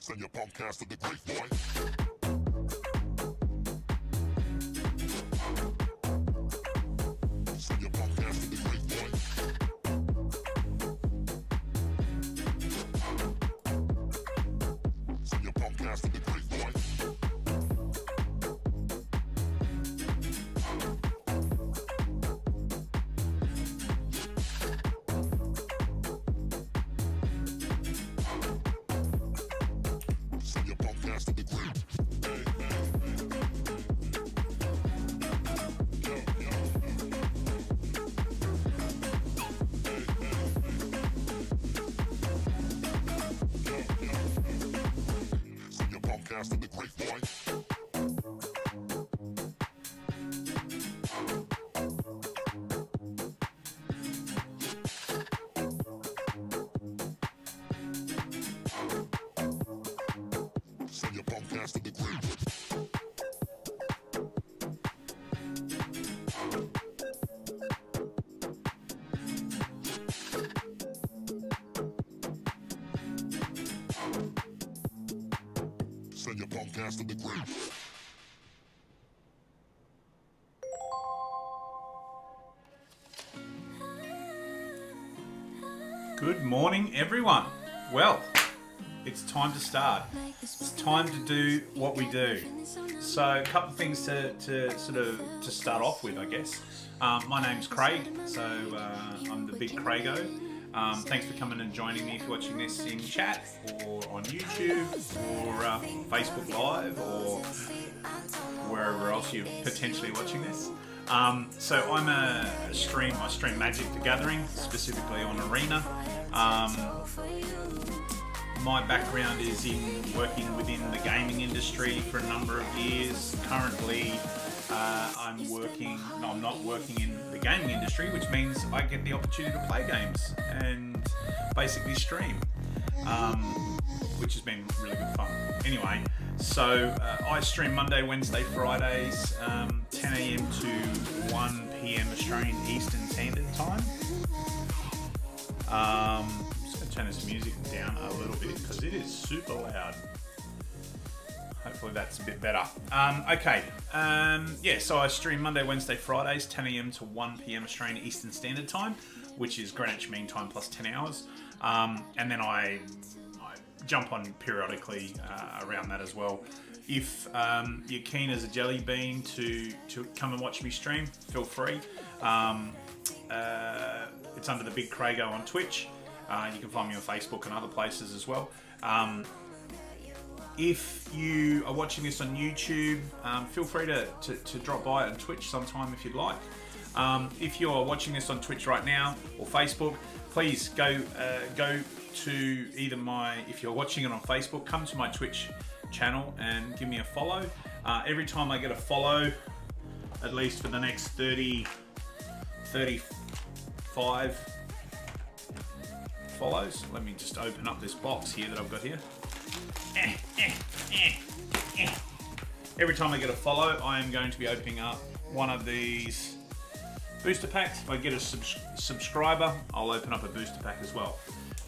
Send your podcast to the great boy. Send your podcast to the great boy. Send your podcast to the great boy. Send your podcast to the great. Hey, hey, hey. Yo, yo. Hey, hey, hey. Yo, yo. Send your podcast to the great boy. Send your podcast to the great boy. Send your podcast to the great. Good morning, everyone. Well, it's time to start. It's time to do what we do. So, a couple of things to start off with, I guess. My name's Craig, so I'm the Big Craigo. Thanks for coming and joining me if you're watching this in chat or on YouTube or Facebook Live or wherever else you're potentially watching this. So I'm I stream Magic the Gathering, specifically on Arena. My background is in working within the gaming industry for a number of years. Currently, I'm not working in the gaming industry, which means I get the opportunity to play games and basically stream, which has been really good fun. Anyway, so I stream Monday, Wednesday, Fridays, 10 a.m. to 1 p.m. Australian Eastern Standard Time. I'm just going to turn this music down a little bit because it is super loud. Hopefully that's a bit better. So I stream Monday, Wednesday, Fridays, 10 a.m. to 1 p.m. Australian Eastern Standard Time, which is Greenwich Mean Time plus 10 hours. And then I jump on periodically around that as well. If you're keen as a jelly bean to come and watch me stream, feel free. It's under the Big Craigo on Twitch. You can find me on Facebook and other places as well. If you are watching this on YouTube, feel free to drop by on Twitch sometime if you'd like. If you're watching this on Twitch right now or Facebook, please go to either if you're watching it on Facebook, come to my Twitch channel and give me a follow. Every time I get a follow, at least for the next 35 follows. Let me just open up this box here that I've got here. Every time I get a follow, I am going to be opening up one of these booster packs. If I get a subscriber, I'll open up a booster pack as well.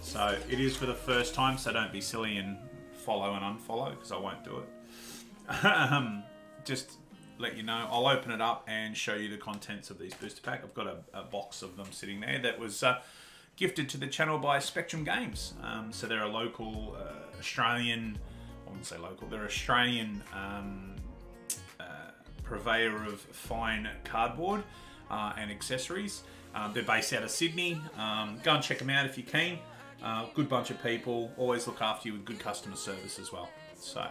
So it is for the first time, so don't be silly and follow and unfollow, because I won't do it. Just let you know, I'll open it up and show you the contents of these booster pack. I've got a box of them sitting there that was gifted to the channel by Spectrum Games. So they're a local Australian, I wouldn't say local, they're Australian purveyor of fine cardboard and accessories. They're based out of Sydney. Go and check them out if you're keen. Good bunch of people, always look after you with good customer service as well. So,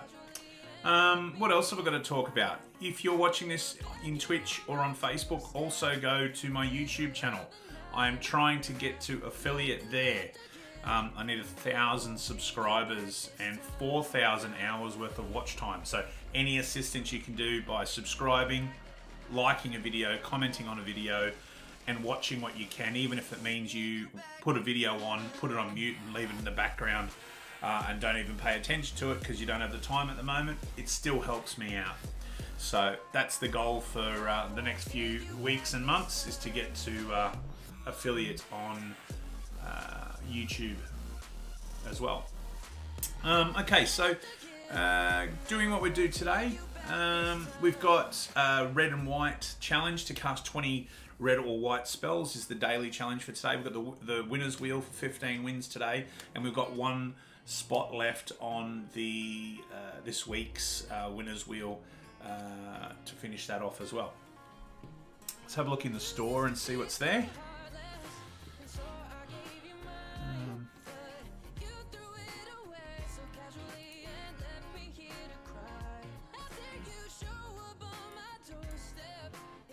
what else have I got to talk about? If you're watching this in Twitch or on Facebook, also go to my YouTube channel. I am trying to get to affiliate there. I need 1,000 subscribers and 4,000 hours worth of watch time. So any assistance you can do by subscribing, liking a video, commenting on a video, and watching what you can, even if it means you put a video on, put it on mute and leave it in the background and don't even pay attention to it because you don't have the time at the moment, it still helps me out. So that's the goal for the next few weeks and months, is to get to affiliate on YouTube as well. Okay, so doing what we do today, we've got a red and white challenge to cast 20 red or white spells is the daily challenge for today. We've got the winner's wheel for 15 wins today, and we've got one spot left on the this week's winner's wheel to finish that off as well. Let's have a look in the store and see what's there.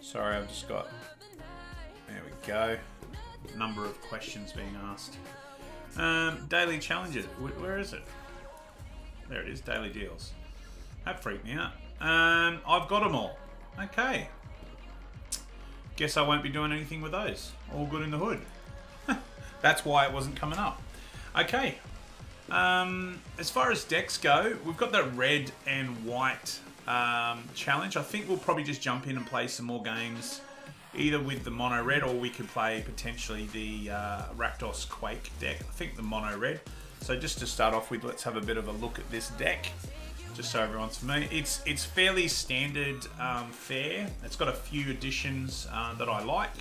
Sorry, I've just got, there we go, number of questions being asked. Daily challenges, where is it? There it is, daily deals. That freaked me out. I've got them all. Okay. Guess I won't be doing anything with those. All good in the hood. That's why it wasn't coming up. Okay. As far as decks go, we've got the red and white challenge. I think we'll probably just jump in and play some more games, either with the mono red, or we could play potentially the Rakdos Quake deck. I think the mono red. So just to start off with, let's have a bit of a look at this deck, just so everyone's familiar. It's fairly standard fare. It's got a few additions that I like.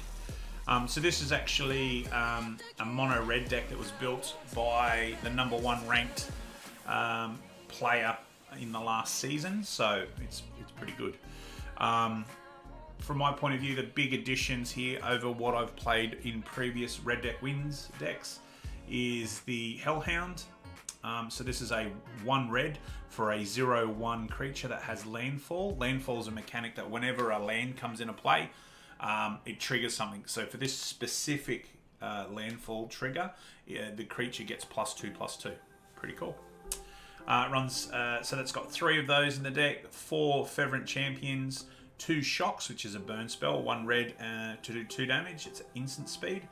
So this is actually a mono red deck that was built by the #1 ranked player in the last season, so it's pretty good. From my point of view, the big additions here over what I've played in previous Red Deck Wins decks is the Hellhound. So this is a 1 red for a 0/1 creature that has landfall. Landfall is a mechanic that whenever a land comes into play, it triggers something. So for this specific landfall trigger, the creature gets +2/+2. Pretty cool. Runs, so that's got 3 of those in the deck, 4 Fervent Champions, 2 Shocks, which is a burn spell, 1 red to do 2 damage. It's instant speed.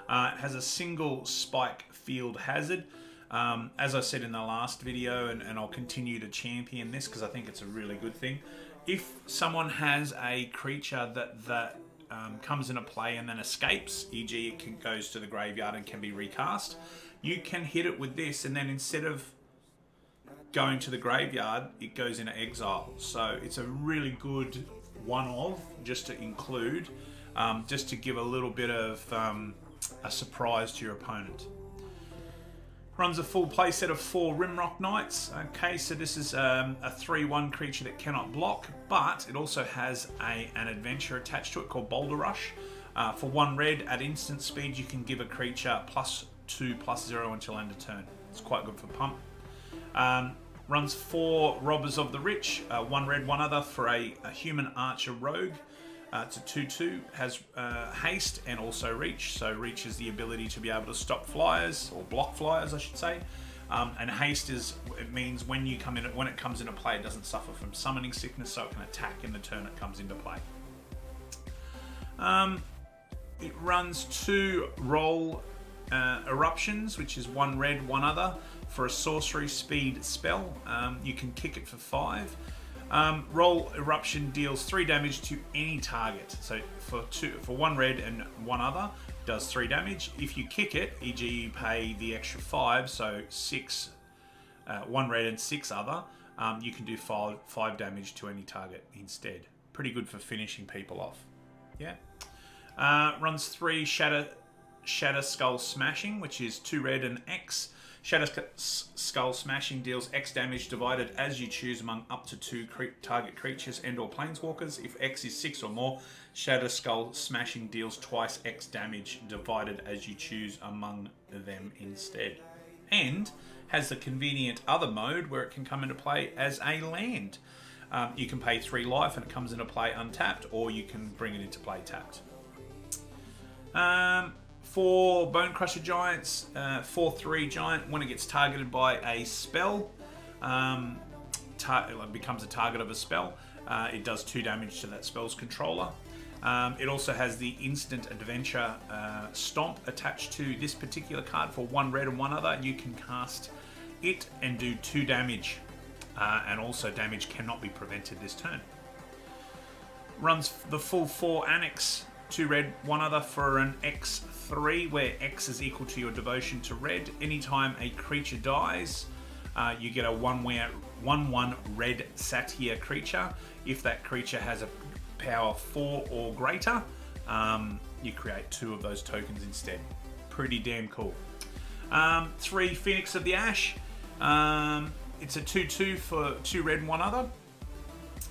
It has a single Spike Field Hazard. As I said in the last video, and I'll continue to champion this because I think it's a really good thing. If someone has a creature that comes into play and then escapes, e.g. it goes to the graveyard and can be recast, you can hit it with this, and then instead of going to the graveyard, it goes into exile. So it's a really good one-of just to include, just to give a little bit of a surprise to your opponent. Runs a full play set of 4 Rimrock Knights. Okay, so this is a 3/1 creature that cannot block, but it also has an adventure attached to it called Boulder Rush. For 1 red, at instant speed, you can give a creature +2/+0 until end of turn. It's quite good for pump. Runs 4 Robbers of the Rich, 1 red, 1 other for a human archer rogue. It's a 2/2, has haste and also reach. So reach is the ability to be able to stop flyers, or block flyers I should say. And haste means when it comes into play, it doesn't suffer from summoning sickness, so it can attack in the turn it comes into play. It runs 2 roll eruptions, which is 1 red, 1 other for a sorcery speed spell. You can kick it for 5. Roll eruption deals 3 damage to any target. So for 1 red and 1 other, does 3 damage. If you kick it, e.g. you pay the extra 5, so 6, 1 red and 6 other, you can do 5 damage to any target instead. Pretty good for finishing people off. Yeah. Runs 3 Shatter Skull Smashing, which is 2 red and X. Shatter Skull Smashing deals X damage divided as you choose among up to 2 target creatures and or planeswalkers. If X is 6 or more, Shatter Skull Smashing deals twice X damage divided as you choose among them instead. And has the convenient other mode where it can come into play as a land. You can pay 3 life and it comes into play untapped, or you can bring it into play tapped. For Bone Crusher Giants, 4/3 giant, when it gets targeted by a spell, it becomes a target of a spell, it does 2 damage to that spell's controller. It also has the instant adventure Stomp attached to this particular card for 1 red and 1 other. You can cast it and do 2 damage, and also damage cannot be prevented this turn. Runs the full 4 Annex, 2 red, 1 other for an X3, where X is equal to your devotion to red. Anytime a creature dies, you get a 1/1 red Satyr creature. If that creature has a power 4 or greater, you create 2 of those tokens instead. Pretty damn cool. 3 Phoenix of the Ash. It's a 2/2 for 2 red, 1 other.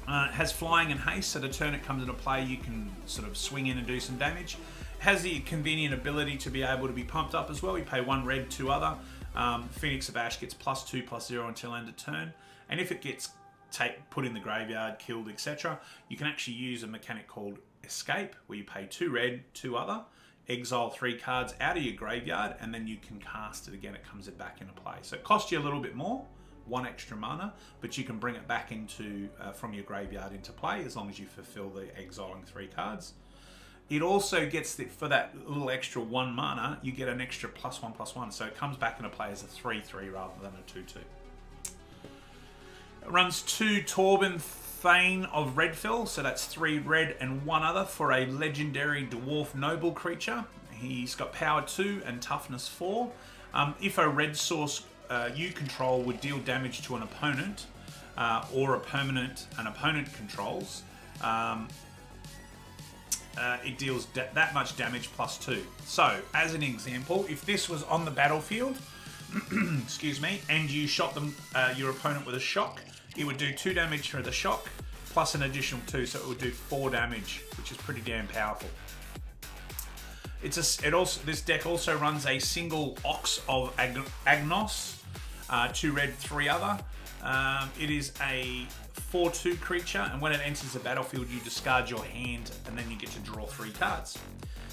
It has flying and haste, so the turn it comes into play, you can sort of swing in and do some damage. Has the convenient ability to be able to be pumped up as well. You pay 1 red, 2 other. Phoenix of Ash gets +2/+0 until end of turn. And if it gets put in the graveyard, killed, etc., you can actually use a mechanic called Escape, where you pay 2 red, 2 other, exile 3 cards out of your graveyard, and then you can cast it again. It comes back into play. So it costs you a little bit more, 1 extra mana, but you can bring it back into from your graveyard into play as long as you fulfill the exiling 3 cards. It also gets for that little extra 1 mana, you get an extra +1/+1, so it comes back into play as a 3/3 rather than a 2/2. It runs 2 Torben Thane of Redfell, so that's 3 red and 1 other for a legendary dwarf noble creature. He's got power 2 and toughness 4. If a red source you control would deal damage to an opponent, or an opponent controls, it deals that much damage +2. So, as an example, if this was on the battlefield, excuse me, and you shot your opponent with a shock, it would do 2 damage for the shock, plus an additional 2, so it would do 4 damage, which is pretty damn powerful. This deck also runs a single Ox of Agnos, 2 red, 3 other. It is a 4/2 creature, and when it enters the battlefield, you discard your hand, and then you get to draw 3 cards.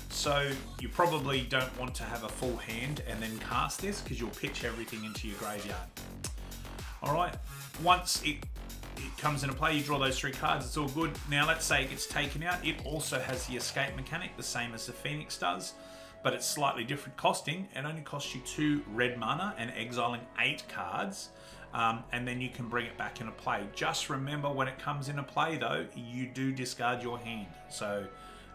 So you probably don't want to have a full hand and then cast this, because you'll pitch everything into your graveyard. All right. Once it comes into play, you draw those 3 cards. It's all good. Now, let's say it gets taken out. It also has the escape mechanic, the same as the Phoenix does, but it's slightly different costing. It only costs you 2 red mana and exiling 8 cards, and then you can bring it back into play. Just remember, when it comes into play, though, you do discard your hand. So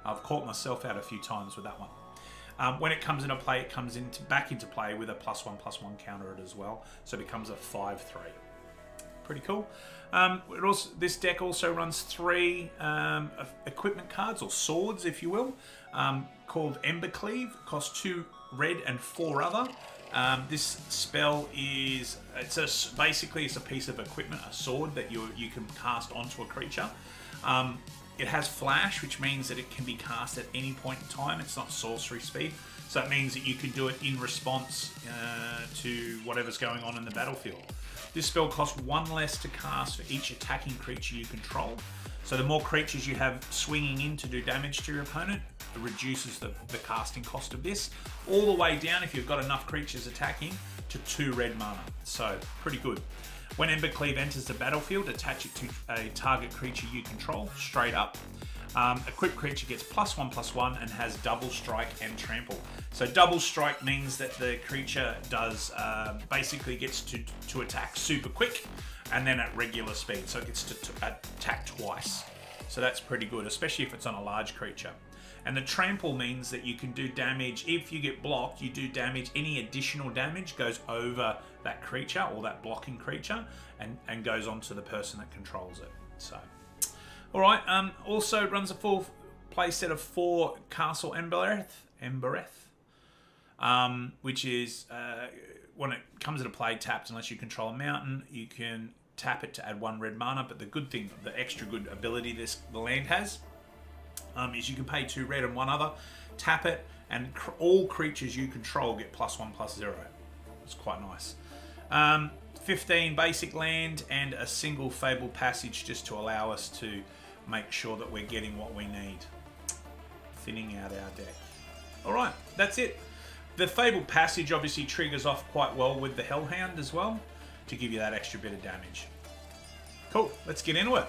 I've caught myself out a few times with that one. When it comes into play, it comes back into play with a +1/+1 counter it as well, so it becomes a 5/3. Pretty cool. This deck also runs 3 equipment cards, or swords, if you will, called Embercleave. Costs 2 red and 4 other. This spell is basically it's a piece of equipment, a sword that you can cast onto a creature. It has flash, which means that it can be cast at any point in time. It's not sorcery speed. So it means that you can do it in response to whatever's going on in the battlefield. This spell costs 1 less to cast for each attacking creature you control. So the more creatures you have swinging in to do damage to your opponent, it reduces the casting cost of this. All the way down, if you've got enough creatures attacking, to 2 red mana. So pretty good. When Embercleave enters the battlefield, attach it to a target creature you control, straight up. Equipped creature gets +1/+1 and has double strike and trample. So double strike means that the creature does basically gets to attack super quick and then at regular speed. So it gets to attack twice. So that's pretty good, especially if it's on a large creature. And the trample means that you can do damage. If you get blocked, you do damage. Any additional damage goes over that creature or that blocking creature and goes on to the person that controls it. So, all right. Also runs a full play set of 4 Castle Embereth, which is when it comes into play tapped unless you control a mountain. You can tap it to add 1 red mana. But the good thing, the extra good ability the land has, is you can pay 2 red and 1 other, tap it, and all creatures you control get +1/+0. It's quite nice. 15 basic land and a single Fabled Passage just to allow us to make sure that we're getting what we need. Thinning out our deck. Alright, that's it. The Fabled Passage obviously triggers off quite well with the Hellhound as well to give you that extra bit of damage. Cool, let's get into it.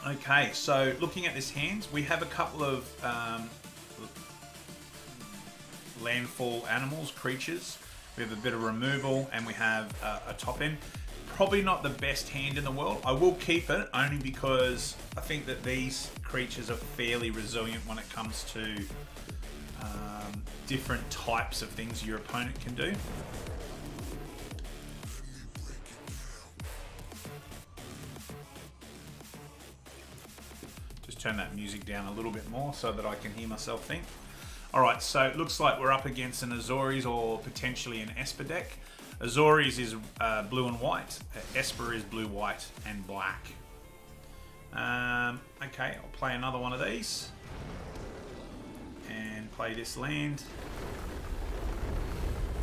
Okay, so looking at this hand, we have a couple of landfall animals, creatures. We have a bit of removal and we have a top end. Probably not the best hand in the world. I will keep it only because I think that these creatures are fairly resilient when it comes to different types of things your opponent can do. Turn that music down a little bit more so that I can hear myself think. Alright, so it looks like we're up against an Azorius or potentially an Esper deck. Azorius is blue and white. Esper is blue, white, and black. Okay, I'll play another one of these. And play this land.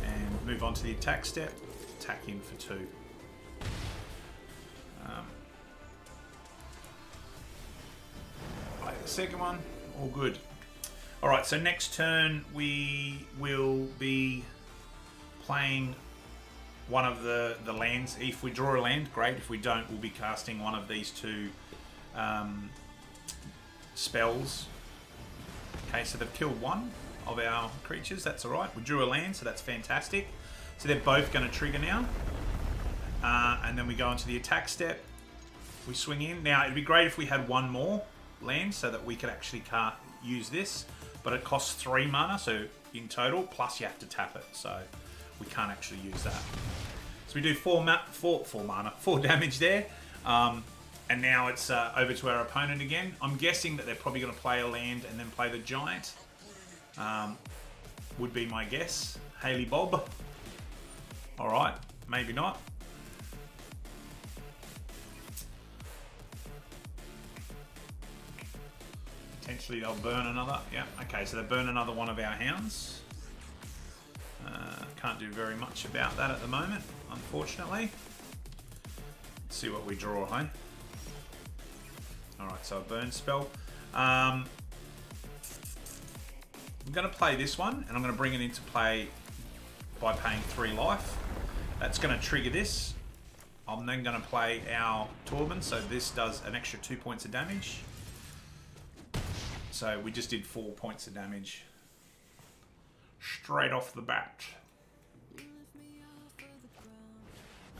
And move on to the attack step. Attack in for 2. The second one, all good. All right, so next turn we will be playing one of the lands. If we draw a land, great. If we don't, we'll be casting one of these 2 spells. Okay, so they've killed 1 of our creatures. That's all right. We drew a land, so that's fantastic. So they're both going to trigger now. And then we go into the attack step. We swing in. Now, it'd be great if we had 1 more land so that we could actually use this, but it costs 3 mana, so in total, plus you have to tap it, so we can't actually use that. So we do 4 damage there, and now it's over to our opponent again. I'm guessing that they're probably going to play a land and then play the giant. Would be my guess. Haley Bob. Alright, maybe not. Potentially they'll burn another. Yeah, okay, so they burn another one of our hounds. Can't do very much about that at the moment, unfortunately. Let's see what we draw, hey? Alright, so a burn spell. I'm going to play this one, and I'm going to bring it into play by paying 3 life. That's going to trigger this. I'm then going to play our Torben, so this does an extra 2 points of damage. So we just did 4 points of damage straight off the bat.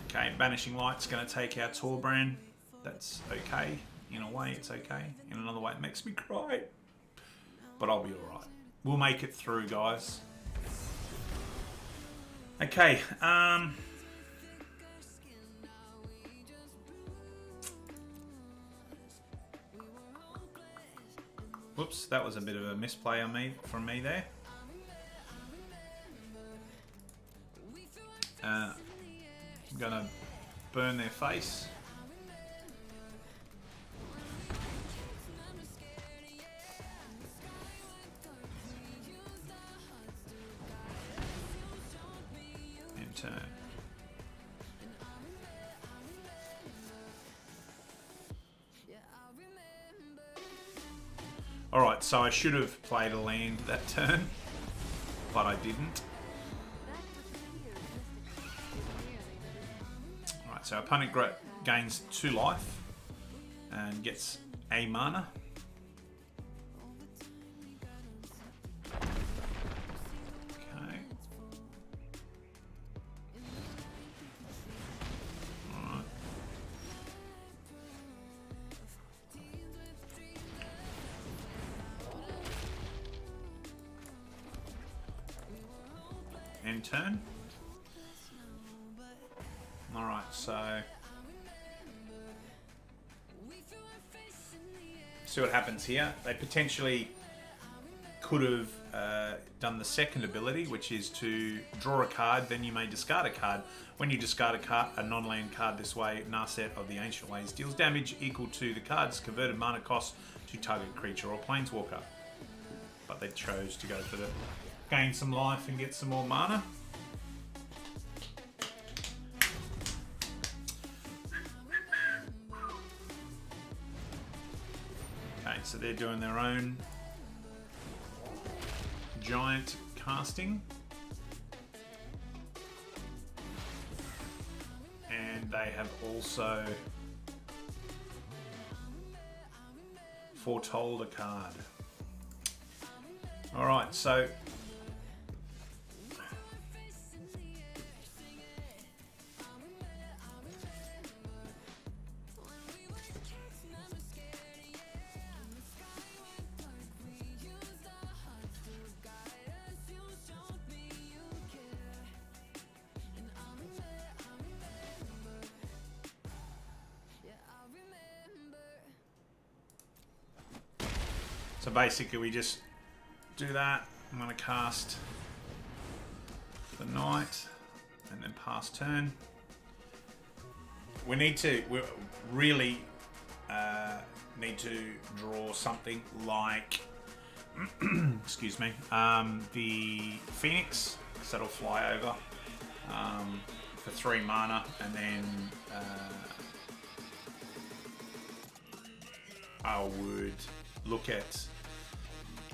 Okay, Banishing Light's going to take our Torbrand. That's okay. In a way, it's okay. In another way, it makes me cry. But I'll be alright. We'll make it through, guys. Okay. Whoops, that was a bit of a misplay on from me there. I'm gonna burn their face. And turn. Alright, so I should have played a land that turn, but I didn't. Alright, so opponent gains 2 life and gets a mana. Okay. Alright. End turn. Alright, so see what happens here. They potentially could have done the second ability, which is to draw a card, then you may discard a card. When you discard a non-land card this way, Narset of the Ancient Ways deals damage equal to the card's converted mana cost to target creature or planeswalker. But they chose to go for the gain some life and get some more mana. Okay, so they're doing their own giant casting. And they have also foretold a card. Alright, so basically we just do that. I'm going to cast the Knight and then pass turn. We really need to draw something like excuse me, the Phoenix, because that'll fly over for 3 mana, and then I would look at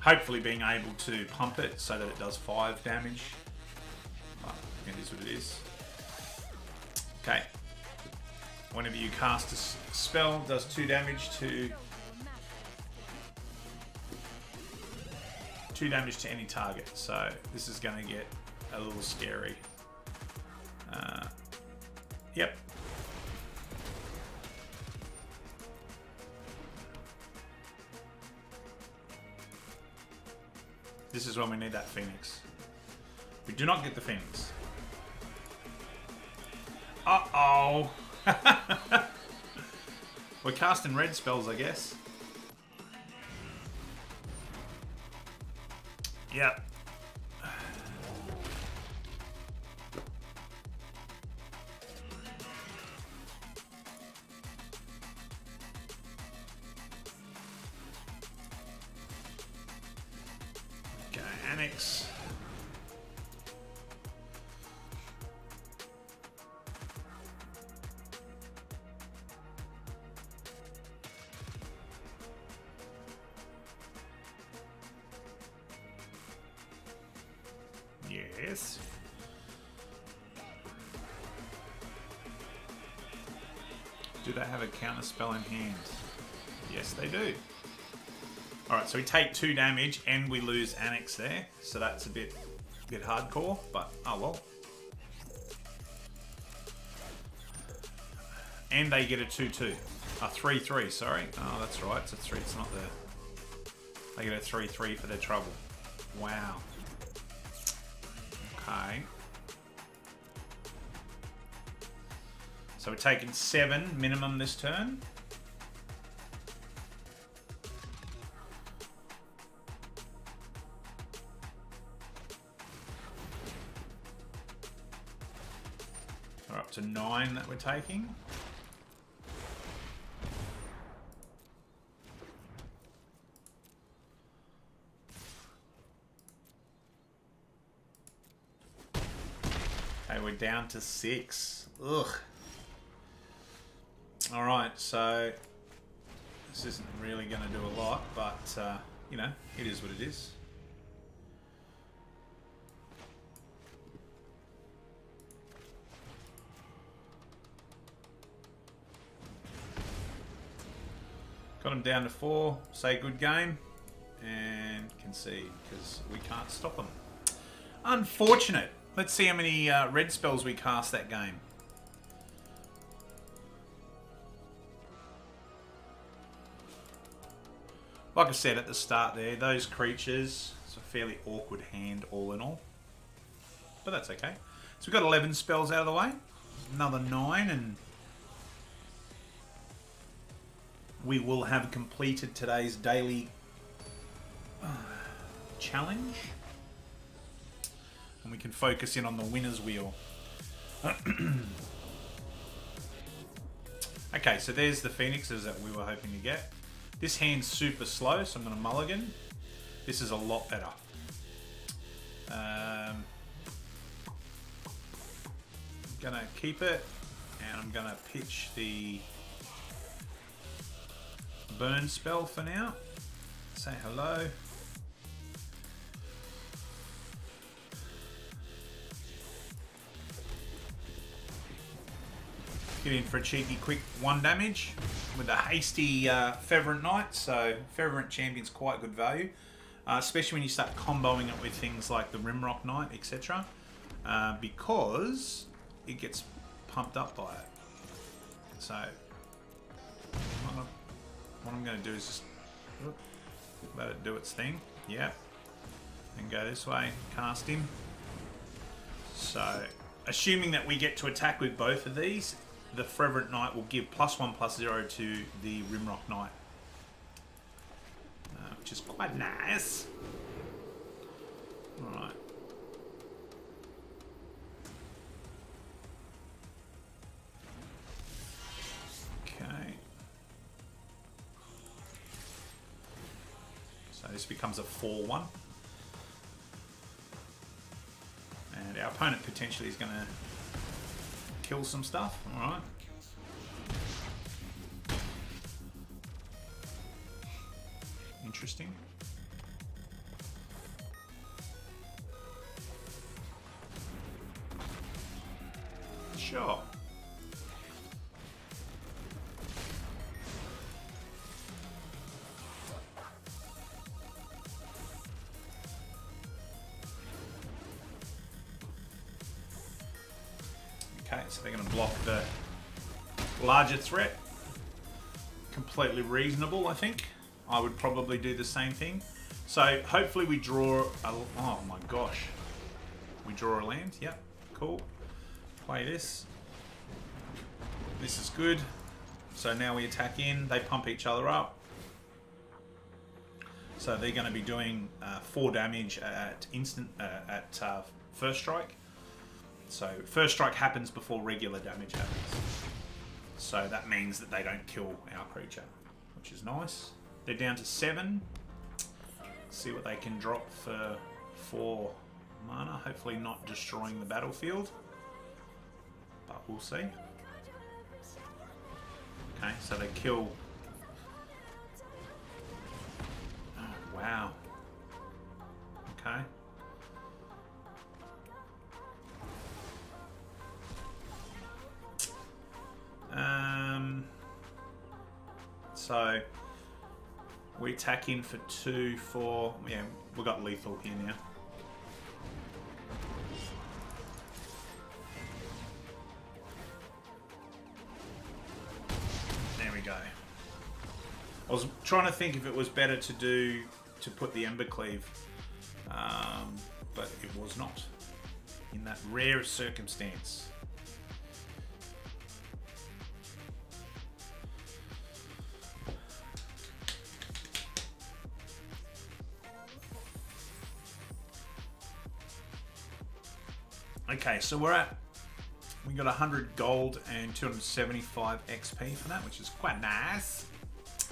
hopefully being able to pump it so that it does 5 damage. But it is what it is. Okay. Whenever you cast a spell, it does 2 damage to any target. So this is going to get a little scary. Yep. This is when we need that Phoenix. We do not get the Phoenix. Uh-oh. We're casting red spells, I guess. Yep. Okay, Annex. Yes. Do they have a counter spell in hand? Yes, they do. Alright, so we take 2 damage and we lose Annex there. So that's a bit hardcore, but oh well. And they get a 2-2. A 3-3, sorry. Oh, that's right. It's a 3. It's not the... They get a 3-3 for their trouble. Wow. Okay. So we're taking 7 minimum this turn. We're up to 9 that we're taking. Okay, we're down to 6. Ugh. Alright, so this isn't really going to do a lot, but, you know, it is what it is. Got him down to 4. Say good game. And concede, because we can't stop them. Unfortunate. Let's see how many red spells we cast that game. Like I said at the start there, those creatures, it's a fairly awkward hand all in all. But that's okay. So we've got 11 spells out of the way. Another 9 and we will have completed today's daily challenge. And we can focus in on the winner's wheel. Okay, so there's the Phoenixes that we were hoping to get. This hand's super slow, so I'm going to mulligan. This is a lot better. I'm going to keep it, and I'm going to pitch the burn spell for now. Say hello. Get in for a cheeky quick 1 damage with a hasty Fevorant Knight. So Fevorant Champion's quite good value, especially when you start comboing it with things like the Rimrock Knight, etc. Because it gets pumped up by it. So what I'm going to do is just let it do its thing. Yeah. And go this way, cast him. So assuming that we get to attack with both of these, the Fevorant Knight will give +1/+0 to the Rimrock Knight, which is quite nice. Alright. Okay. So this becomes a 4/1. And our opponent potentially is going to kill some stuff. Alright. Interesting. Sure. Okay, so they're going to block the larger threat. Completely reasonable, I think. I would probably do the same thing. So hopefully we draw a... Oh my gosh. We draw a land. Yep, cool. Play this. This is good. So now we attack in. They pump each other up. So they're going to be doing 4 damage at first strike. So first strike happens before regular damage happens. So that means that they don't kill our creature, which is nice. They're down to 7. Let's see what they can drop for 4 mana. Hopefully not destroying the battlefield, but we'll see. Okay, so they kill. Oh, wow. Okay. So we attack in for 2, 4. Yeah, we've got lethal here now. There we go. I was trying to think if it was better to put the Embercleave but it was not, in that rare circumstance. Okay, so we got 100 gold and 275 XP for that, which is quite nice.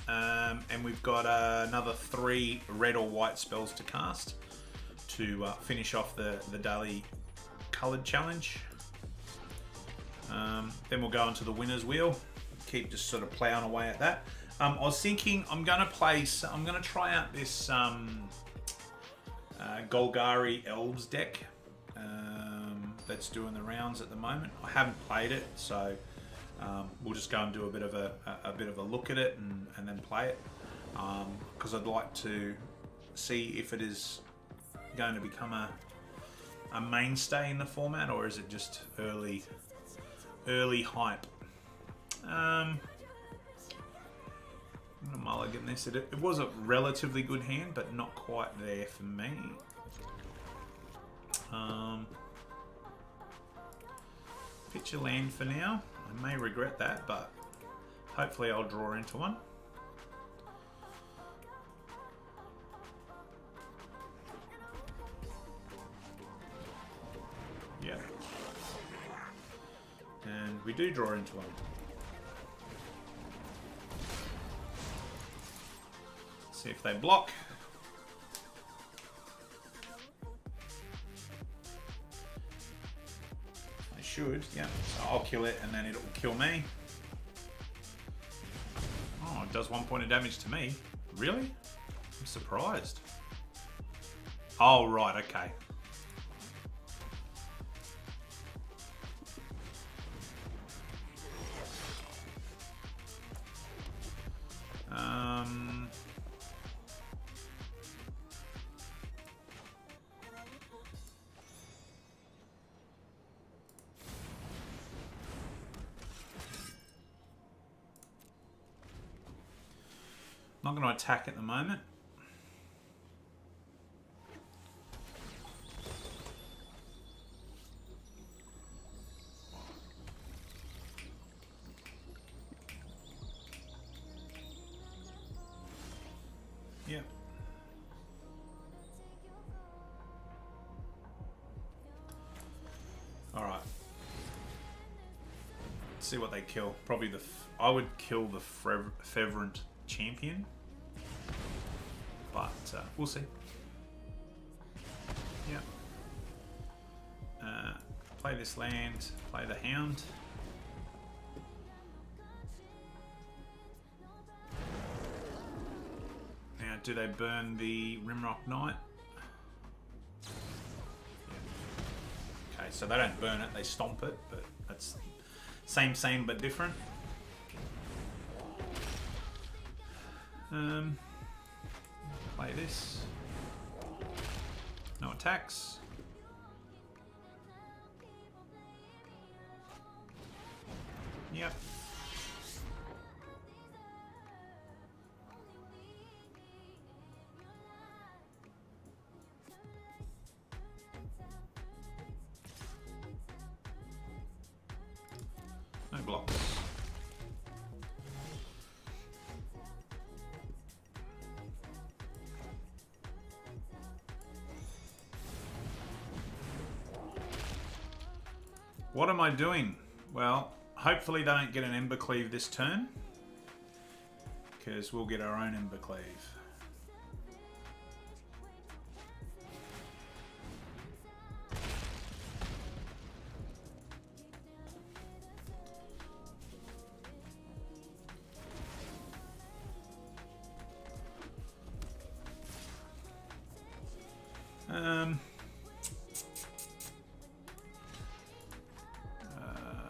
And we've got another 3 red or white spells to cast to finish off the daily coloured challenge. Then we'll go into the winner's wheel, keep just sort of plowing away at that. I was thinking I'm going to try out this Golgari Elves deck that's doing the rounds at the moment. I haven't played it, so we'll just go and do a bit of a look at it and then play it, because I'd like to see if it is going to become a mainstay in the format, or is it just early hype. I'm gonna mulligan this. It was a relatively good hand, but not quite there for me. Pitch a land for now. I may regret that, but hopefully I'll draw into one. Yeah. And we do draw into one. See if they block. They should, yeah. So I'll kill it and then it will kill me. Oh, it does 1 point of damage to me. Really? I'm surprised. Oh, right, okay. Not going to attack at the moment. Yeah. All right. Let's see what they kill. Probably I would kill the Fevrant Champion, but we'll see. Yeah. Play this land. Play the Hound. Now, do they burn the Rimrock Knight? Yeah. Okay, so they don't burn it; they stomp it. But that's same but different. Play this. No attacks. Yep. No blocks. What am I doing? Well, hopefully they don't get an Embercleave this turn, because we'll get our own Embercleave.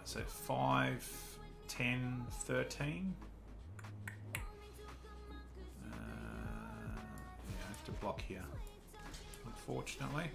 So 5, 10, 13. Yeah, I have to block here, unfortunately.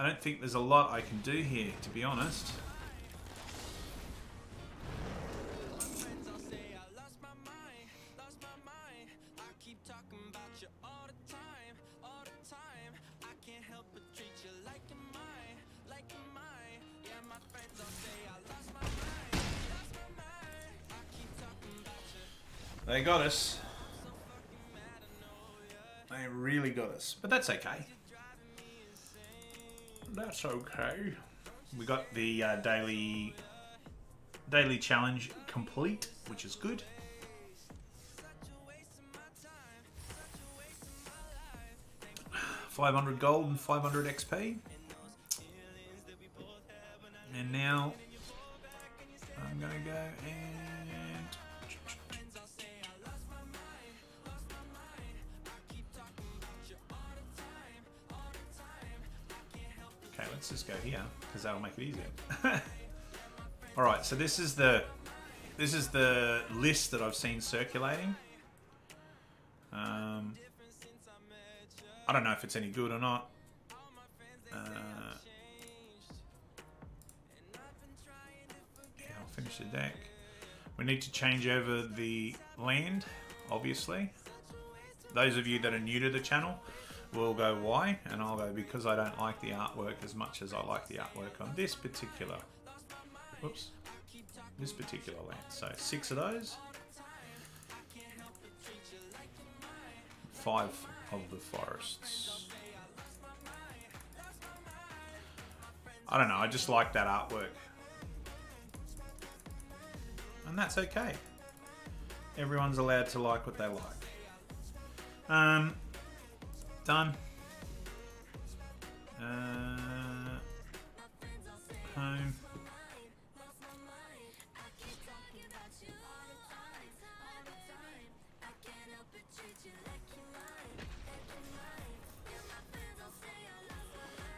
I don't think there's a lot I can do here, to be honest. They got us. They really got us. But that's okay. That's okay. We got the daily challenge complete, which is good. $500 gold and 500 XP. And now I'm gonna go and okay, let's just go here because that'll make it easier. All right, so this is the list that I've seen circulating. I don't know if it's any good or not. Yeah, I'll finish the deck. We need to change over the land, obviously. Those of you that are new to the channel will go why, and I'll go because I don't like the artwork as much as I like the artwork on this particular, whoops, this particular land. So 6 of those, 5 of the forests. I don't know, I just like that artwork. And that's okay. Everyone's allowed to like what they like. Done. Home.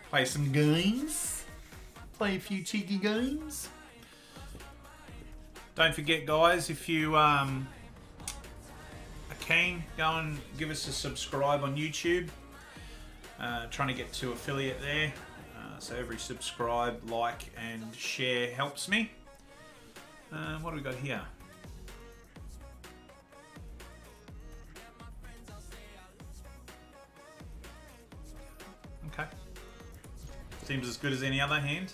Play some games. Play a few cheeky games. Don't forget, guys, if you are keen, go and give us a subscribe on YouTube. Trying to get to affiliate there. So every subscribe, like, and share helps me. What do we got here? Okay. Seems as good as any other hand.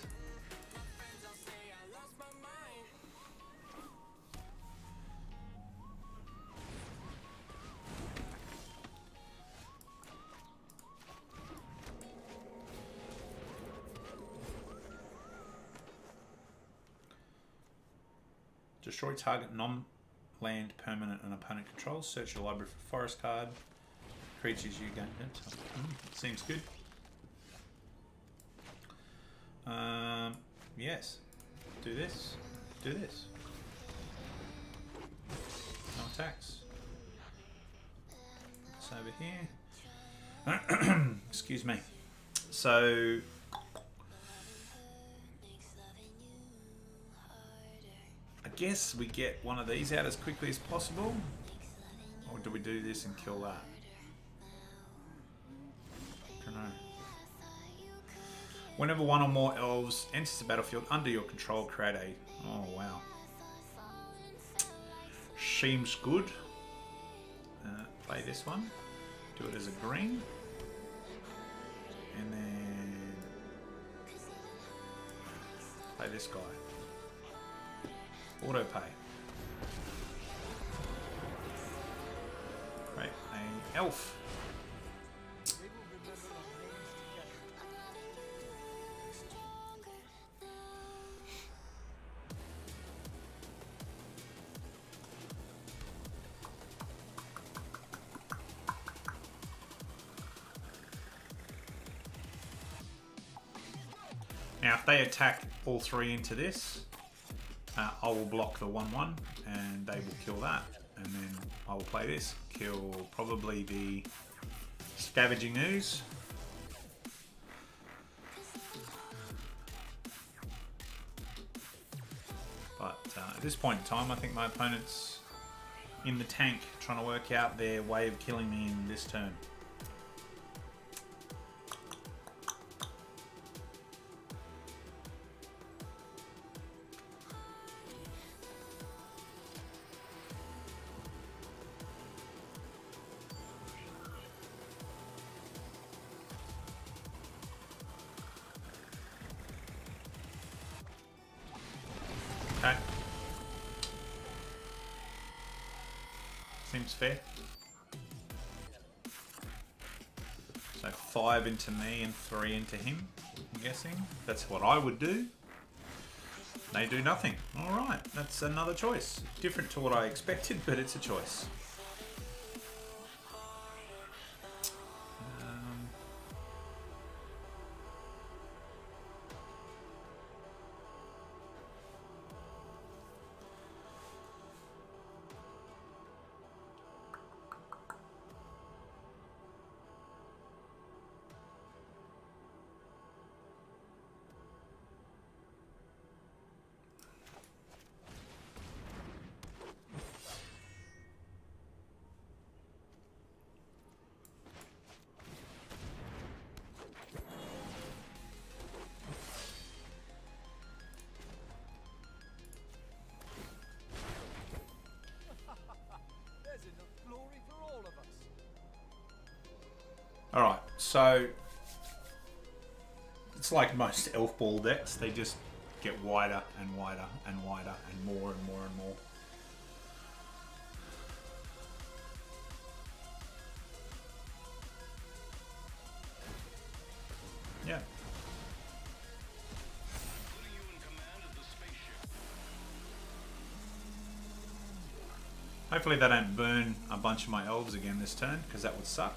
Destroy target non-land permanent and opponent controls. Search your library for forest card. Creatures you gain. Seems good. Yes. Do this. Do this. No attacks. It's over here. Excuse me. So I guess we get one of these out as quickly as possible, or do we do this and kill that? I don't know. Whenever one or more elves enters the battlefield under your control, create a... Oh, wow. Seems good. Play this one. Do it as a green. And then... play this guy. Auto pay. Create an elf. Now, if they attack all 3 into this, I will block the 1/1 and they will kill that. And then I will play this, kill probably the Scavenging Ooze. But at this point in time, I think my opponent's in the tank trying to work out their way of killing me in this turn. Seems fair. So 5 into me and 3 into him, I'm guessing. That's what I would do. They do nothing. Alright, that's another choice. Different to what I expected, but it's a choice. Alright, so it's like most elf ball decks, they just get wider and wider and wider and more and more and more. Yeah. Hopefully they don't burn a bunch of my elves again this turn, because that would suck.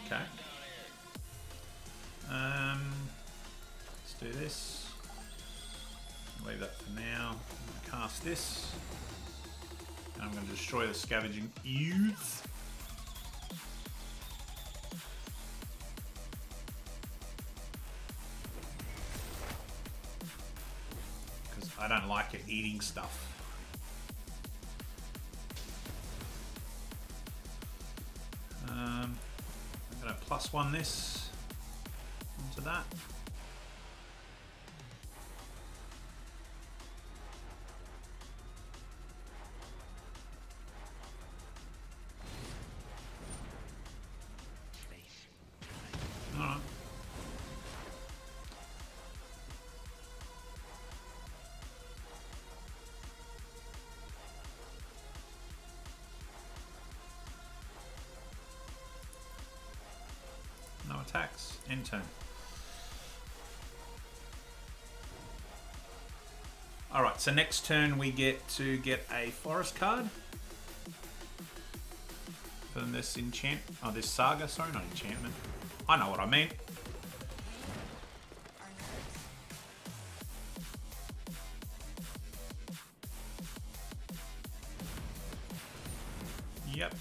Okay. Let's do this. Leave that for now. I'm going to cast this. And I'm going to destroy the scavenging youths. Because I don't like it eating stuff. I'm going to +1 this onto that. Alright. No attacks. End turn. Alright, so next turn we get to get a forest card. From this this saga, sorry, not enchantment. I know what I mean. Yep.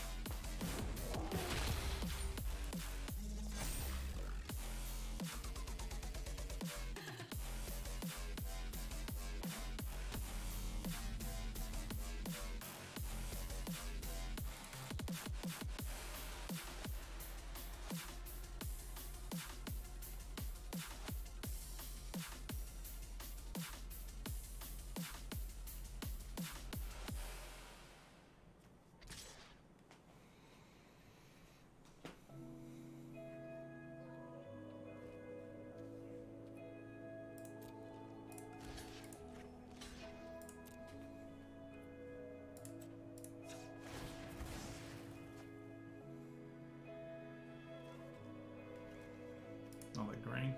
All that green.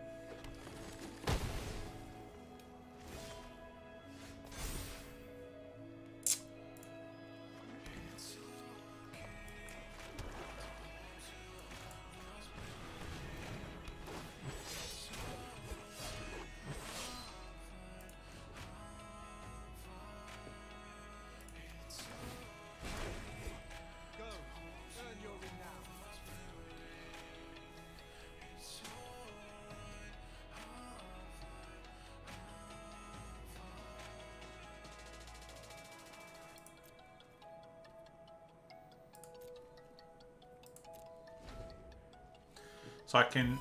So I can...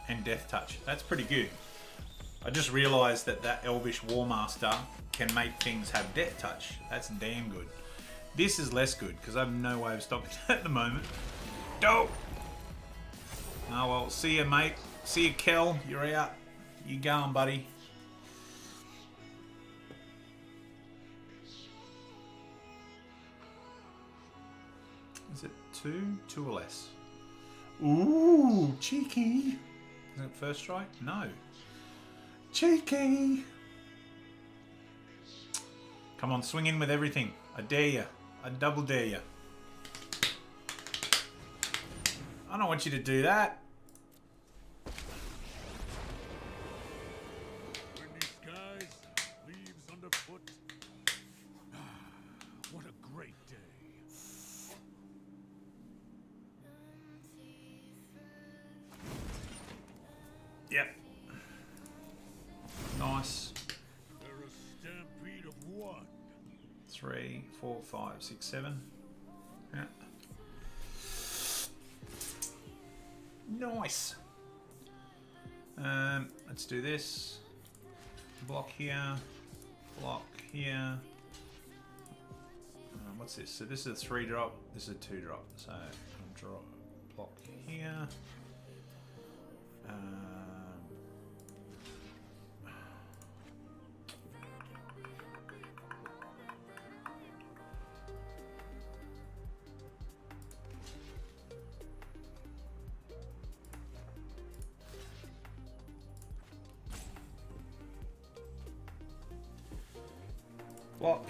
And Death Touch. That's pretty good. I just realised that that Elvish Warmaster can make things have Death Touch. That's damn good. This is less good because I have no way of stopping that at the moment. Dope! Oh well, see you mate. See you Kel, you're out. You going buddy. Is it 2? 2 or less? Ooh, cheeky. Is it first strike? No. Cheeky. Come on, swing in with everything. I dare you. I double dare you. I don't want you to do that. Windy skies, leaves underfoot. What a great day. Yep. Nice. They're a stampede of one. 3, 4, 5, 6, 7. Yeah. Nice. Let's do this. Block here. Block here. What's this? So this is a 3 drop. This is a 2 drop. So I'll draw block here. Block.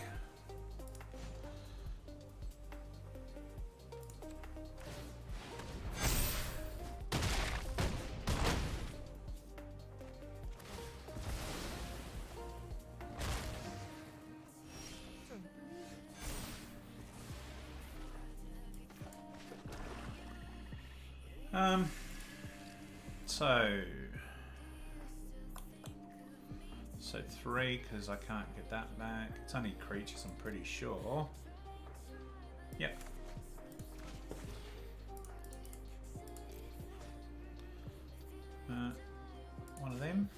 So 3, because I can't get that back. It's only creatures, I'm pretty sure. Yep. One of them,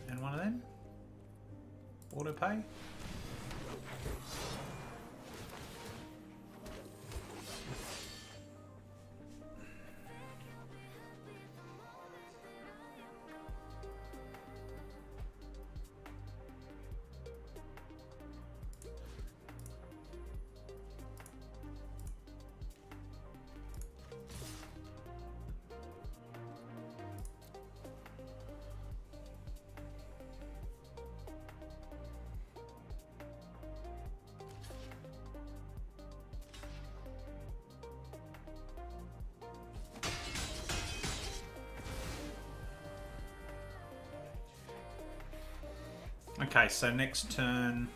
and one of them. Auto pay. Okay, so next turn,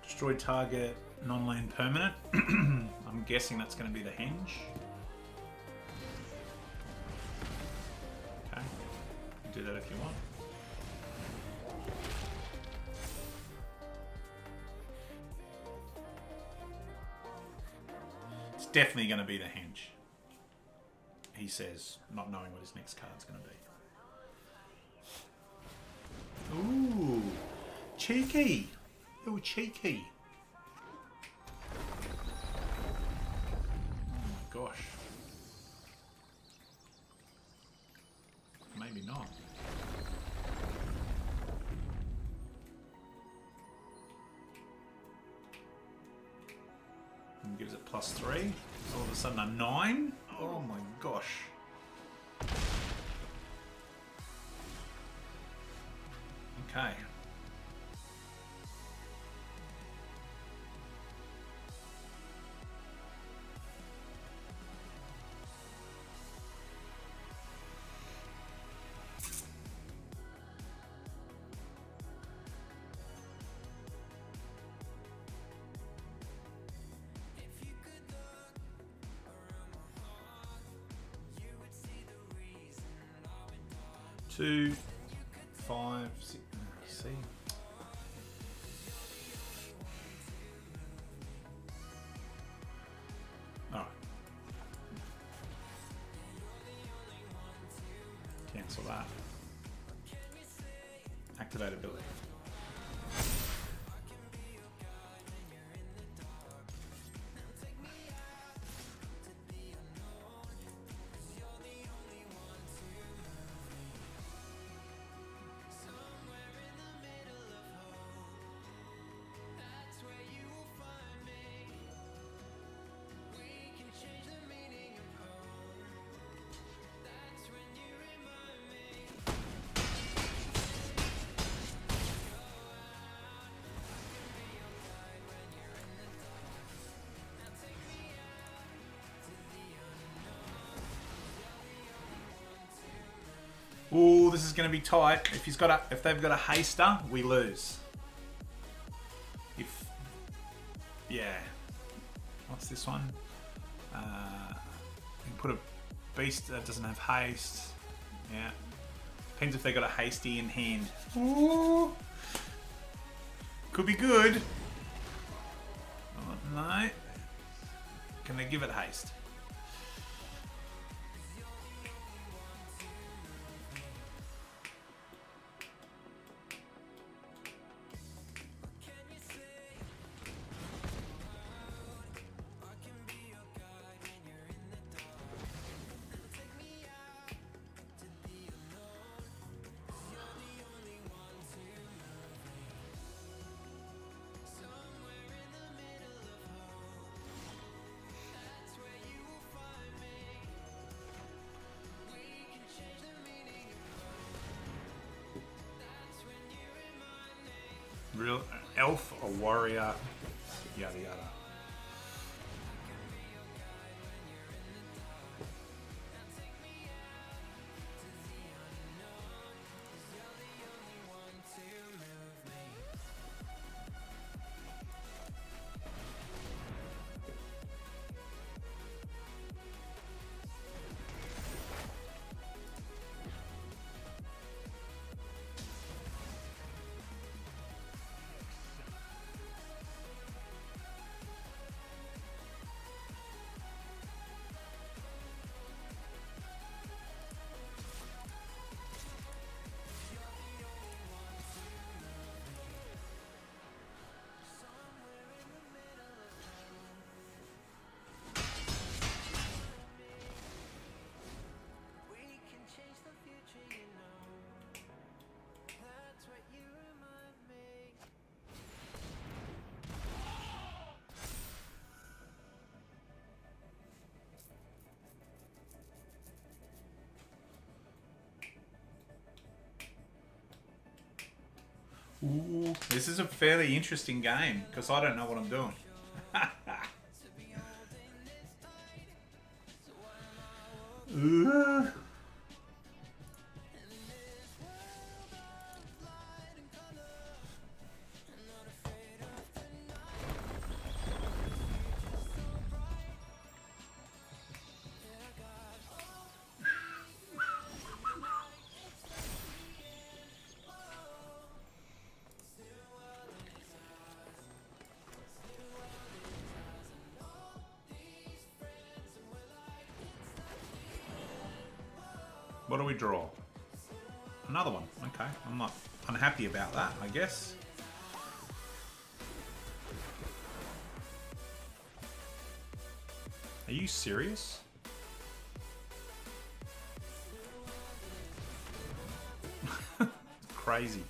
destroy target non-land permanent. I'm guessing that's going to be the Henge. Okay, do that if you want. It's definitely going to be the Henge, he says, not knowing what his next card's going to be. Ooh, cheeky. Ooh, cheeky. Oh my gosh. Maybe not. And gives it +3. All of a sudden a 9. Oh my gosh. Okay. Two, 5, 6. See. All right. Cancel that. Activate ability. Ooh, this is going to be tight. If they've got a haster, we lose. Yeah. What's this one? You can put a beast that doesn't have haste. Yeah. Depends if they got a hasty in hand. Ooh. Could be good. Oh, no. Can they give it haste? Real elf or warrior, yada yada. Ooh, this is a fairly interesting game because I don't know what I'm doing. What do we draw? Another one. Okay, I'm not unhappy about that, I guess. Are you serious? Crazy.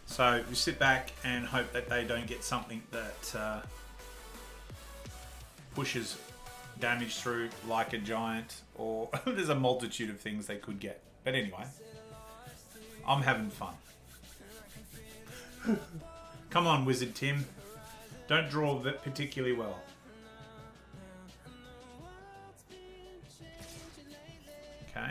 So we sit back and hope that they don't get something that pushes damage through like a giant, or there's a multitude of things they could get. But anyway, I'm having fun. Come on, Wizard Tim. Don't draw that particularly well. Okay.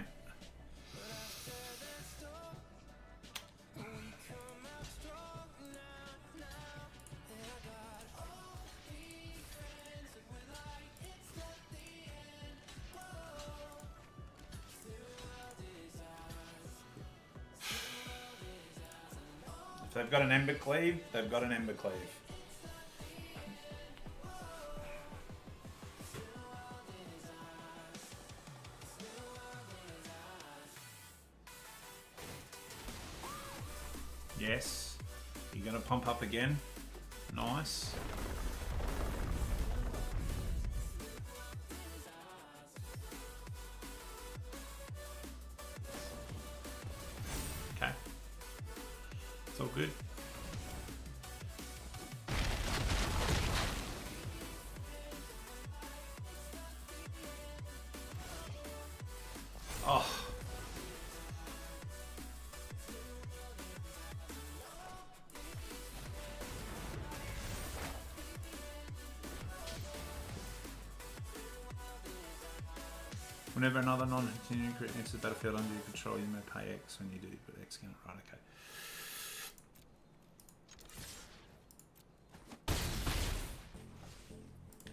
If they've got an Ember Cleave, they've got an Ember Cleave. Yes. You're going to pump up again. Nice. Okay. It's all good. Oh. Whenever another non-continuing crit enters the battlefield under your control, you may pay X when you do, but X count. Right, okay.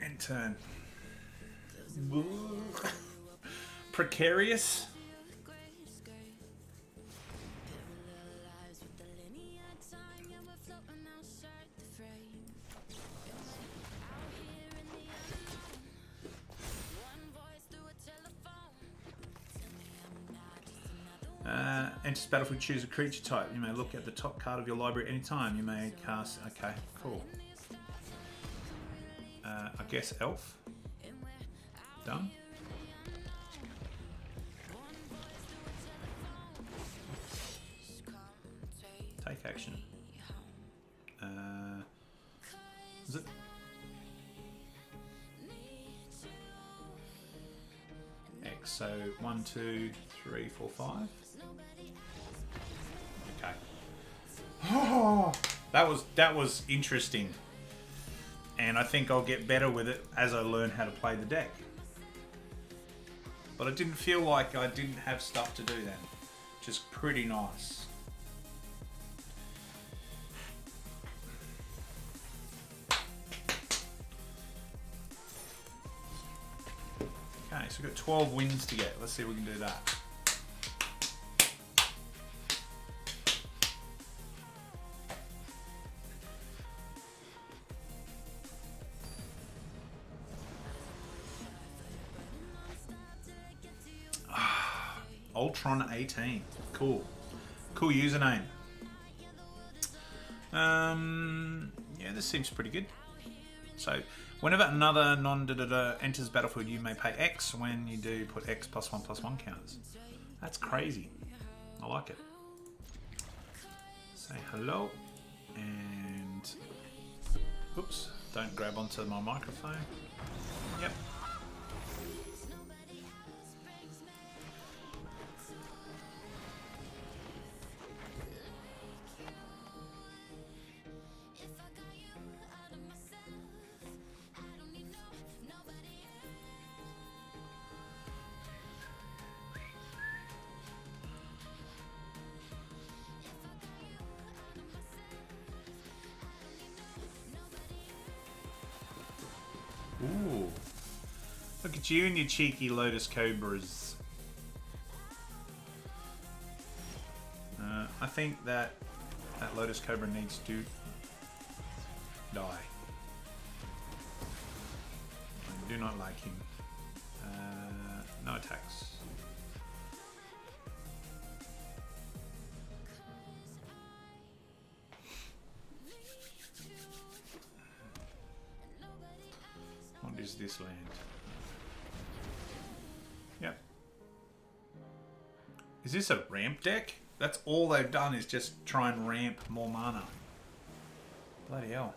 End turn. Precarious. Enters battlefield, choose a creature type. You may look at the top card of your library at any time. You may cast. Okay, cool. I guess elf. Done. Take action. Is it? X. So 1, 2, 3, 4, 5. Okay. Oh, that was interesting, and I think I'll get better with it as I learn how to play the deck. But I didn't feel like I didn't have stuff to do then, which is pretty nice. Okay, so we've got 12 wins to get. Let's see if we can do that. Ultron 18. Cool. Cool username. Yeah, this seems pretty good. So, whenever another non-da-da-da enters battlefield, you may pay X. When you do, put X +1/+1 counters. That's crazy. I like it. Say hello. And... oops. Don't grab onto my microphone. Yep. Ooh. Look at you and your cheeky Lotus Cobras. I think that Lotus Cobra needs to die. I do not like him. No attacks. What is this land? Yep. Is this a ramp deck? That's all they've done is just try and ramp more mana. Bloody hell.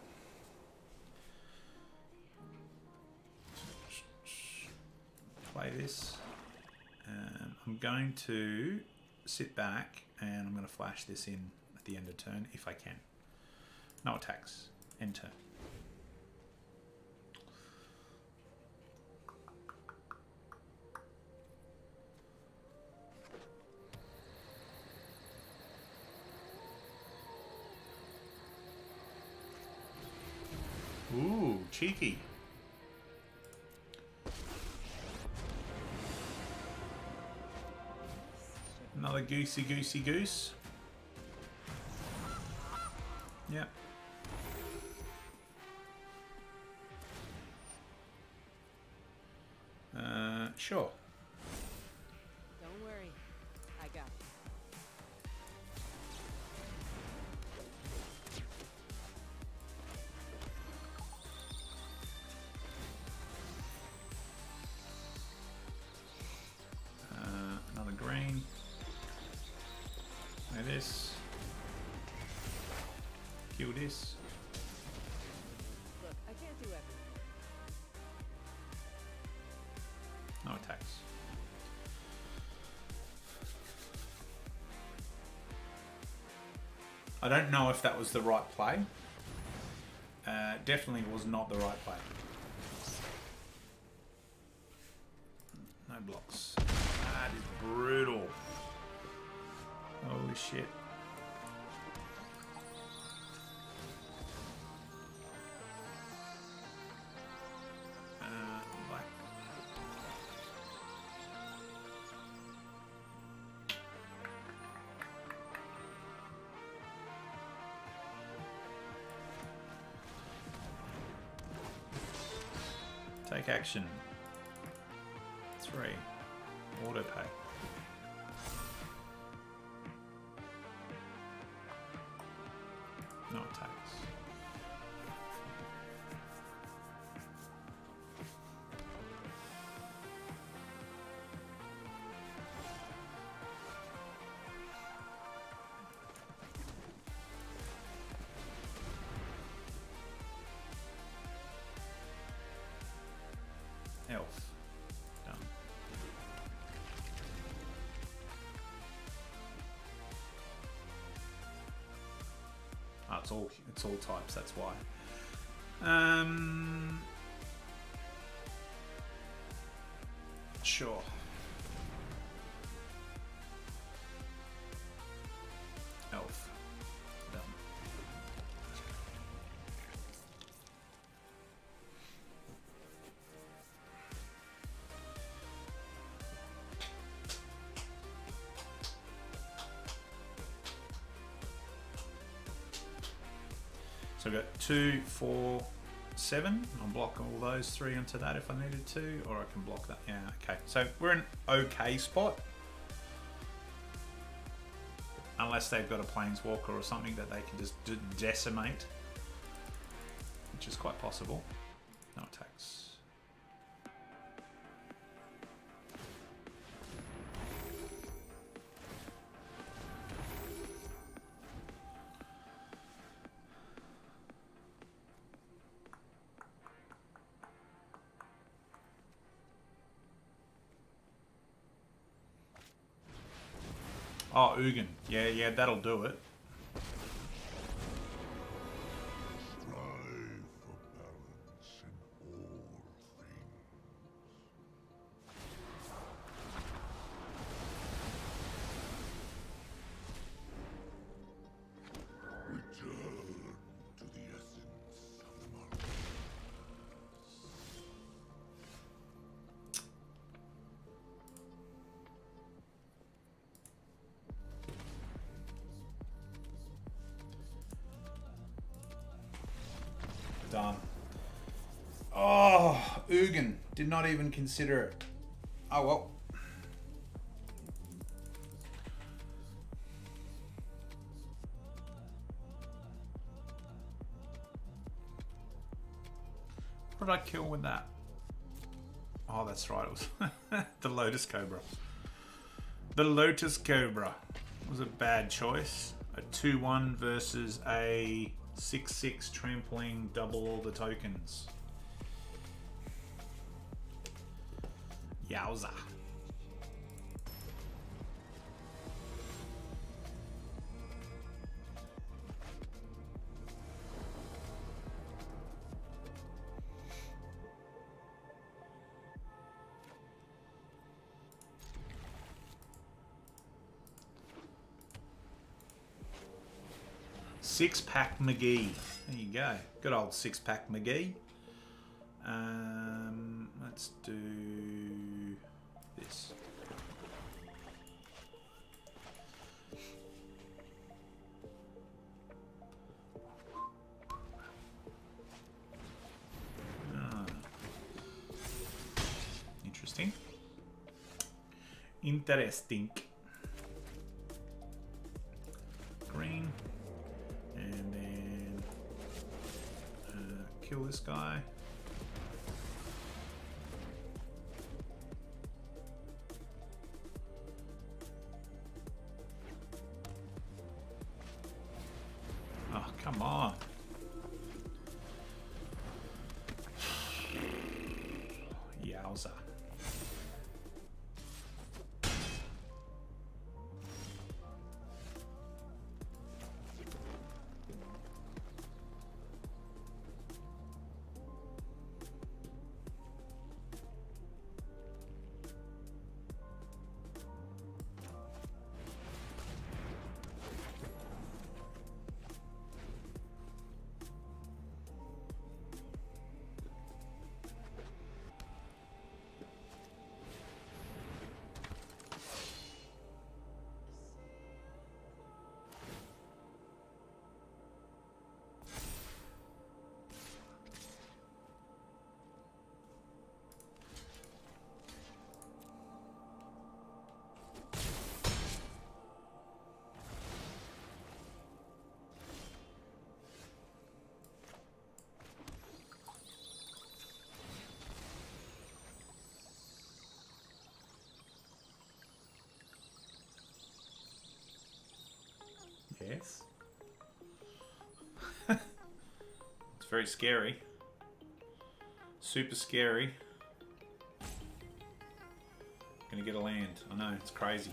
Play this. I'm going to sit back and I'm going to flash this in at the end of turn if I can. No attacks. End turn. cheeky. Another goosey goose. Yep. Sure. Don't worry, I got it. Another green. Like this. Kill this. Look, I can't do everything. No attacks. I don't know if that was the right play. Definitely was not the right play. No blocks. That is brutal. Holy shit. Black. Take action. 3. Auto pay. No attacks. Elf. Done. Oh, it's all types, that's why. Sure. Elf. Done. So I've got 2, 4, 7. I'll block all those 3 onto that if I needed to, or I can block that. Yeah, okay. So we're in an okay spot. Unless they've got a planeswalker or something that they can just decimate, which is quite possible. No attacks. Oh, Ugin. Yeah, that'll do it. Strive for balance in all things. Return to the essence of the market. Done. Oh, Ugin. Did not even consider it. Oh well. What did I kill with that? Oh, that's right. It was the Lotus Cobra. The Lotus Cobra was a bad choice. A 2-1 versus a 6-6 trampling, double all the tokens. Yowza. Six-pack McGee. There you go. Good old six-pack McGee. Let's do this. Interesting. Interesting. Green. And then kill this guy. Oh, come on. Yowza. Yes. It's very scary. Super scary. Gonna get a land. I know, it's crazy.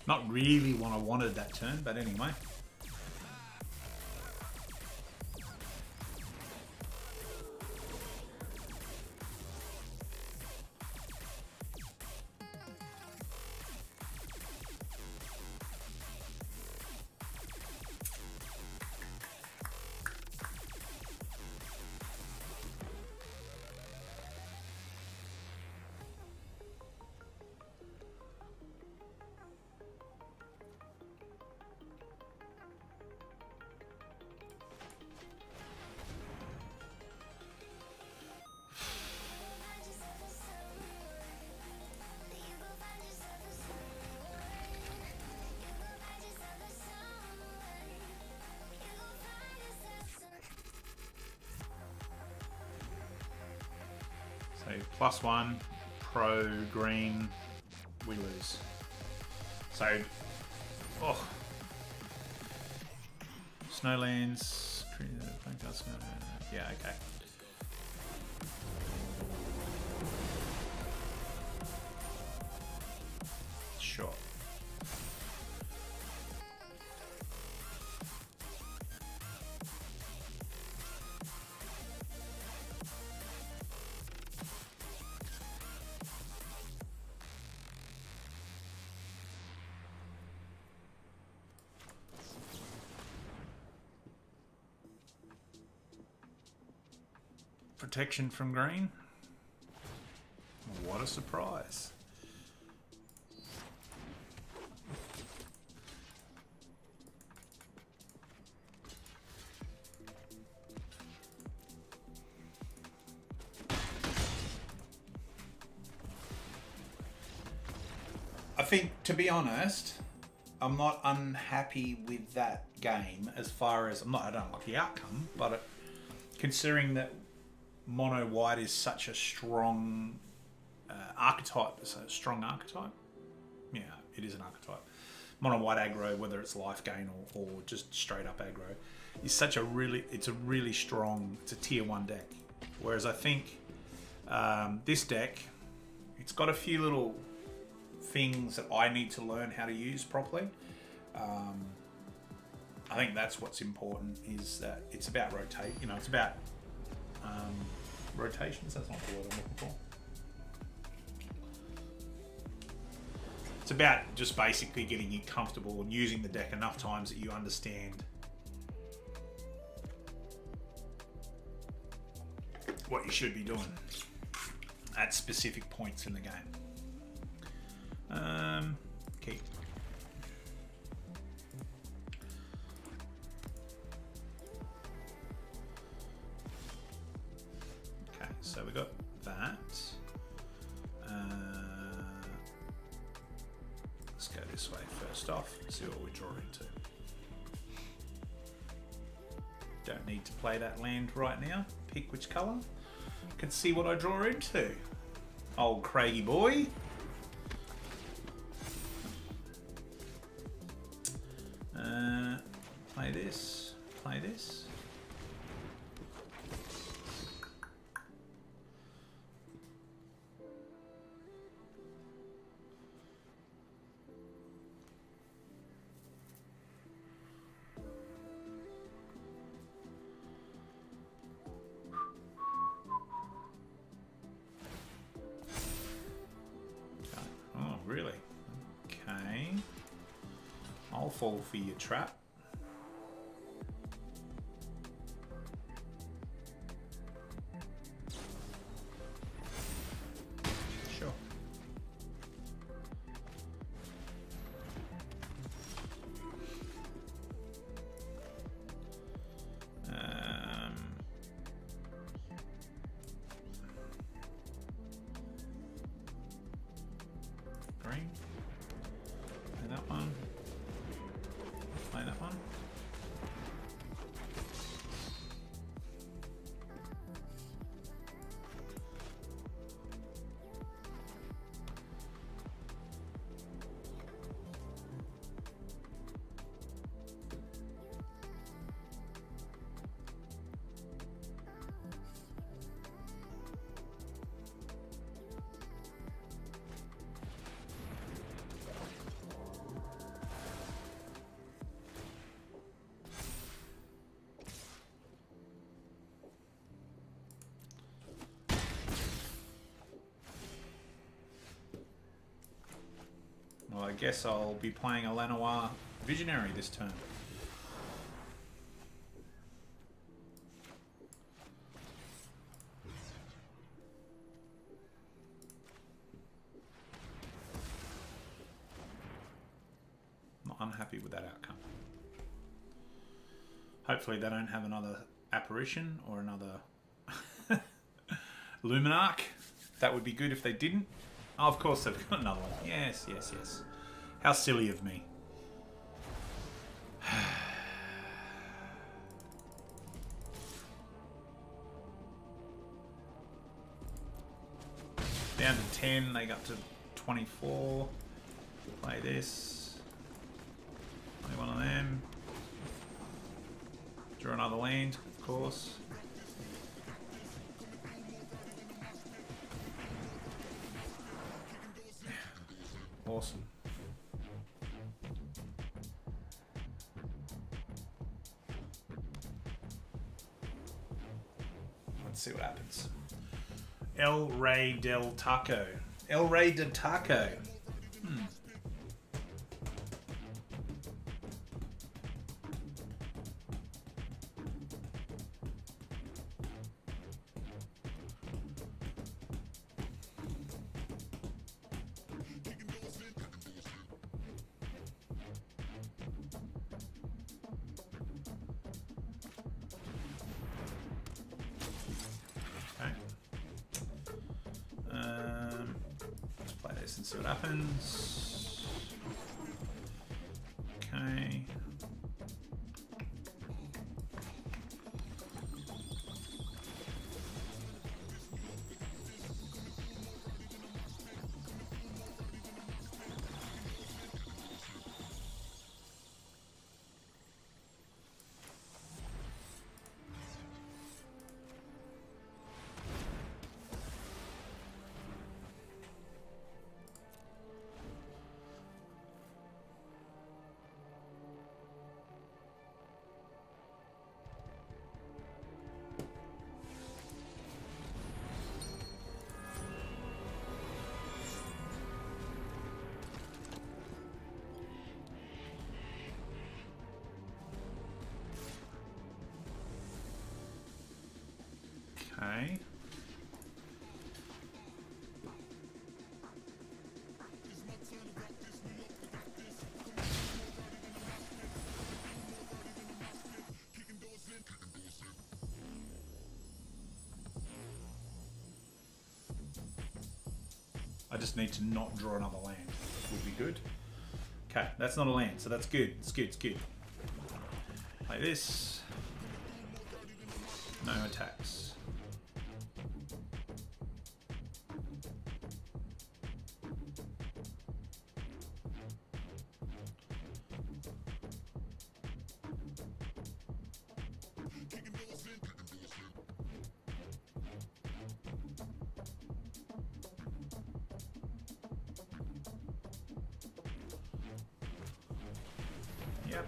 Not really what I wanted that turn, but anyway. So +1, pro, green, we lose. So, oh. Snowlands, yeah, okay. Sure. Protection from green. What a surprise. think, to be honest, I'm not unhappy with that game as far as I don't like the outcome, but considering that mono white is such a strong archetype, it's a strong archetype. Yeah, it is an archetype. Mono white aggro, whether it's life gain or just straight up aggro, is such a it's a really strong. It's a tier 1 deck. Whereas I think this deck, it's got a few little things that I need to learn how to use properly. I think that's what's important, is that it's about rotate. You know, it's about rotations. That's not the word I'm looking for. It's about just basically getting you comfortable and using the deck enough times that you understand what you should be doing at specific points in the game. Keep. Okay, so we got that. Let's go this way first off, see what we draw into. Don't need to play that land right now. Pick which colour. Can see what I draw into. Old Craigie boy. Play this. Play this. Oh, really? Okay. I'll fall for your trap. Sure. Green. Play that one. Play that one. Well, I guess I'll be playing a Lanoir Visionary this turn. Not unhappy with that outcome. Hopefully they don't have another Apparition or another Luminarch. That would be good if they didn't. Oh, of course they've got another one. Yes, yes, yes. How silly of me. Down to 10, they got to 24. Play this. Play one of them. Draw another land, of course. Awesome. Let's see what happens. El Rey del Taco. El Rey del Taco. Let's play this and see what happens. Okay. I just need to not draw another land. Would be good. Okay, that's not a land, so that's good. It's good, it's good. Play this. No attacks. Yep.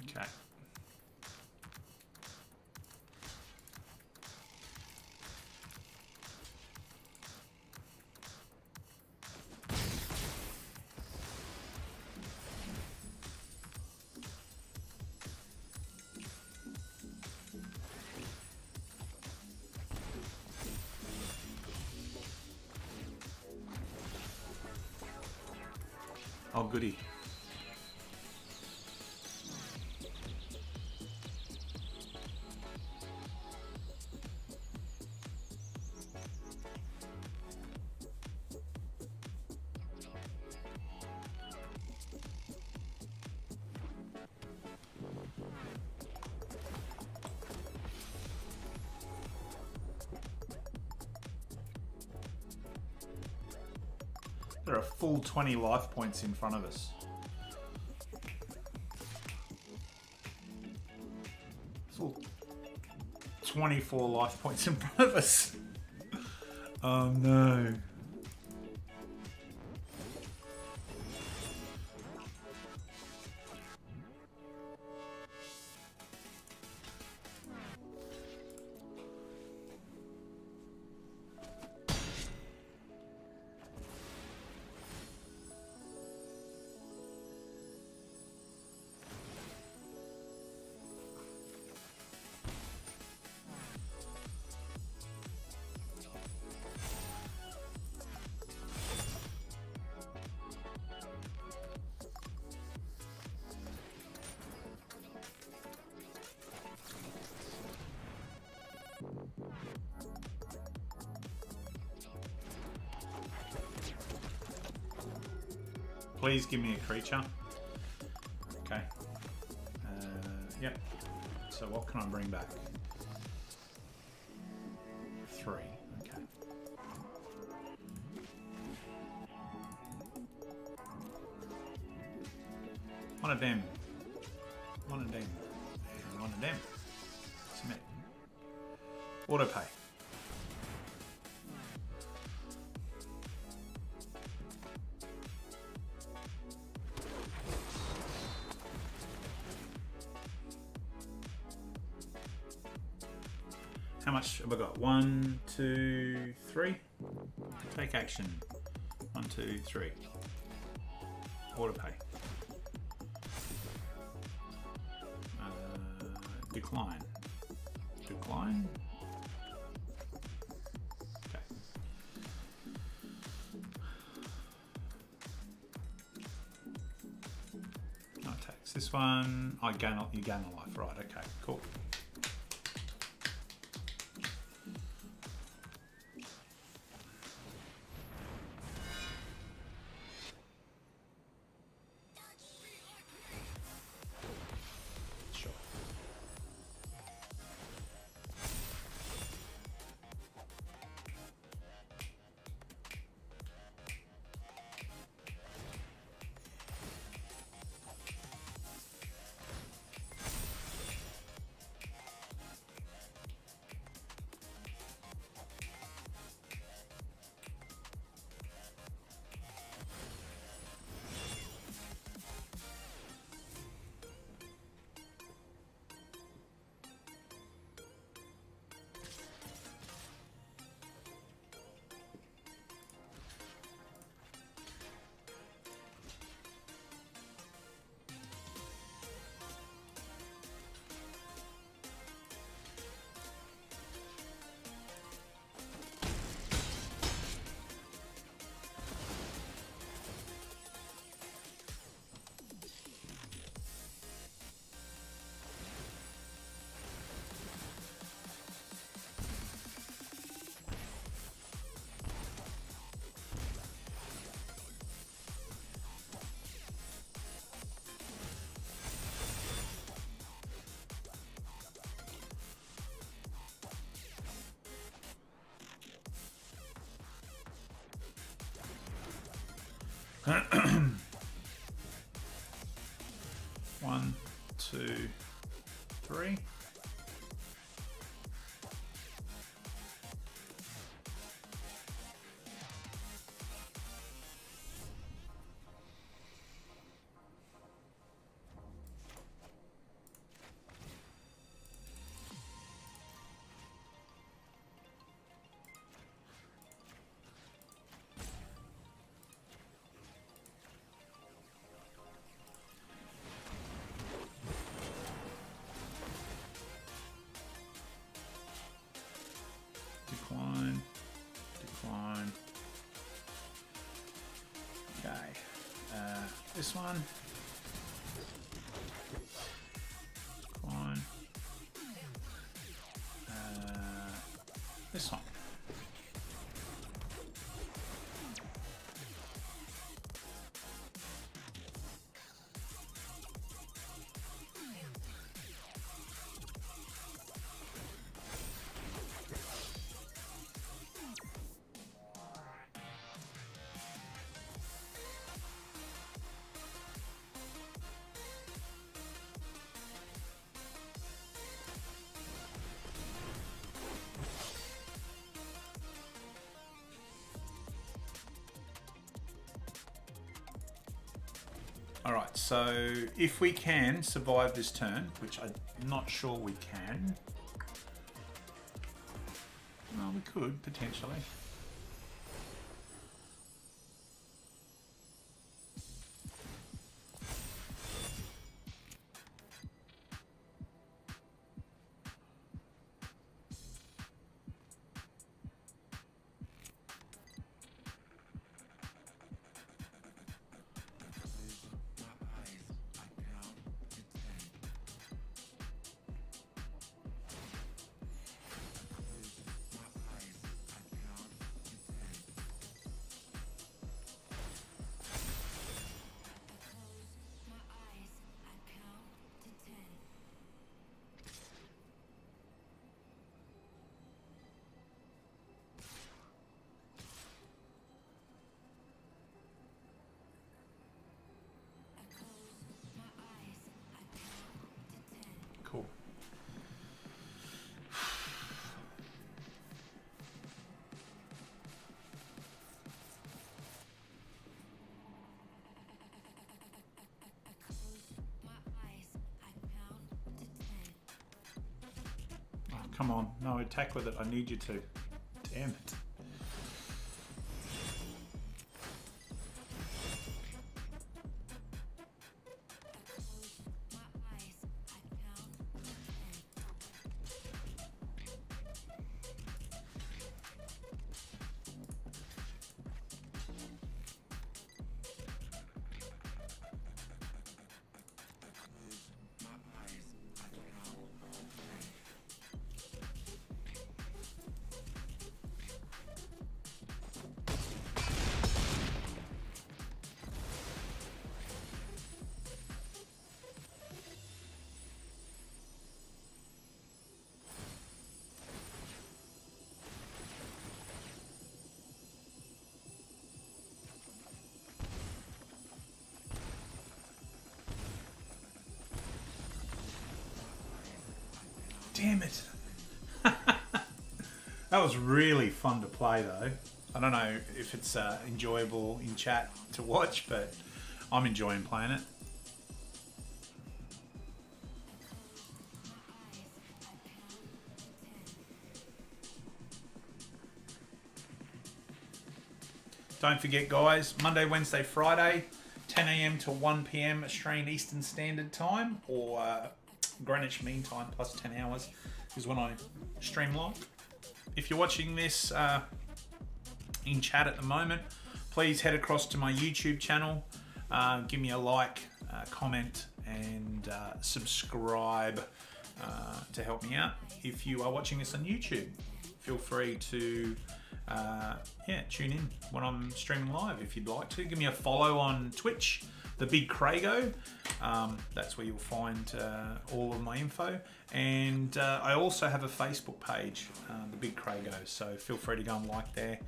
Okay. Oh, goody. There are a full 20 life points in front of us. Full 24 life points in front of us. Oh no. Please give me a creature. Okay. Yep. So what can I bring back? 3. Okay. One of them. One of them. And one of them. Submit. Auto pay. How much have I got? 1, 2, 3. Take action. 1, 2, 3. Auto pay. Decline. Decline. Okay. No attacks. This one, you gain a life. Right. Okay. Cool. 1, 2, 3. Decline, decline. Okay, this one. Decline. This one. Alright, so if we can survive this turn, which I'm not sure we can. Well, we could, potentially. Cool. Oh, come on. No, attack with it. I need you to. Damn it. Damn it. That was really fun to play though. I don't know if it's enjoyable in chat to watch, but I'm enjoying playing it. Don't forget guys, Monday, Wednesday, Friday, 10 AM to 1 PM Australian Eastern Standard Time, or Greenwich Mean Time plus 10 hours is when I stream live. If you're watching this in chat at the moment, please head across to my YouTube channel, give me a like, comment, and subscribe to help me out. If you are watching this on YouTube, feel free to tune in when I'm streaming live if you'd like to. Give me a follow on Twitch, The Big Krago. That's where you'll find all of my info. And I also have a Facebook page, The Big Krago. So feel free to go and like there.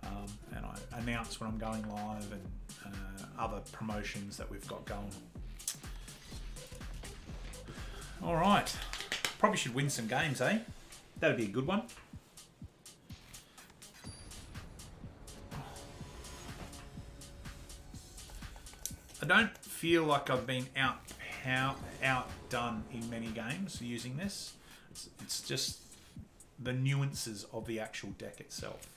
And I announce when I'm going live and other promotions that we've got going. All right. Probably should win some games, eh? That'd be a good one. I don't feel like I've been outdone in many games using this. It's just the nuances of the actual deck itself.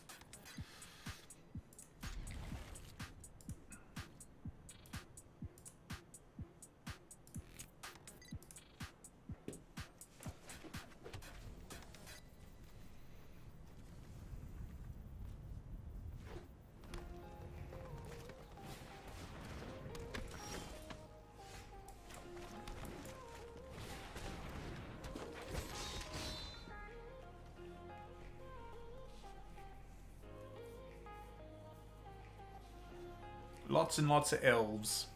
Lots and lots of elves.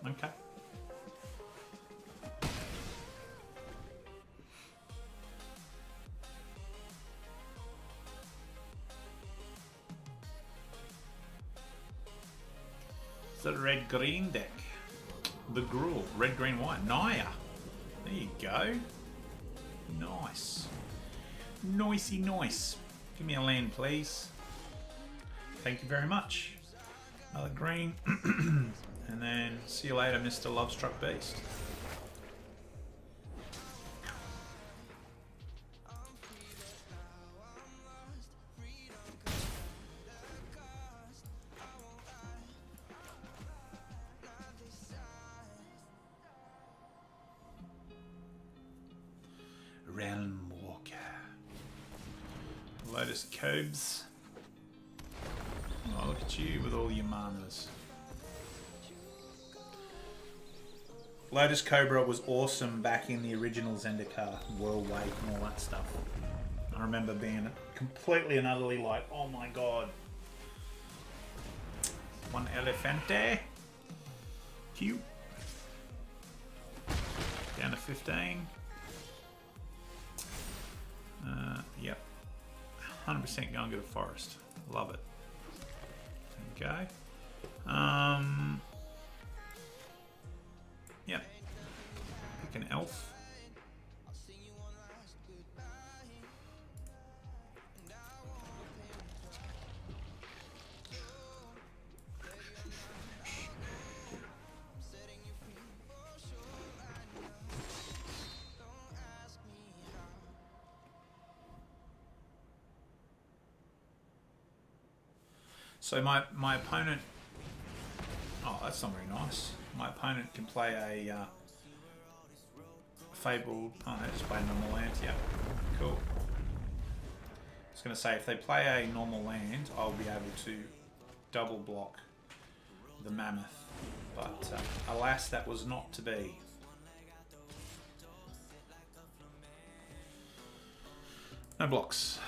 Okay. It's a red-green deck. The Gruul. Red, green, white. Naya. There you go. Nice. Nicey nice. Give me a land, please. Thank you very much. Another green. And then, see you later, Mr. Lovestruck Beast. Realm Walker. Lotus Cobes. Oh, look at you with all your manas. Lotus Cobra was awesome back in the original Zendikar, World Wake and all that stuff. I remember being completely and utterly like, oh my god. One Elefante. Cute. Down to 15. Yep. 100% going to go to Forest. Love it. Okay. Yep. Pick an elf. So my opponent, oh, that's not very nice. My opponent can play a Fabled, oh, they just play a normal land, yeah, cool. I was going to say, if they play a normal land, I'll be able to double block the Mammoth, but alas, that was not to be. No blocks.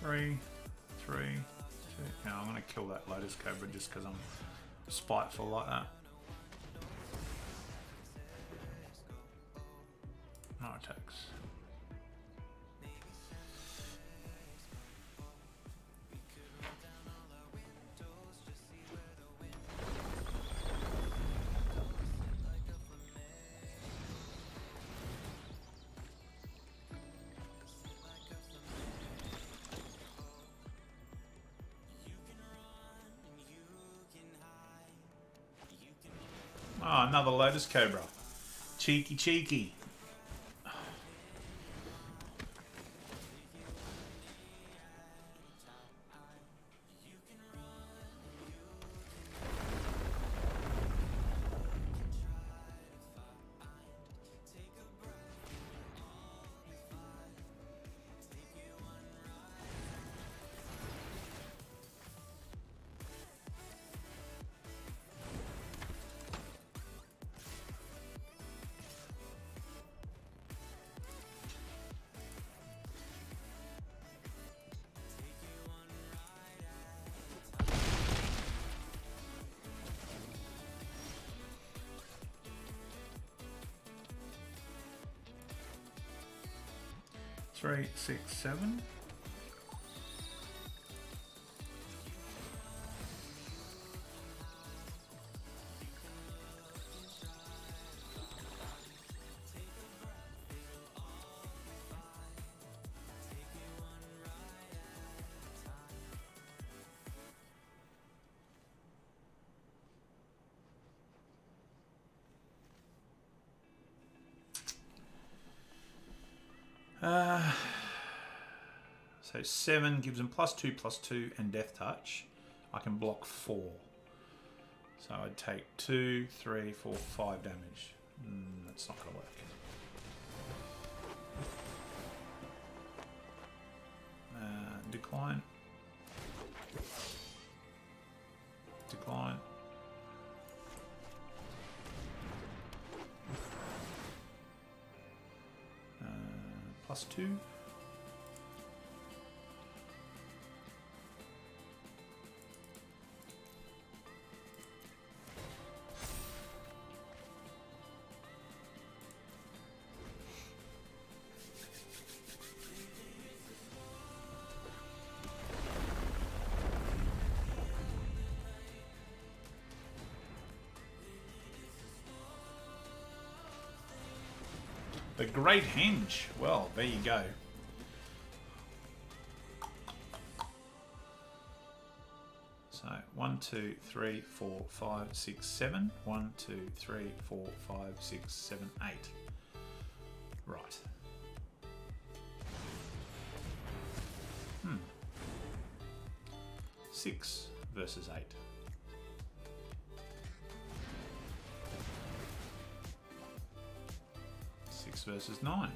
3, 3, 2. Now I'm going to kill that Lotus Cobra just because I'm spiteful like that. No attacks. Oh, another Lotus Cobra. Cheeky, cheeky. Three, 6, 7. So 7 gives them +2/+2 and Death Touch. I can block 4. So I'd take 2, 3, 4, 5 damage. That's not going to work. Decline. Decline. +2. The Great Henge. Well, there you go. So 1, 2, 3, 4, 5, 6, 7. 1, 2, 3, 4, 5, 6, 7, 8. Right. 6 versus 8. Versus 9.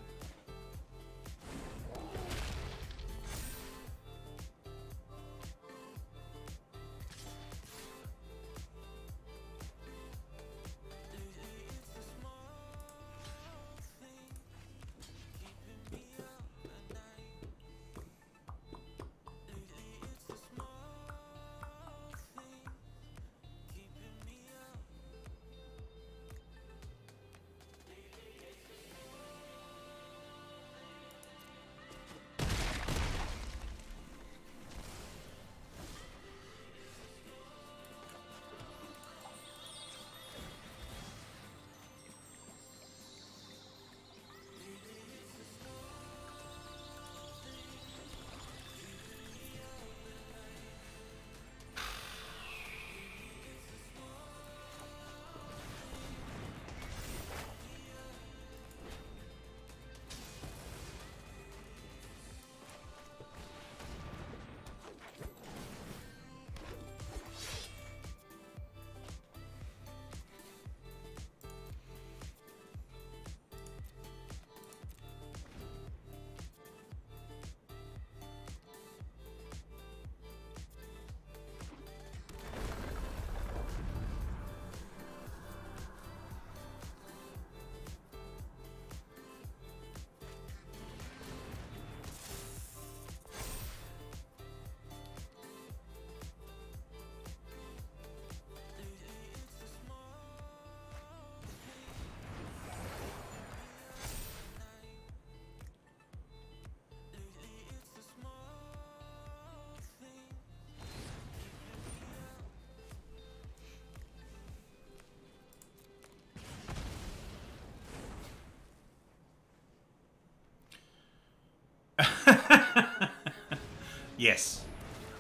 Yes.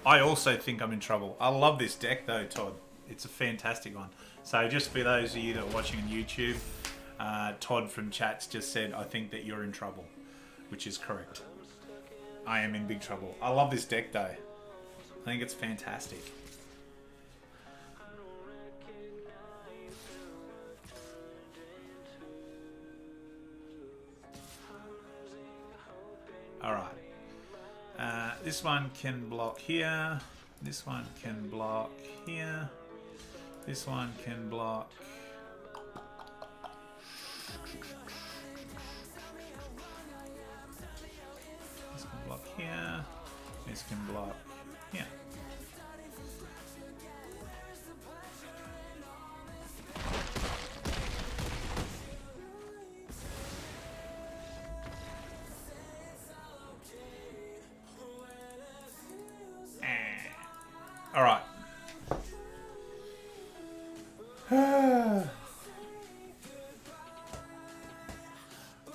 I also think I'm in trouble. I love this deck though, Todd. It's a fantastic one. So just for those of you that are watching on YouTube, Todd from chats just said, I think that you're in trouble, which is correct. I am in big trouble. I love this deck though. I think it's fantastic. Alright. This one can block here. This one can block here. This one can block. This can block here. This can block here. All right.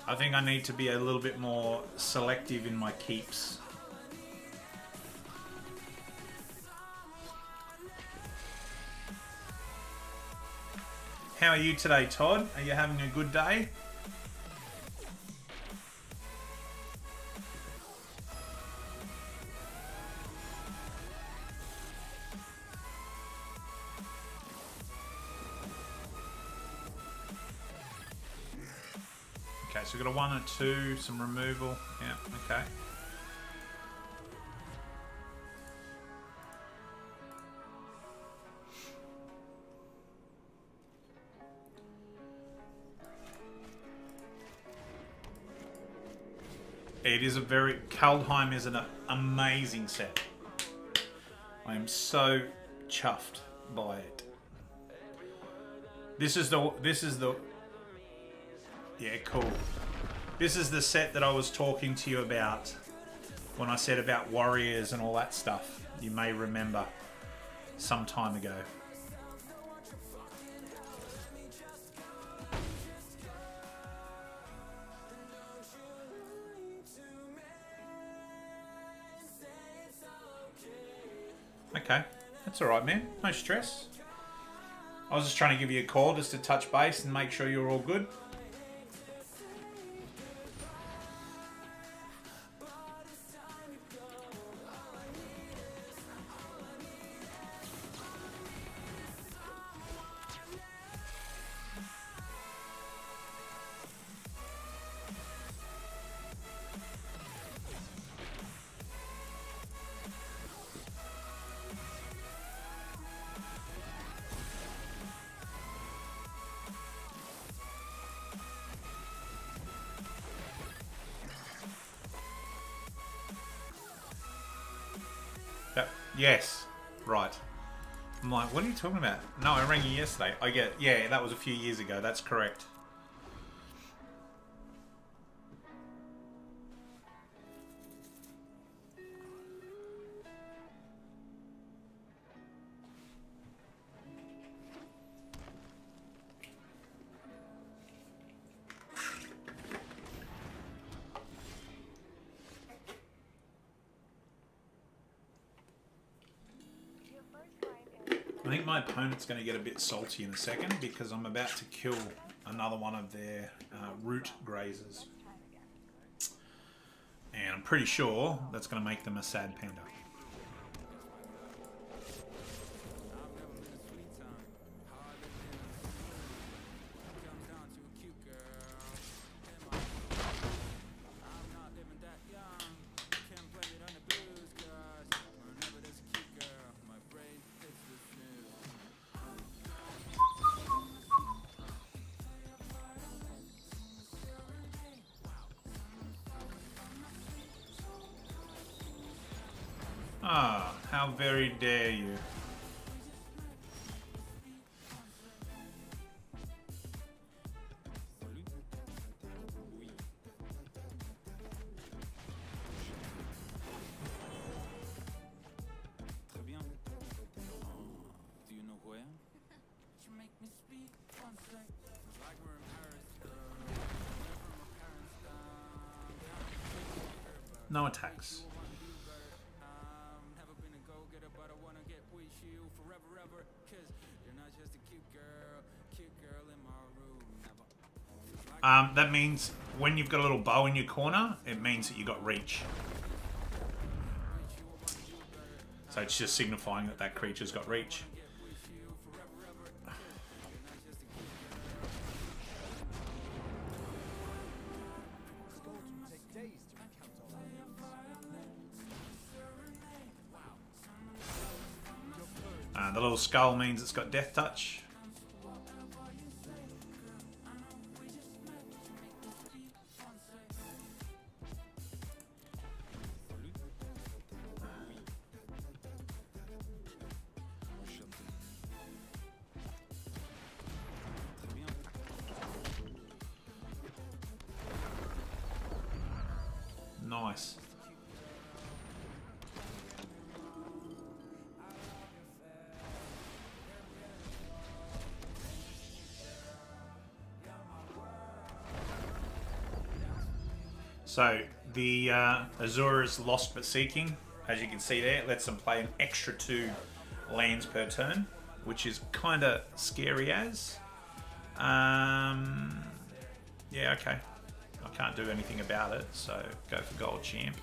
I think I need to be a little bit more selective in my keeps. How are you today, Todd? Are you having a good day? Okay, so we've got a 1 or 2, some removal. Yeah, okay. It is a very... Kaldheim is an amazing set. I am so chuffed by it. This is the... Yeah, cool. This is the set that I was talking to you about when I said about warriors and all that stuff. You may remember some time ago. Okay, that's alright, man. No stress. I was just trying to give you a call just to touch base and make sure you're all good. Yes, right. I'm like, what are you talking about? No, I rang you yesterday. Yeah, that was a few years ago. That's correct. I think my opponent's going to get a bit salty in a second because I'm about to kill another one of their root grazers. And I'm pretty sure that's going to make them a sad panda. Ah, how very dare you. No attacks. That means when you've got a little bow in your corner, it means that you got reach. So it's just signifying that that creature's got reach. The little skull means it's got death touch. Nice. So the Azura's Lost But Seeking, as you can see there, it lets them play an extra 2 lands per turn, which is kind of scary as. Yeah, okay. I can't do anything about it, so go for Gold Champ.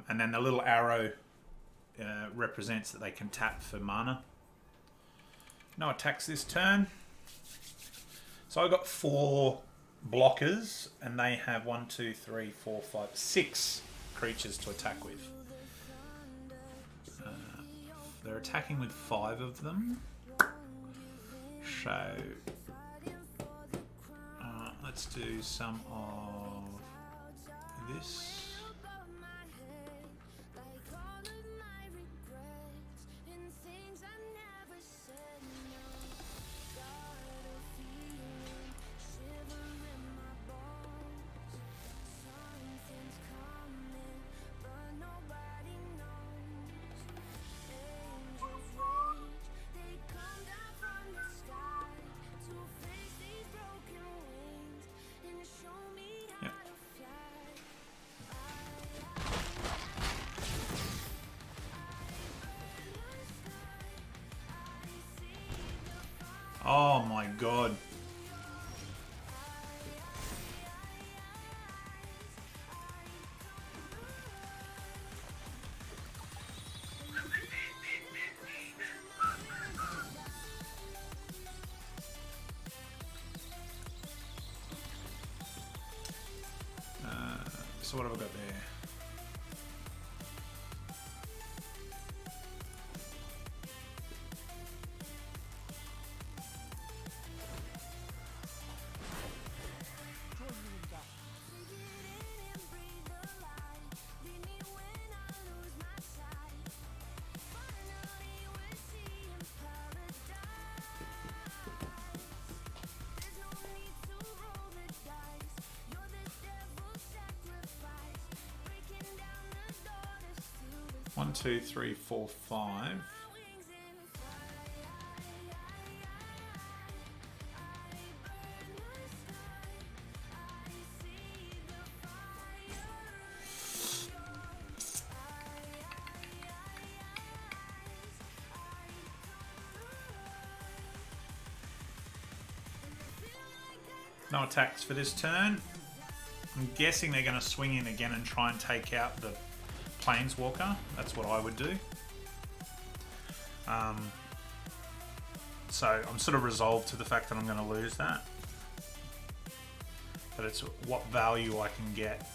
And then the little arrow represents that they can tap for mana. No attacks this turn. So I've got 4 blockers, and they have 1, 2, 3, 4, 5, 6 creatures to attack with. They're attacking with 5 of them. So let's do some of this. Oh my god. So what have I got there? One, two, three, four, 5. No attacks for this turn. I'm guessing they're going to swing in again and try and take out the Planeswalker. That's what I would do. So I'm sort of resolved to the fact that I'm going to lose that. But it's what value I can get.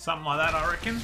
Something like that, I reckon.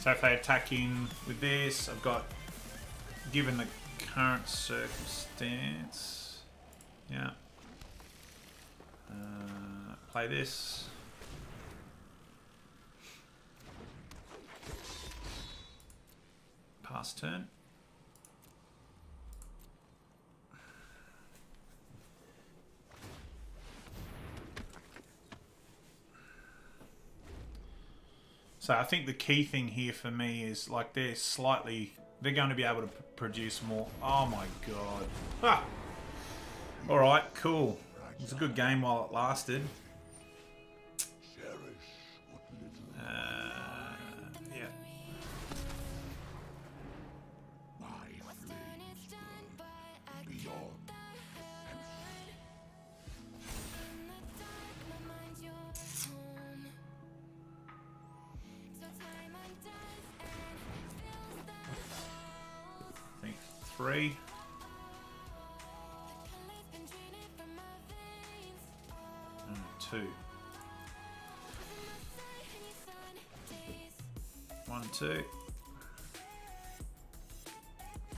So if they attack in with this, I've got, given the current circumstance, yeah, play this. Pass turn. So I think the key thing here for me is like they're going to be able to produce more. Oh my god. Ah! Alright, cool. It was a good game while it lasted. Yeah. I think 3. And 2. 1, 2.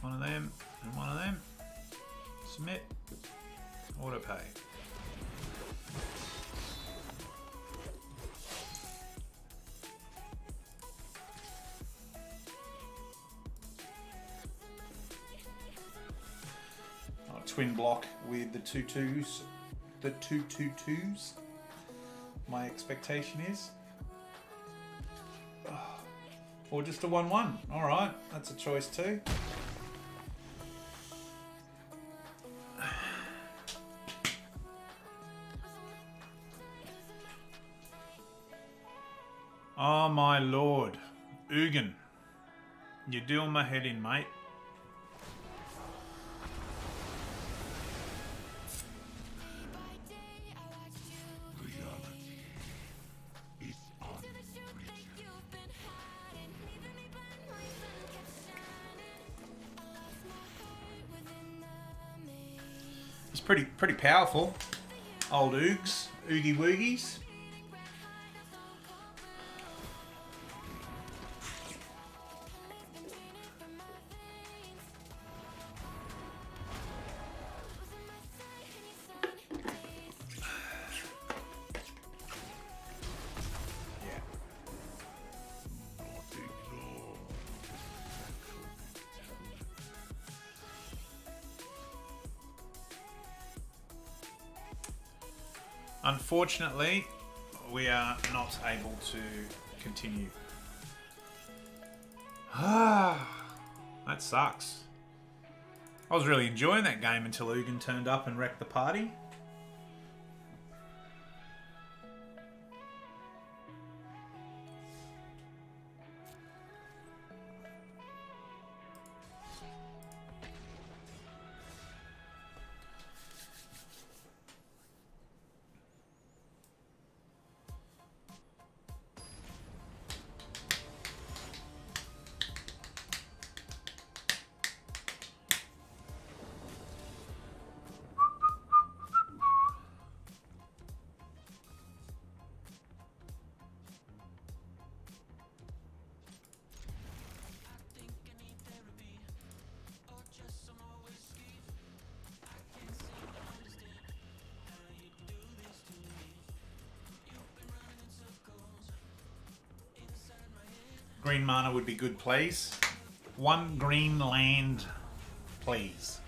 One of them and one of them. Submit. Auto pay. Twin block with the 2/2s. The 2/2/2s. My expectation is. Or just a 1/1. Alright, that's a choice too. Oh my lord. Ugin. You're doing my head in, mate. Pretty powerful. Old Oogs. Oogie Woogies. Unfortunately, we are not able to continue. Ah, that sucks. I was really enjoying that game until Ugin turned up and wrecked the party. Green mana would be good, please. 1 green land, please.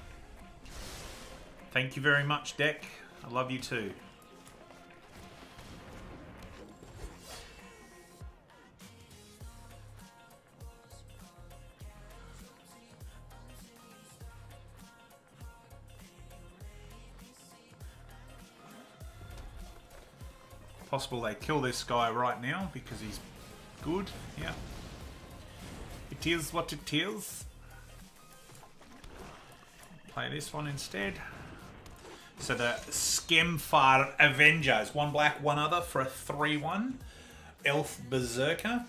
Thank you very much, deck. I love you too. Possible they kill this guy right now because he's good. Yeah. It is what it is. Play this one instead. So the Skemfar Avengers. 1 black, 1 other for a 3/1. Elf Berserker.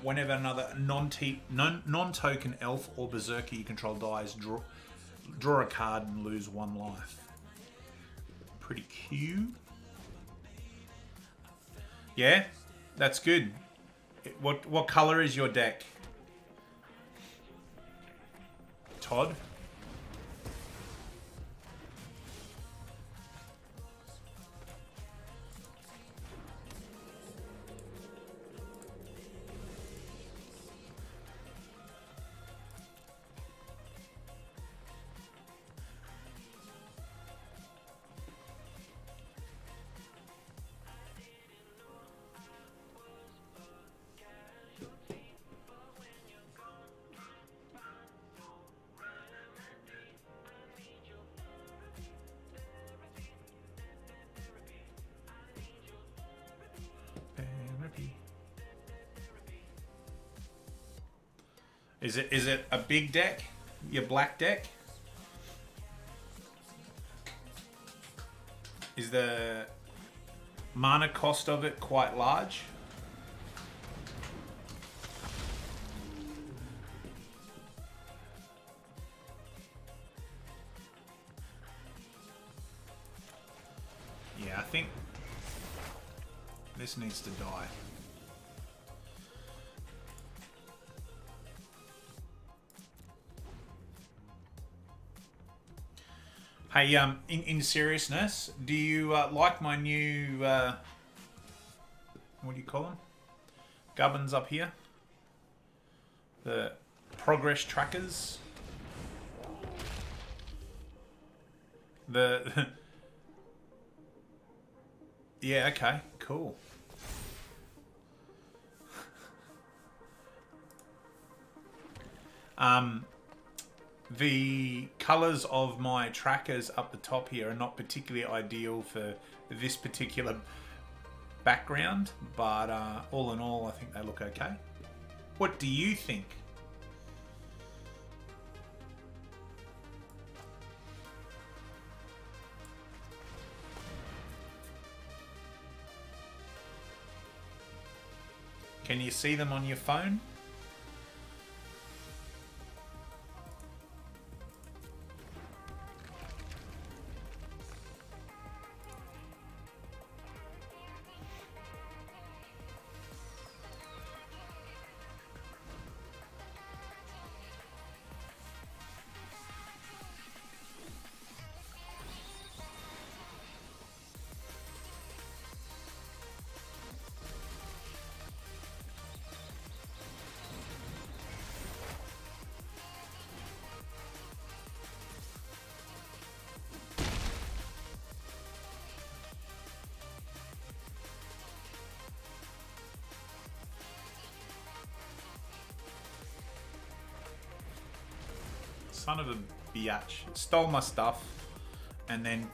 Whenever another non-token elf or berserker you control dies, draw a card and lose 1 life. Pretty cute. Yeah, that's good. What color is your deck, Todd? Is it a big deck? Your black deck? Is the mana cost of it quite large? Yeah, I think this needs to die. Hey, in seriousness, do you like my new, what do you call them? Gubbins up here? The progress trackers? The... yeah, okay, cool. The colours of my trackers up the top here are not particularly ideal for this particular background, but all in all, I think they look okay. What do you think? Can you see them on your phone? Son of a biatch. Stole my stuff and then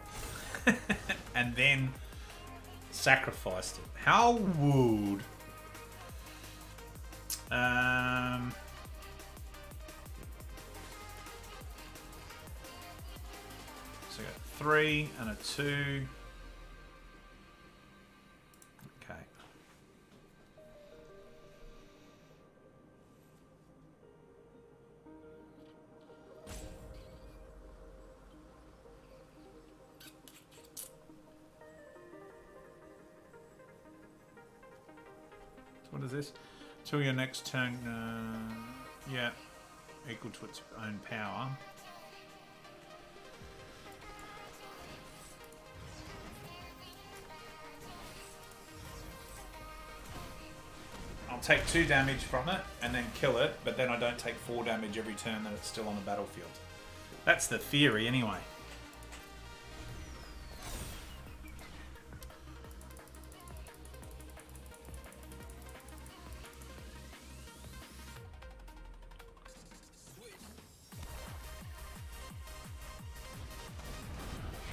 and then sacrificed it. How rude. So I got 3 and a 2. Okay. What is this? Till your next turn, yeah, equal to its own power. I'll take 2 damage from it and then kill it, but then I don't take 4 damage every turn that it's still on the battlefield. That's the theory anyway.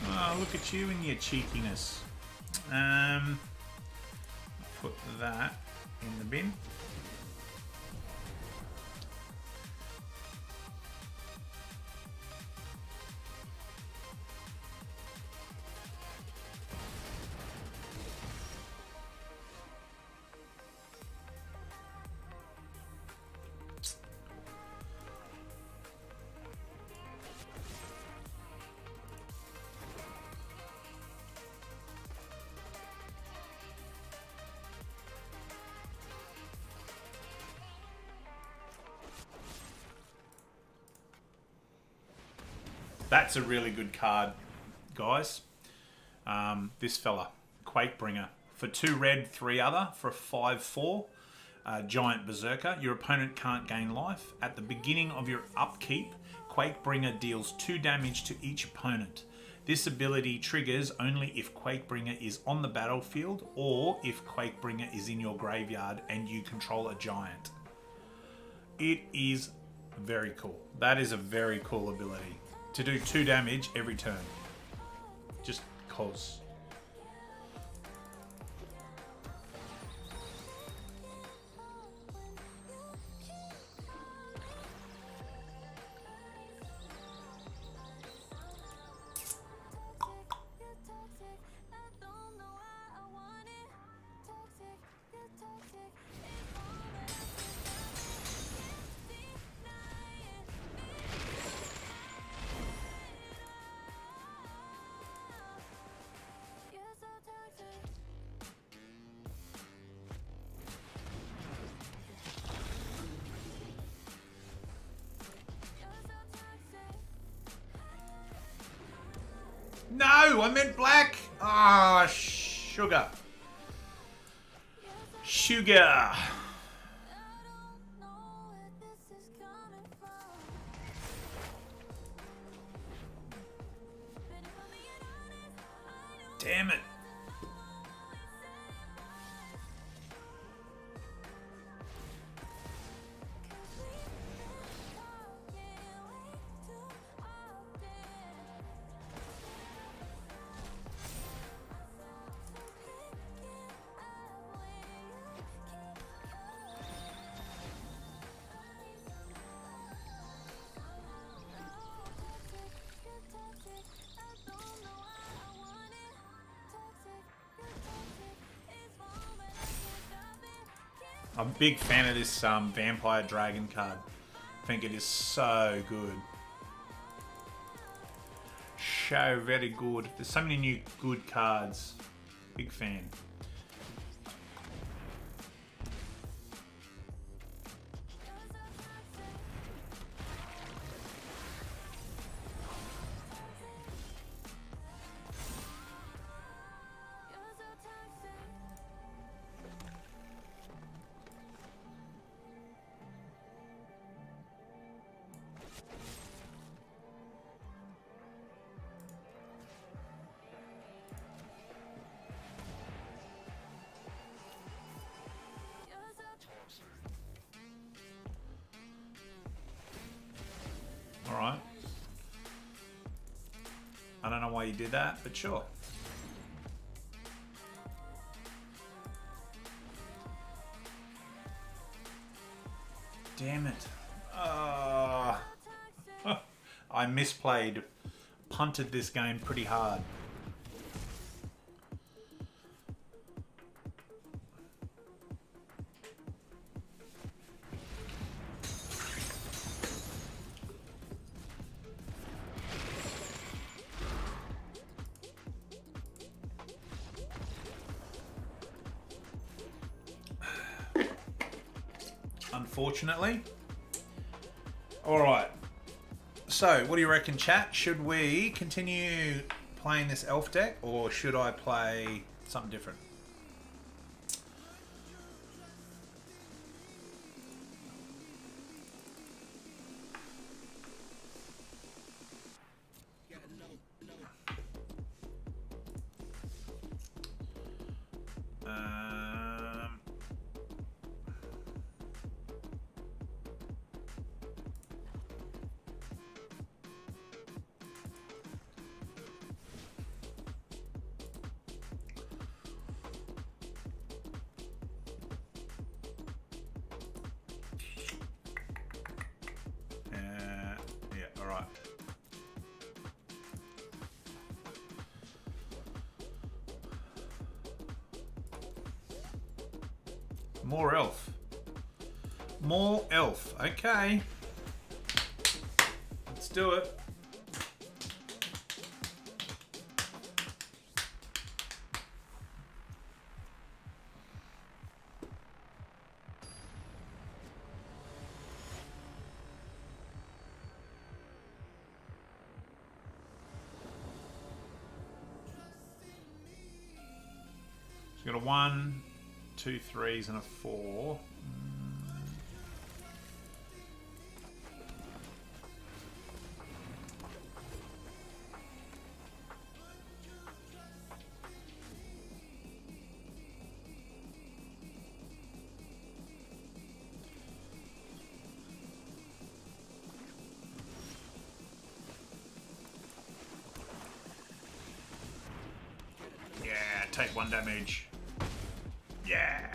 Oh, look at you and your cheekiness. Put that in the bin. That's a really good card, guys. This fella, Quakebringer. For 2 red, 3 other, for a 5/4, Giant Berserker. Your opponent can't gain life. At the beginning of your upkeep, Quakebringer deals 2 damage to each opponent. This ability triggers only if Quakebringer is on the battlefield or if Quakebringer is in your graveyard and you control a giant. It is very cool. That is a very cool ability. To do 2 damage every turn. Just cause. No, I meant black. Ah, sugar. Sugar. Damn it. I'm a big fan of this Vampire Dragon card. I think it is so good. So very good. There's so many new good cards. Big fan. Alright. I don't know why you did that, but sure. Damn it. I misplayed. Punted this game pretty hard. Unfortunately. Alright. So, what do you reckon, chat? Should we continue playing this elf deck, or should I play something different? More elf. More elf. Okay. Let's do it. So we've got a 1, 2 3s and a 4. Yeah, take 1 damage. Yeah.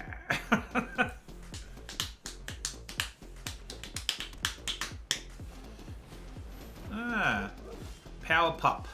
Power pup.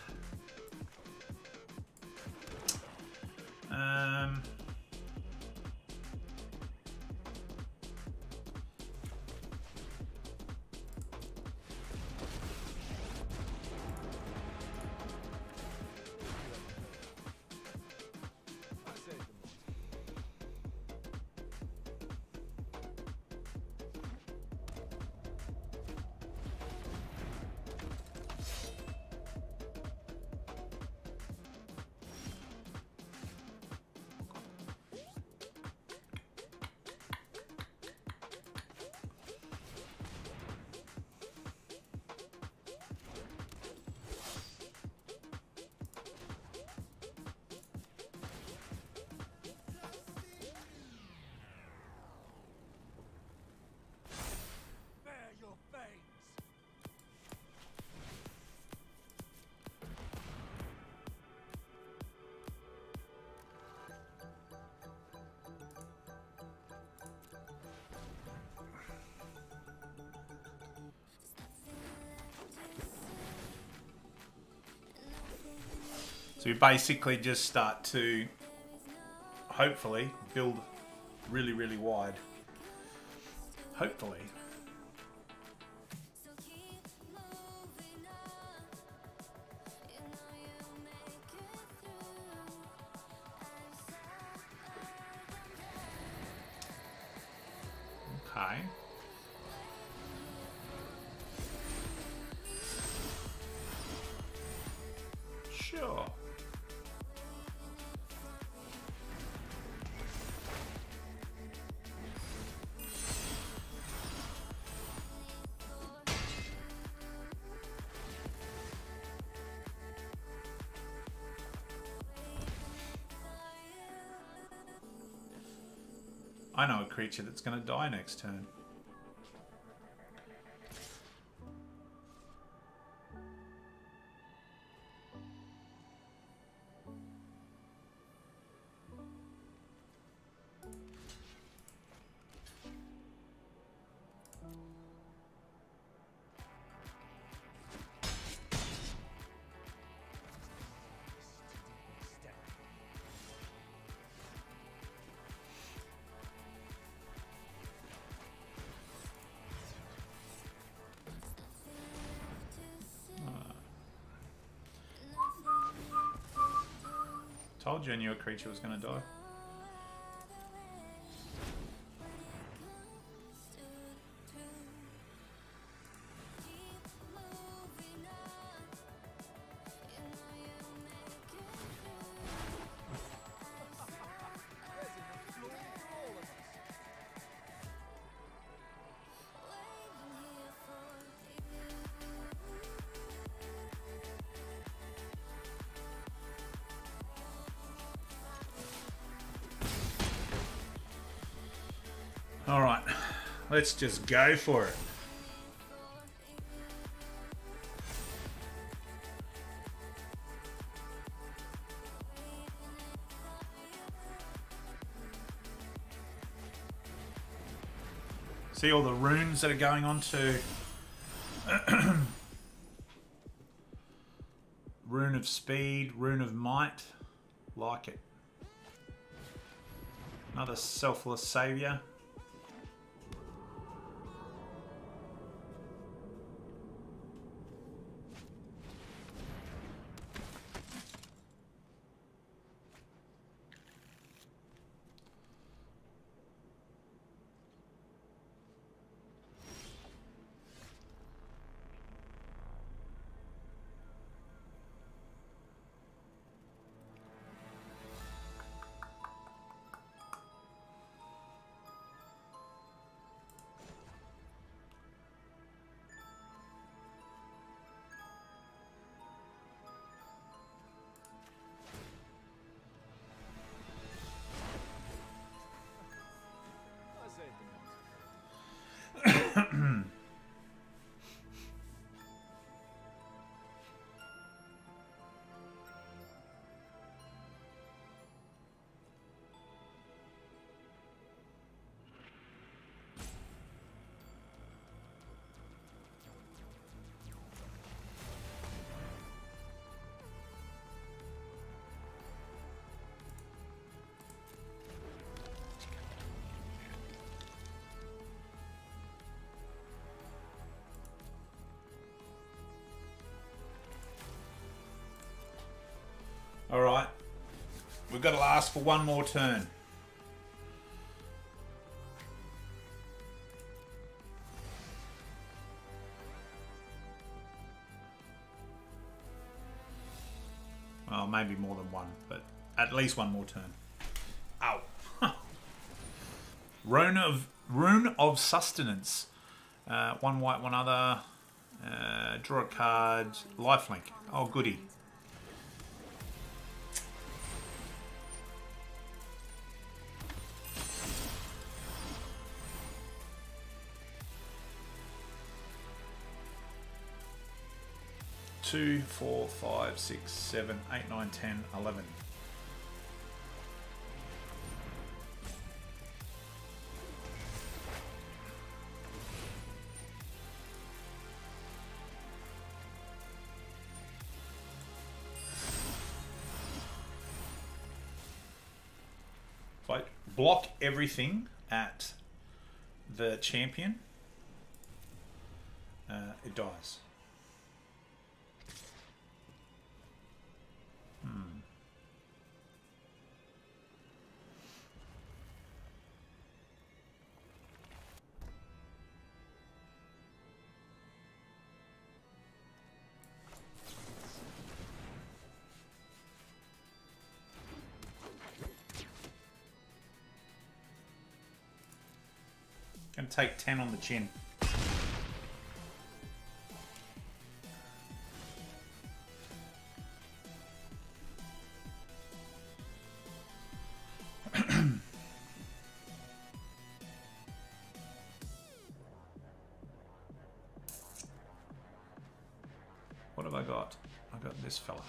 So you basically just start to, hopefully, build really, really wide. Hopefully. Okay. Sure. I know a creature that's going to die next turn. Told you I knew a creature was going to die. Alright, let's just go for it. See all the runes that are going on to Rune of Speed, Rune of Might. Like it. Another selfless savior. All right, we've got to last for one more turn. Well, maybe more than one, but at least one more turn. Ow. Rune of Sustenance. One white, one other. Draw a card. Lifelink. Oh, goody. Two, 4, 5, 6, 7, 8, 9, 10, 11. If I block everything at the champion, it dies. Gonna take 10 on the chin. What have I got? I got this fella.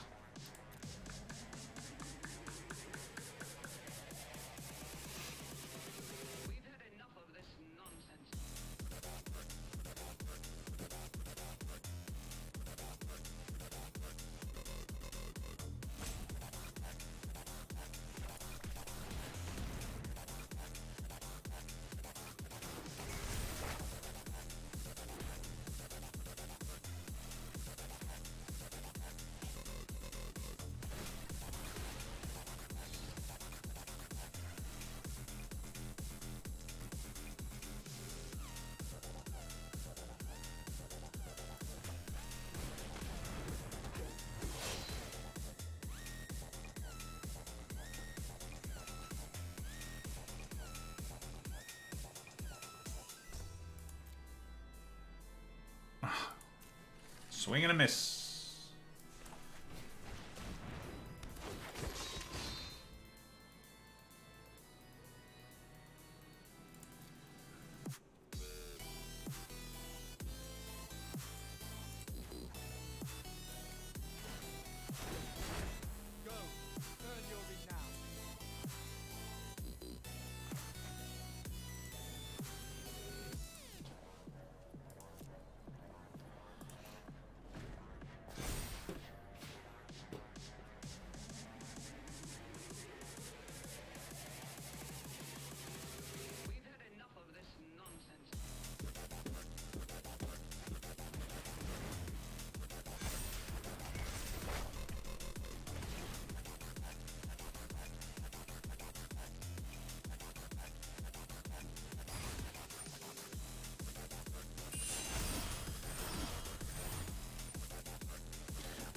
Swing and a miss.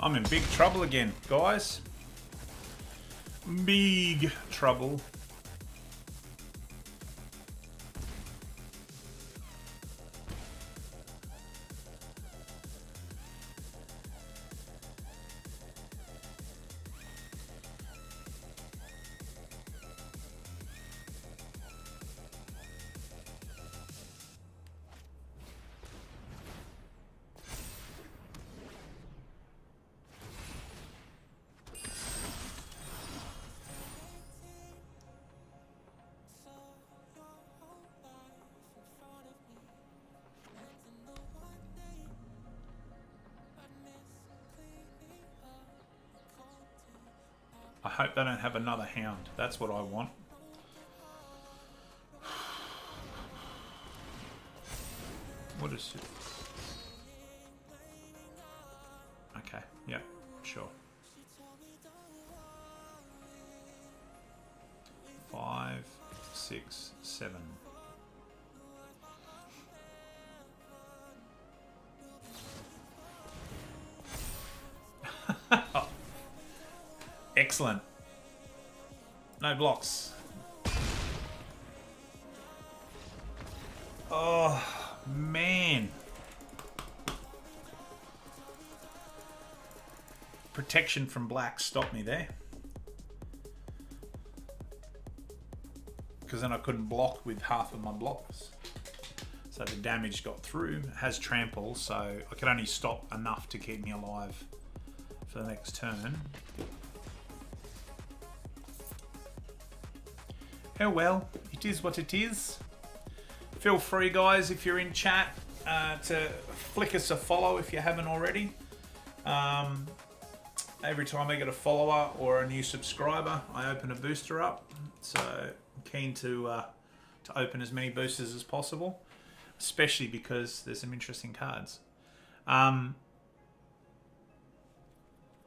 I'm in big trouble again, guys. Big trouble. I hope they don't have another hound. That's what I want. What is it? Okay, yeah, sure. 5, 6, 7. Excellent. No blocks. Oh, man. Protection from black stopped me there. Because then I couldn't block with half of my blocks. So the damage got through. It has trample, so I could only stop enough to keep me alive for the next turn. Oh well, it is what it is. Feel free, guys, if you're in chat, to flick us a follow if you haven't already. Every time I get a follower or a new subscriber, I open a booster up. So I'm keen to open as many boosters as possible, especially because there's some interesting cards.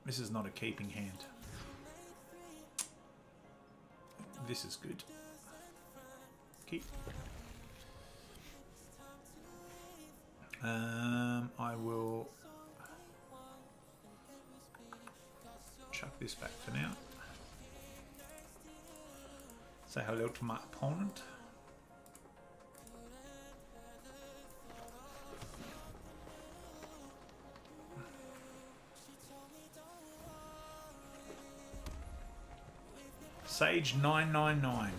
This is not a keeping hand. This is good. Keep. I will chuck this back for now. Say hello to my opponent. Sage 999.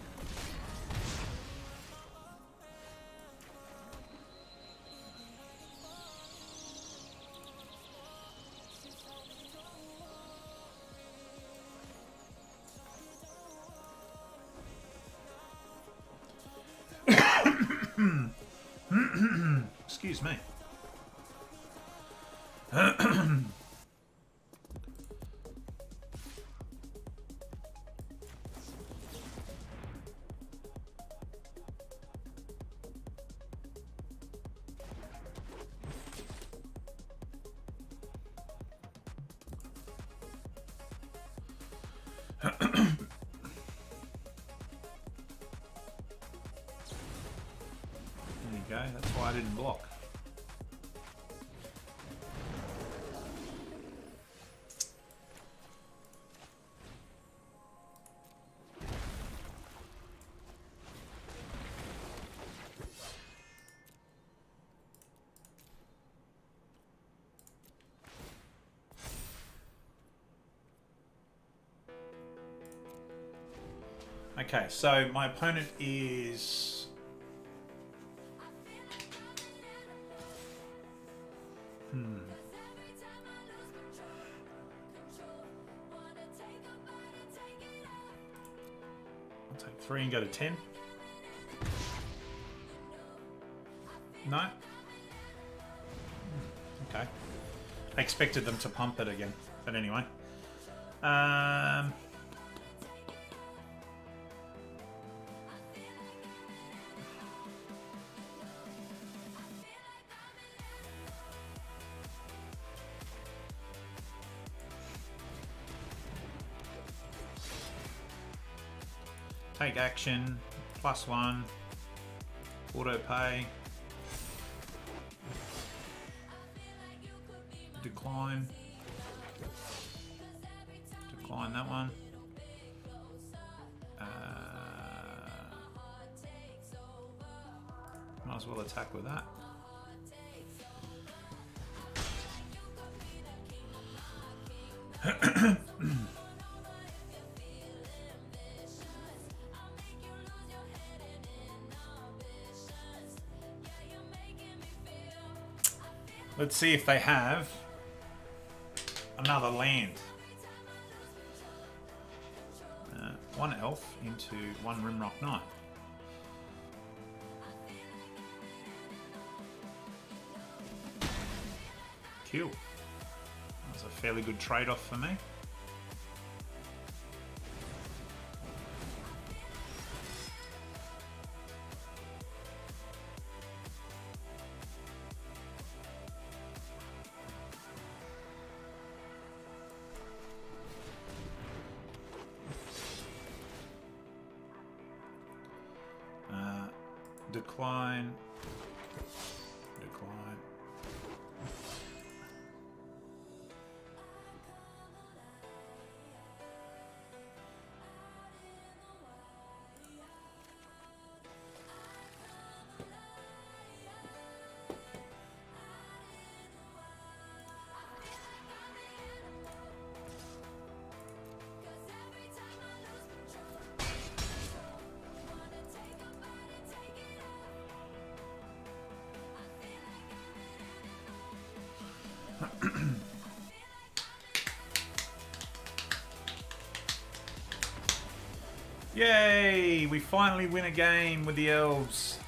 Excuse me. That's why I didn't block. Okay, so my opponent is... I'll take 3 and go to 10. No? Okay. I expected them to pump it again, but anyway. Take action, +1, auto pay, decline. mind that one. Might as well attack with that. Let's see if they have another land. One elf into one Rimrock Knight. Kill. That was a fairly good trade-off for me. Decline. Decline. Yay! We finally win a game with the elves.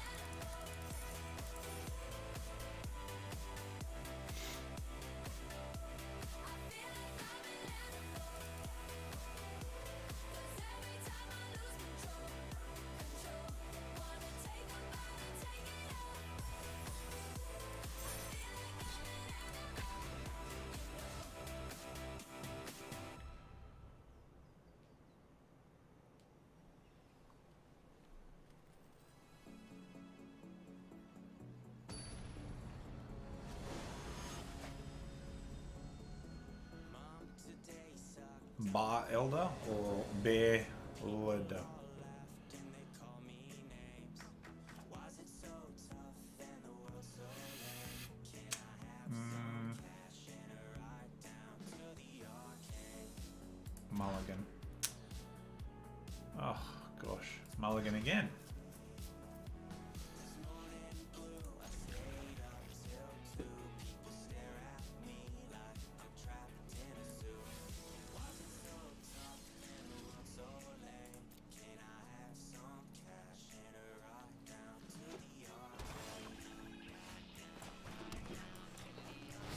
Bar Elder or Bear Leader? Mulligan. Oh gosh, Mulligan again.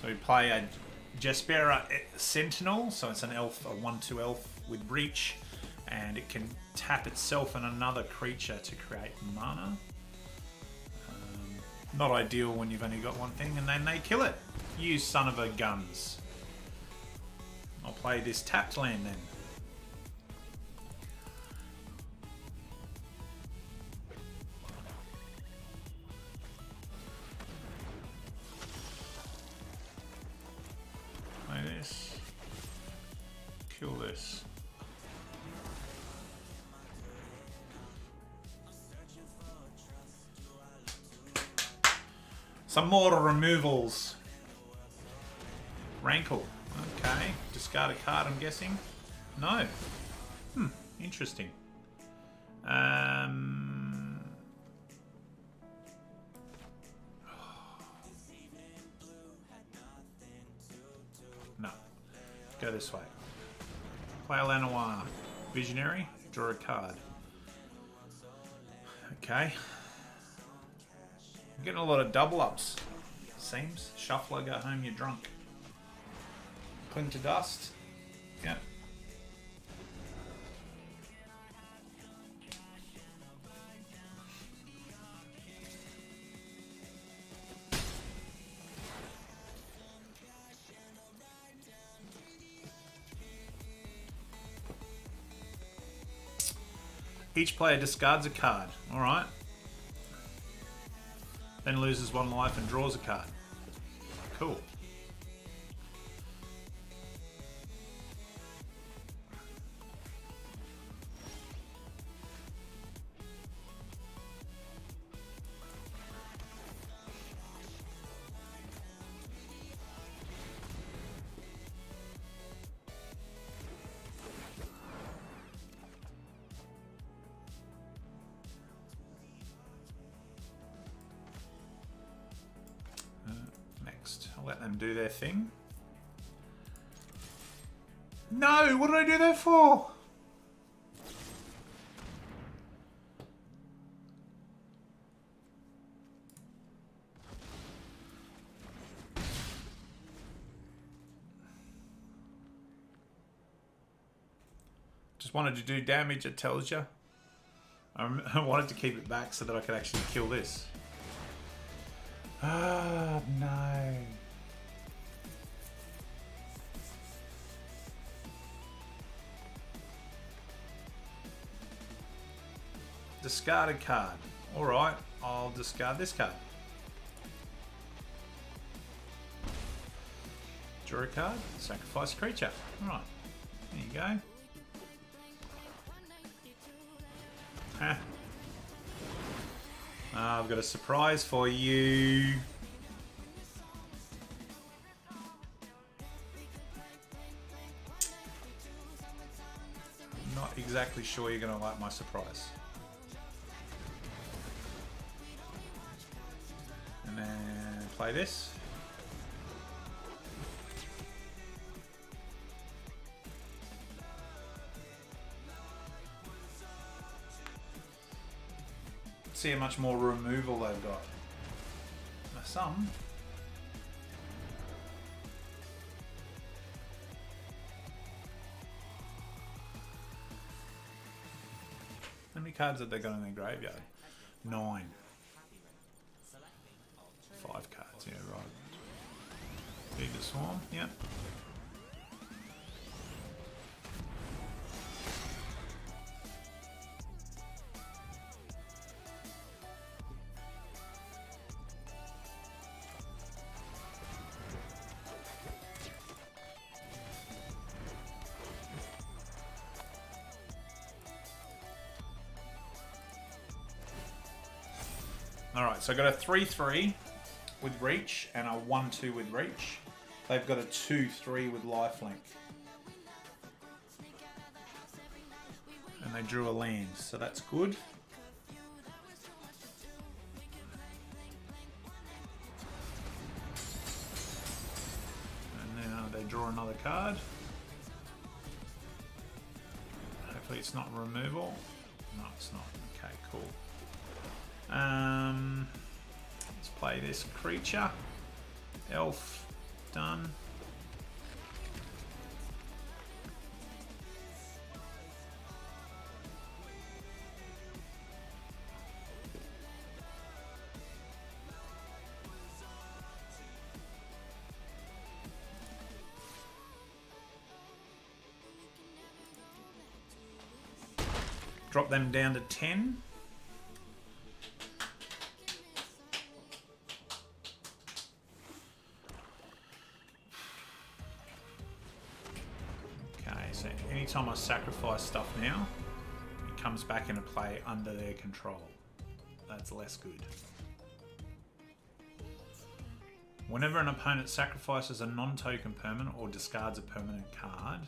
So we play a Jespera Sentinel, so it's an elf, a 1/2 elf with reach, and it can tap itself and another creature to create mana. Not ideal when you've only got one thing, and then they kill it. You son of a guns. I'll play this tapped land then. Play this. Kill this. Some more removals. Rankle. Okay. Discard a card, I'm guessing. No. Interesting. No. Go this way. Play a Lanoir. Visionary. Draw a card. Okay. I'm getting a lot of double ups. Seems. Shuffler, go home, you're drunk. Cling to dust. Yeah. Each player discards a card. Alright. Then loses one life and draws a card. Cool. let them do their thing. No, what did I do that for? Just wanted to do damage, it tells you. I wanted to keep it back so that I could actually kill this. Ah, no. Discarded card. Alright, I'll discard this card. Draw a card, sacrifice a creature. Alright, there you go. Huh. I've got a surprise for you. Not exactly sure you're going to like my surprise. And then play this. See how much more removal they've got. Some. How many cards have they got in their graveyard? 9. 5 cards, yeah, right. Feed the Swarm, yep. Alright, so I got a 3-3 with reach and a 1-2 with reach. They've got a 2-3 with lifelink. And they drew a land, so that's good. And now they draw another card. Hopefully it's not removal. No, it's not. Okay, cool. Let's play this creature. Elf, done. Drop them down to 10. Anytime I sacrifice stuff now, it comes back into play under their control. That's less good. Whenever an opponent sacrifices a non-token permanent or discards a permanent card,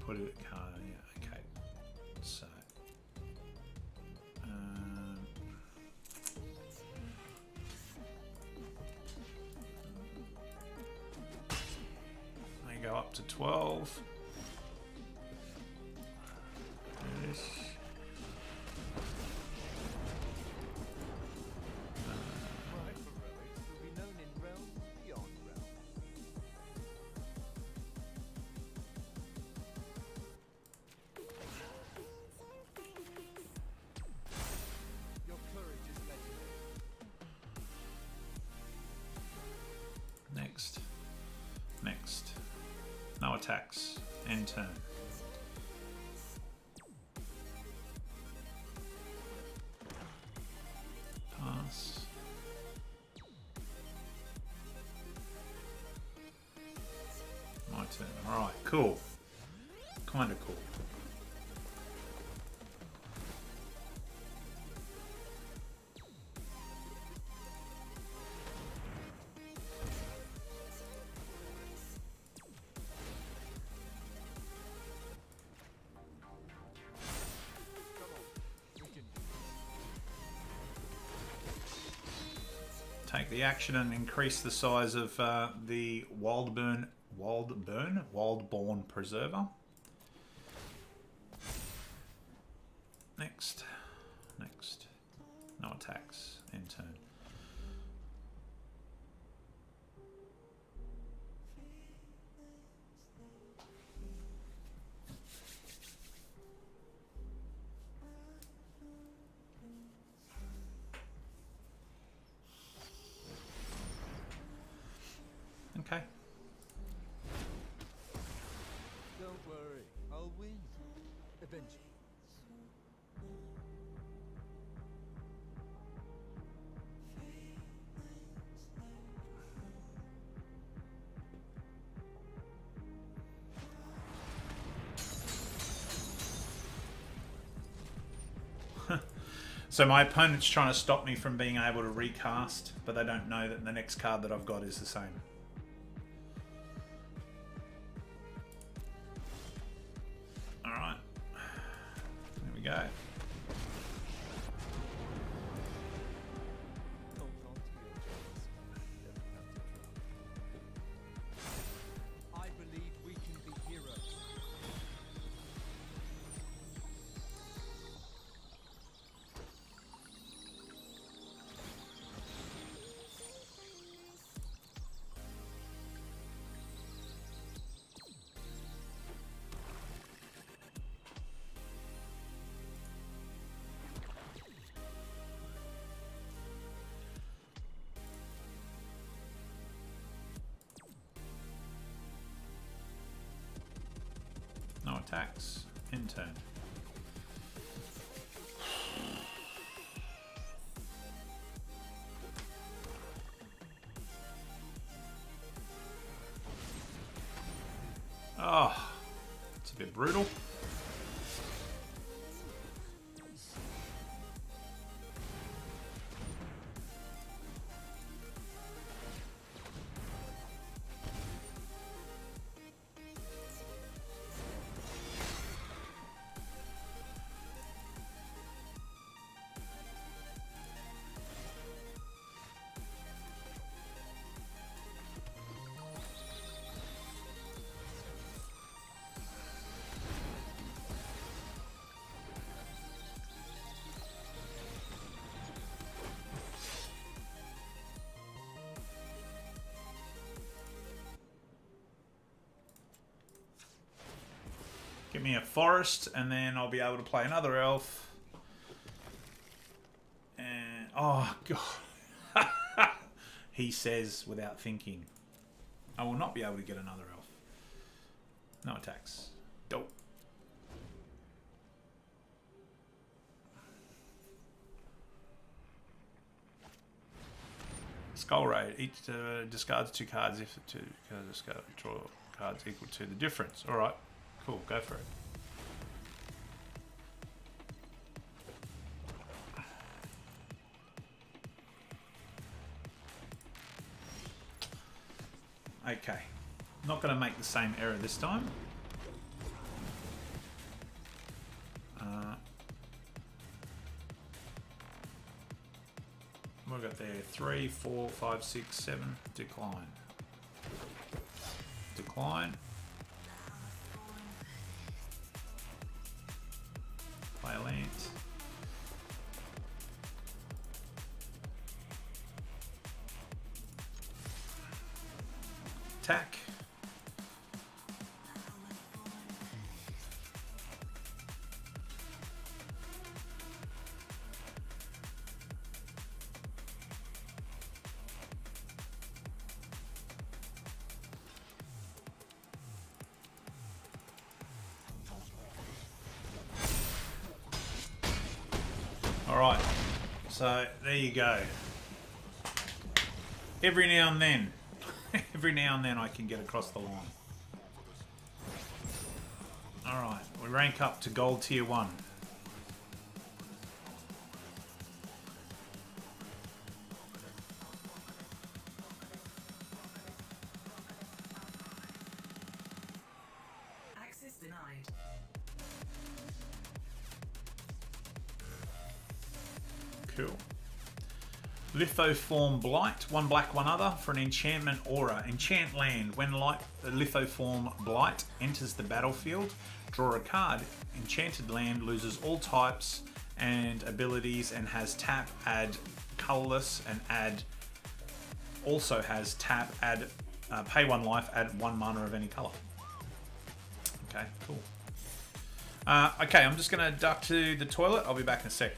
put it card. Yeah, okay. So they go up to 12. Next. No attacks. End turn. Pass. My turn. Alright, cool. Kinda cool. Take the action and increase the size of the Wildborn Preserver. Next. No attacks. End turn. Okay. Don't worry, I'll win. Eventually. So my opponent's trying to stop me from being able to recast, but they don't know that the next card that I've got is the same. Alright. There we go. Hold on to your chance. You don't have to try. I believe we can be heroes. No attacks. End turn. Oh, it's a bit brutal. Give me a forest, and then I'll be able to play another elf. And oh god, he says without thinking, I will not be able to get another elf. No attacks. Dope. Skull Raid. Each discards 2 cards if the 2 cards discard draw cards equal to the difference. All right. Cool, go for it. Okay, not going to make the same error this time. We've got there 3, 4, 5, 6, 7. Decline. Decline. Land. Attack. Alright, so there you go. Every now and then I can get across the line. Alright, we rank up to gold tier 1. Access denied. Cool. Lithoform Blight, one black, one other for an enchantment aura. Enchant land. When Lithoform Blight enters the battlefield, draw a card. Enchanted land loses all types and abilities and has tap, add colorless, and add. Also has tap, add, pay 1 life, add 1 mana of any color. Okay, cool. Okay, I'm just gonna duck to the toilet. I'll be back in a sec.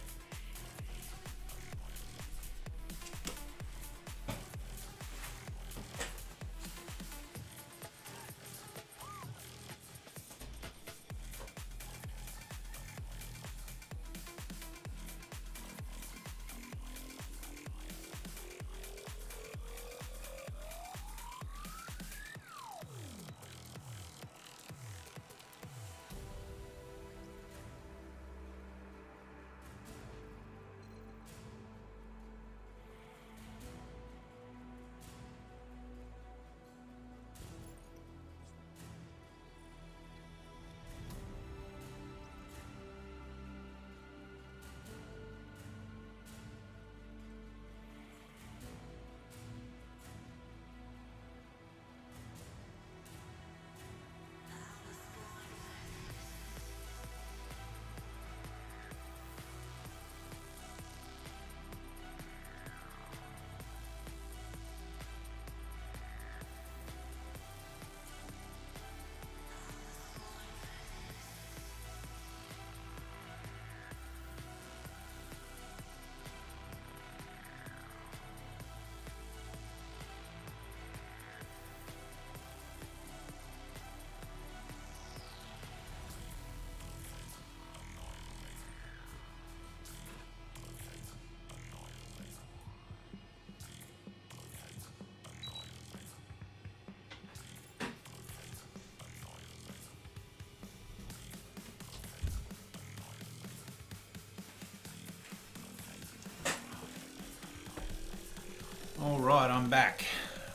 Alright, I'm back.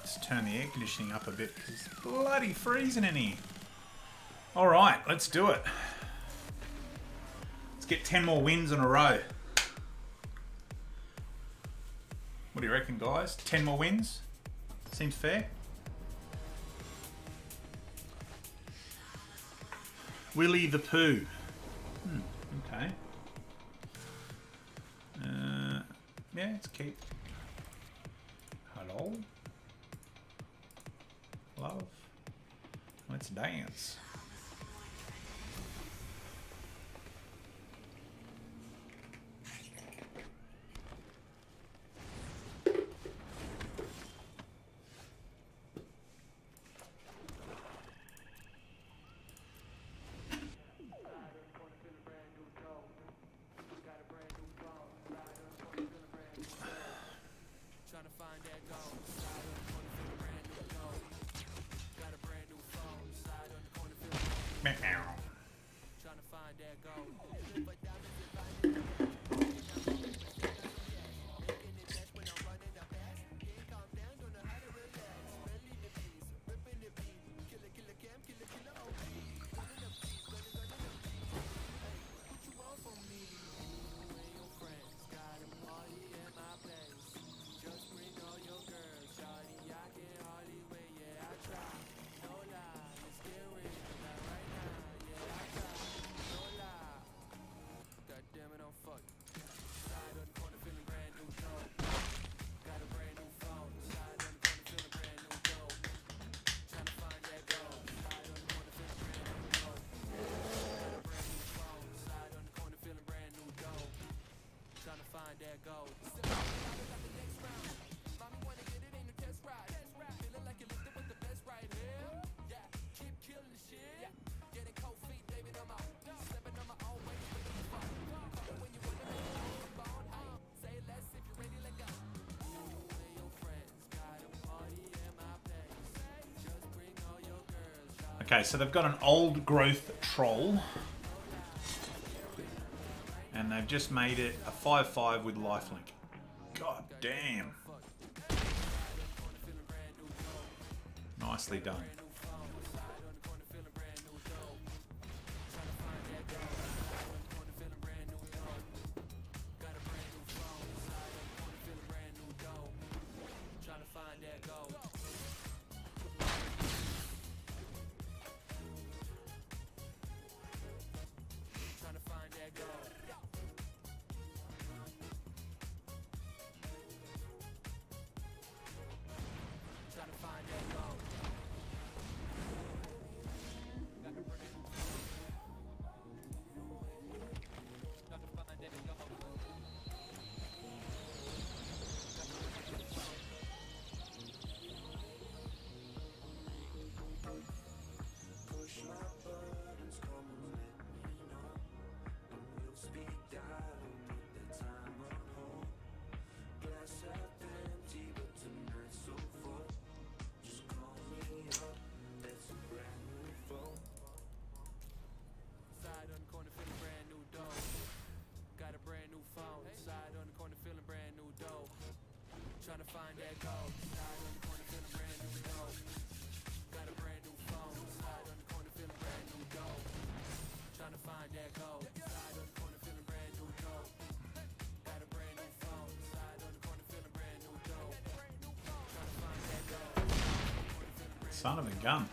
Let's turn the air conditioning up a bit because it's bloody freezing in here. Alright, let's do it. Let's get 10 more wins in a row. What do you reckon, guys? 10 more wins? Seems fair? Willy the Pooh. Okay. Yeah, let's keep. Hello? Love? Let's dance. Okay, so they've got an old growth troll. And they've just made it a 5/5 with lifelink. God damn. Nicely done. Son of a gun.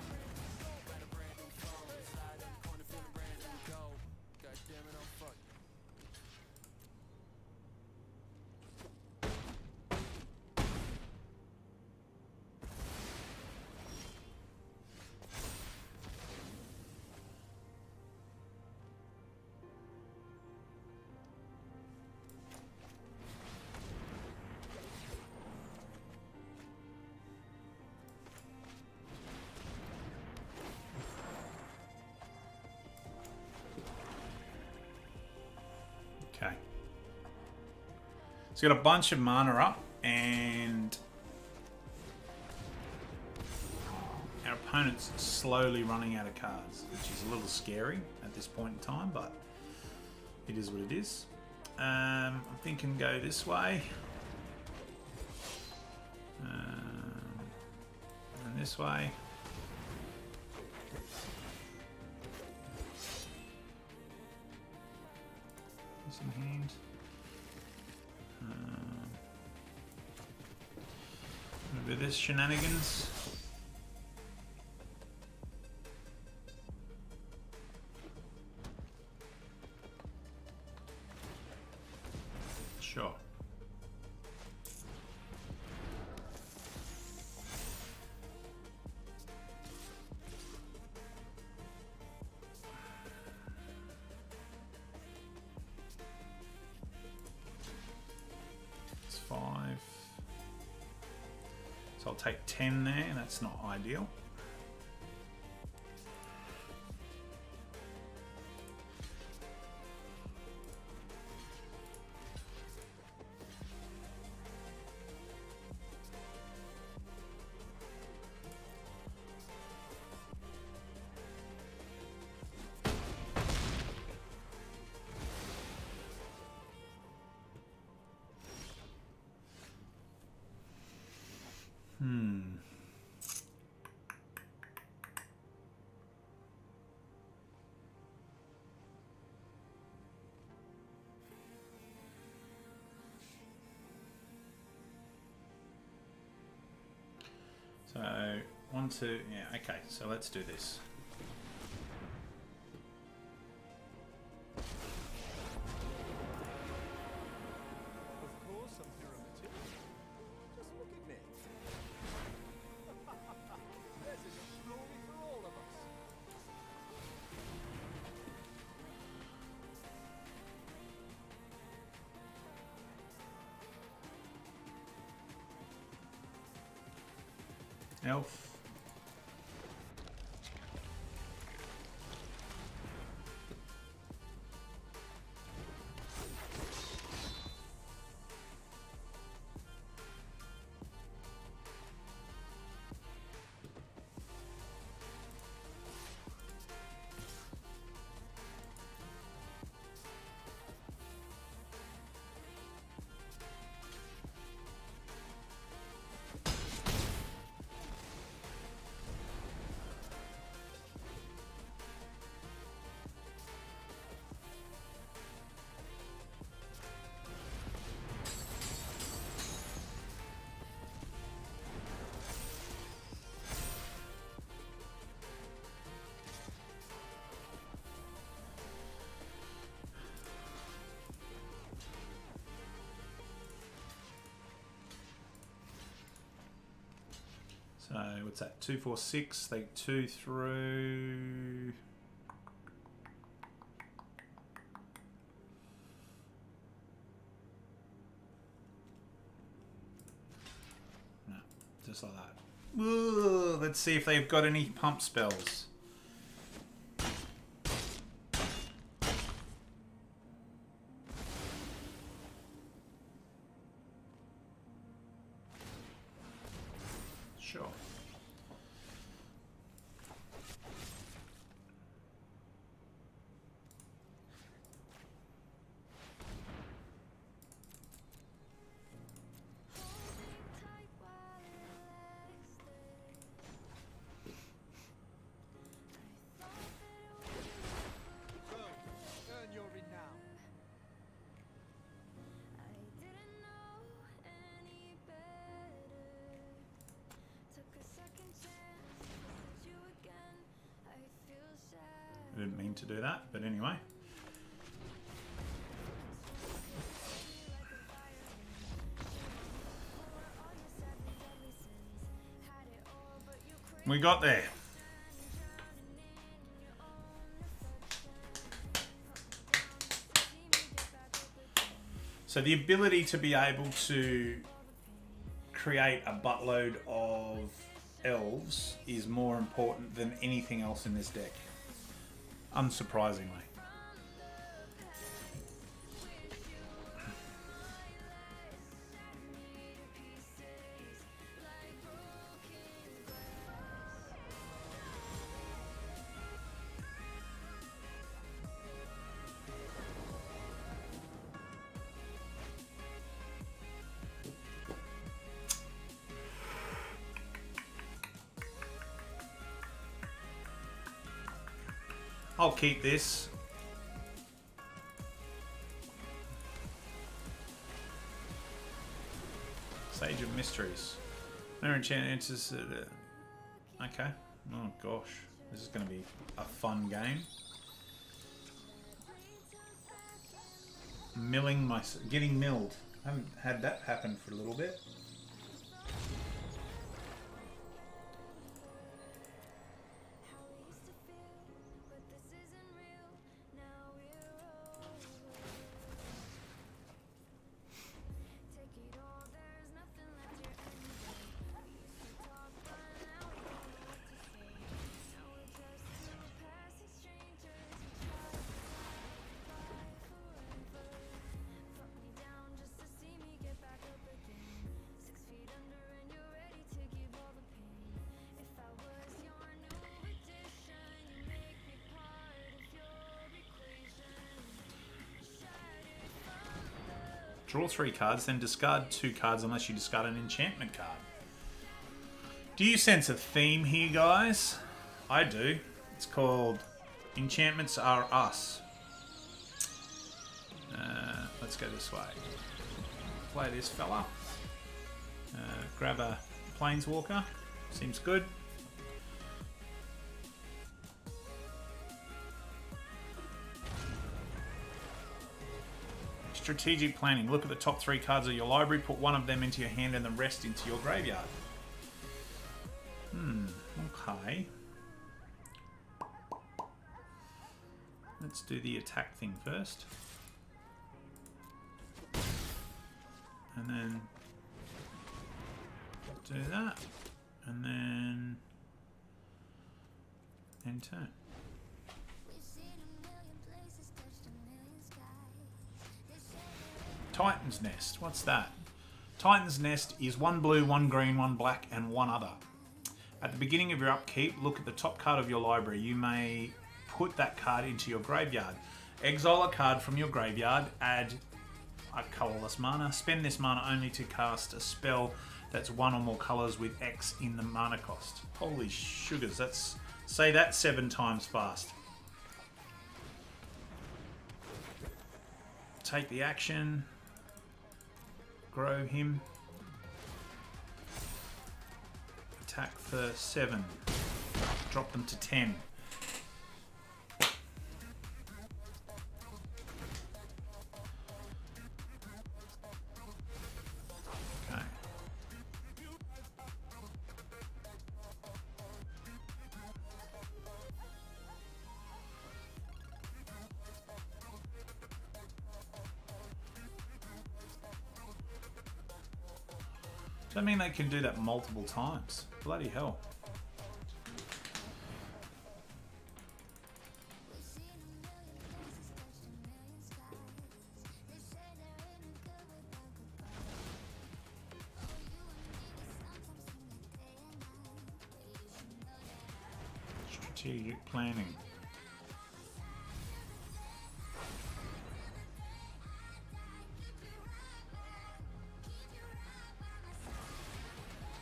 Okay. So got a bunch of mana up, and our opponent's slowly running out of cards, which is a little scary at this point in time, but it is what it is. I'm thinking go this way. And this way. In hand. Maybe this shenanigans. Sure. It's 5. So I'll take 10 there. That's not ideal. So, 1, 2, yeah, okay, so let's do this. Of course I'm hero material. Just look at me. This is a glory for all of us. Elf. So what's that? 2, 4, 6. They 2 through. No, just like that. Ooh, let's see if they've got any pump spells. Sure. mean to do that, but anyway. We got there. So the ability to be able to create a buttload of elves is more important than anything else in this deck, unsurprisingly. I'll keep this. Sage of Mysteries. Mirror enchantment enters. Okay. Oh gosh, this is going to be a fun game. Getting milled. I haven't had that happen for a little bit. Draw 3 cards, then discard 2 cards unless you discard an enchantment card. Do you sense a theme here, guys? I do. It's called Enchantments Are Us. Let's go this way. Play this fella. Grab a Planeswalker. Seems good. Strategic planning. Look at the top 3 cards of your library, put one of them into your hand and the rest into your graveyard. Okay. Let's do the attack thing first. And then do that. And then end turn. Titan's Nest. What's that? Titan's Nest is 1 blue, 1 green, 1 black, and 1 other. At the beginning of your upkeep, look at the top card of your library. You may put that card into your graveyard. Exile a card from your graveyard, add a colourless mana. Spend this mana only to cast a spell that's 1 or more colours with X in the mana cost. Holy sugars, say that 7 times fast. Take the action. Grow him. Attack for 7. Drop them to 10. Okay. Does that mean they can do that multiple times? Bloody hell. Strategic planning.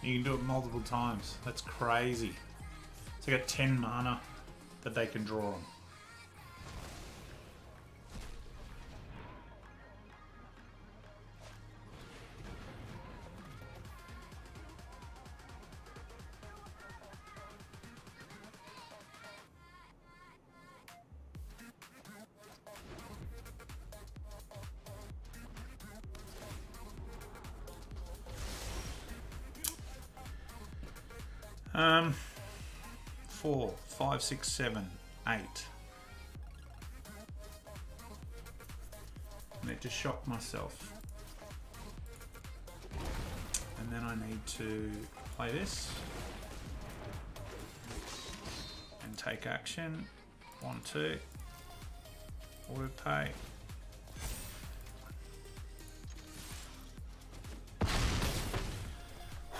You can do it multiple times. That's crazy. So you got 10 mana that they can draw on. 4, 5, 6, 7, 8. I need to shock myself. And then I need to play this. And take action. 1, 2. Auto pay.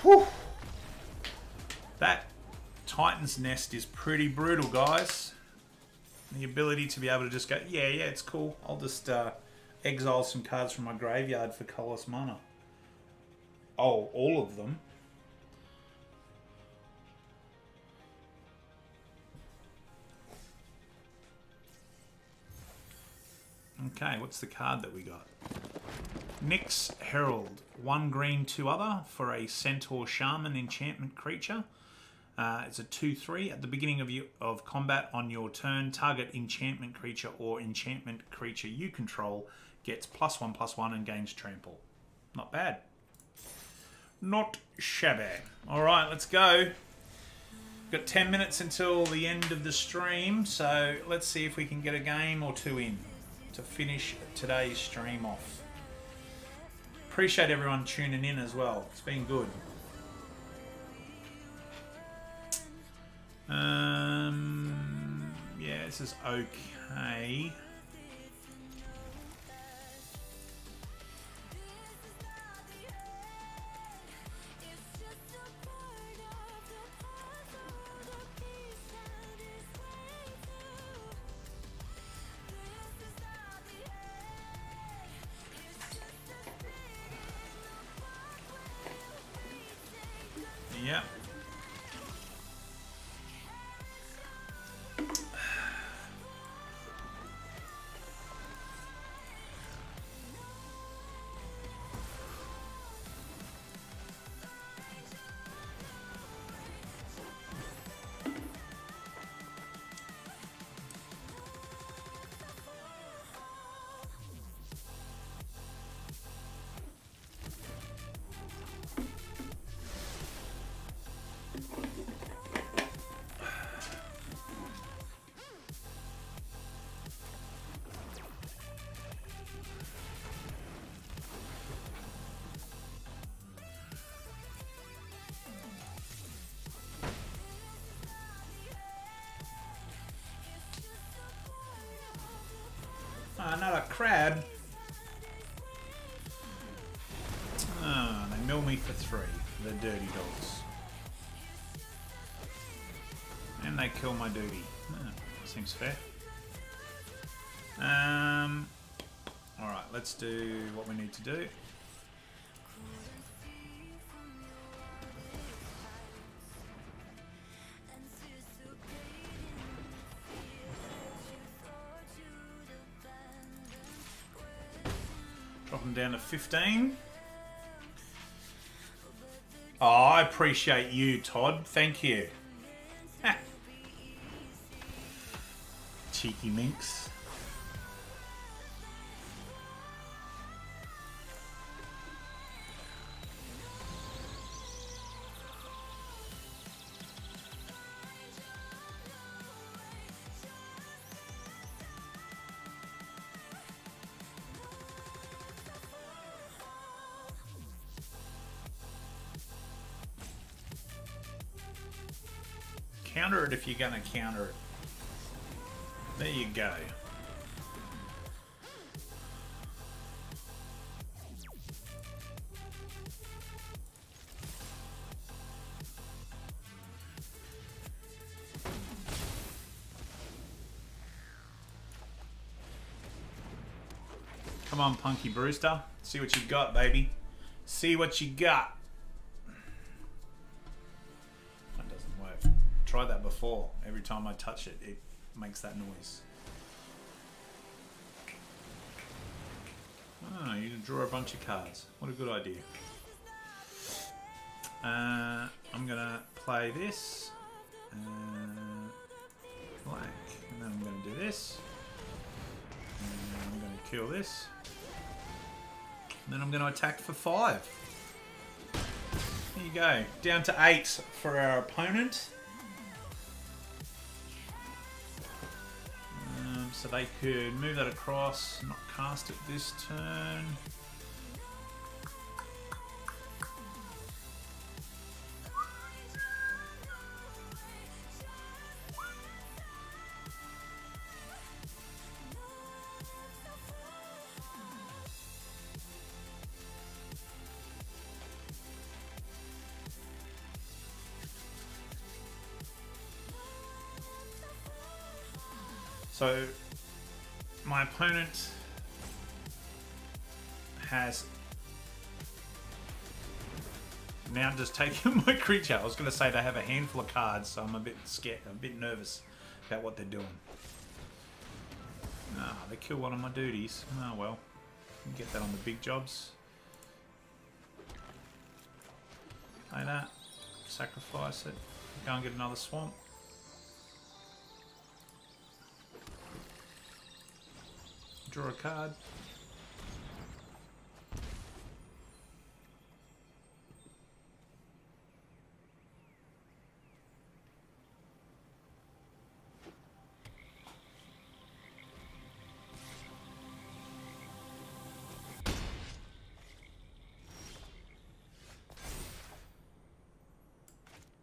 Whew. That Titan's Nest is pretty brutal, guys. The ability to be able to just go, yeah, it's cool. I'll just exile some cards from my graveyard for colorless mana. Oh, all of them. Okay, what's the card that we got? Nyx Herald. 1 green, 2 other for a Centaur Shaman enchantment creature. It's a 2/3. At the beginning of combat on your turn, target enchantment creature or enchantment creature you control gets +1/+1 and gains trample. Not bad. Not shabby. Alright, let's go. Got 10 minutes until the end of the stream, so let's see if we can get a game or two in to finish today's stream off. Appreciate everyone tuning in as well. It's been good. Yeah, this is okay. Yeah. Another crab. Oh, they mill me for 3. The dirty dogs. And they kill my duty. Oh, seems fair. Alright, let's do what we need to do. Drop them down to 15. Oh, I appreciate you, Todd. Thank you. Ah. Cheeky minx. Counter it if you're going to counter it. There you go. Come on, Punky Brewster. See what you got, baby. See what you got. Tried that before. Every time I touch it, it makes that noise. Oh, you can draw a bunch of cards. What a good idea. I'm gonna play this. Black. And then I'm gonna do this. And I'm gonna kill this. And then I'm gonna attack for 5. There you go. Down to 8 for our opponent. So they could move that across, not cast it this turn. So my opponent has now just taken my creature. I was going to say they have a handful of cards, so I'm a bit scared, I'm a bit nervous about what they're doing. Ah, they kill one of my duties. Oh well, you can get that on the big jobs. Play that, sacrifice it, go and get another swamp. Draw a card.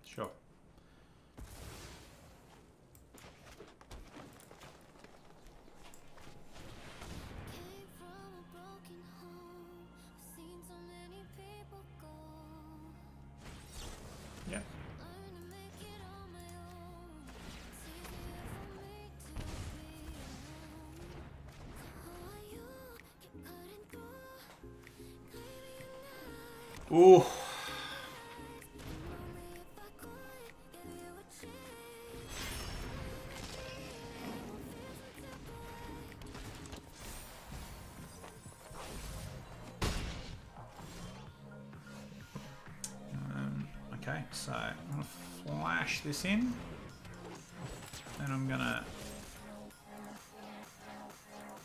Sure. Yeah. Ooh. Okay, so I'm going to flash this in, and I'm going to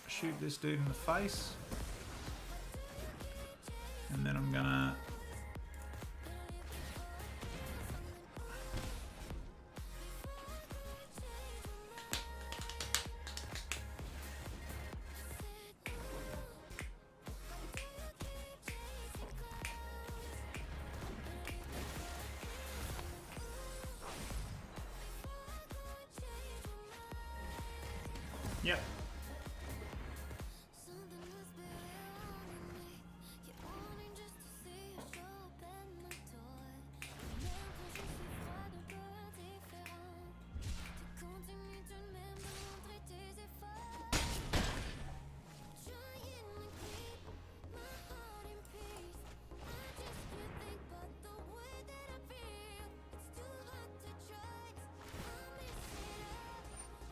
shoot this dude in the face, and then I'm going to yep.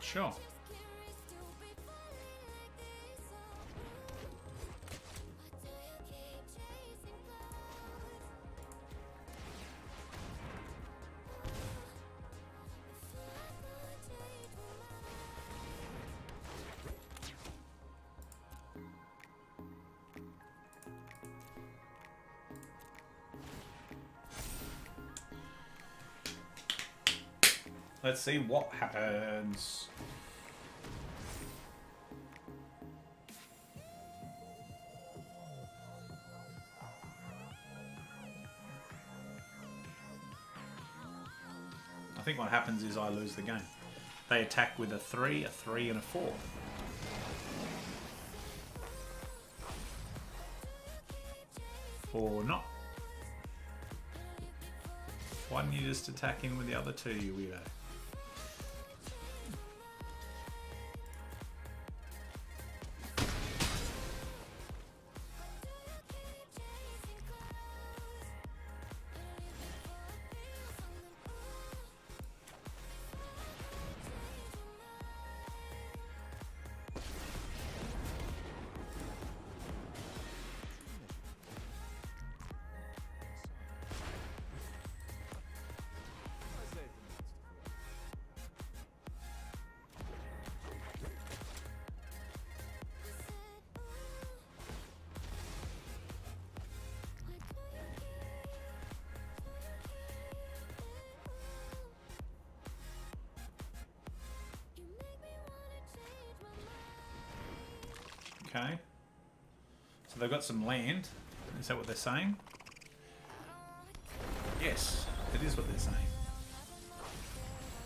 Sure. Let's see what happens. I think what happens is I lose the game. They attack with a 3, and a 4. Or not. Why didn't you just attack in with the other 2, you weirdo? Okay. So they've got some land. Is that what they're saying? Yes, it is what they're saying.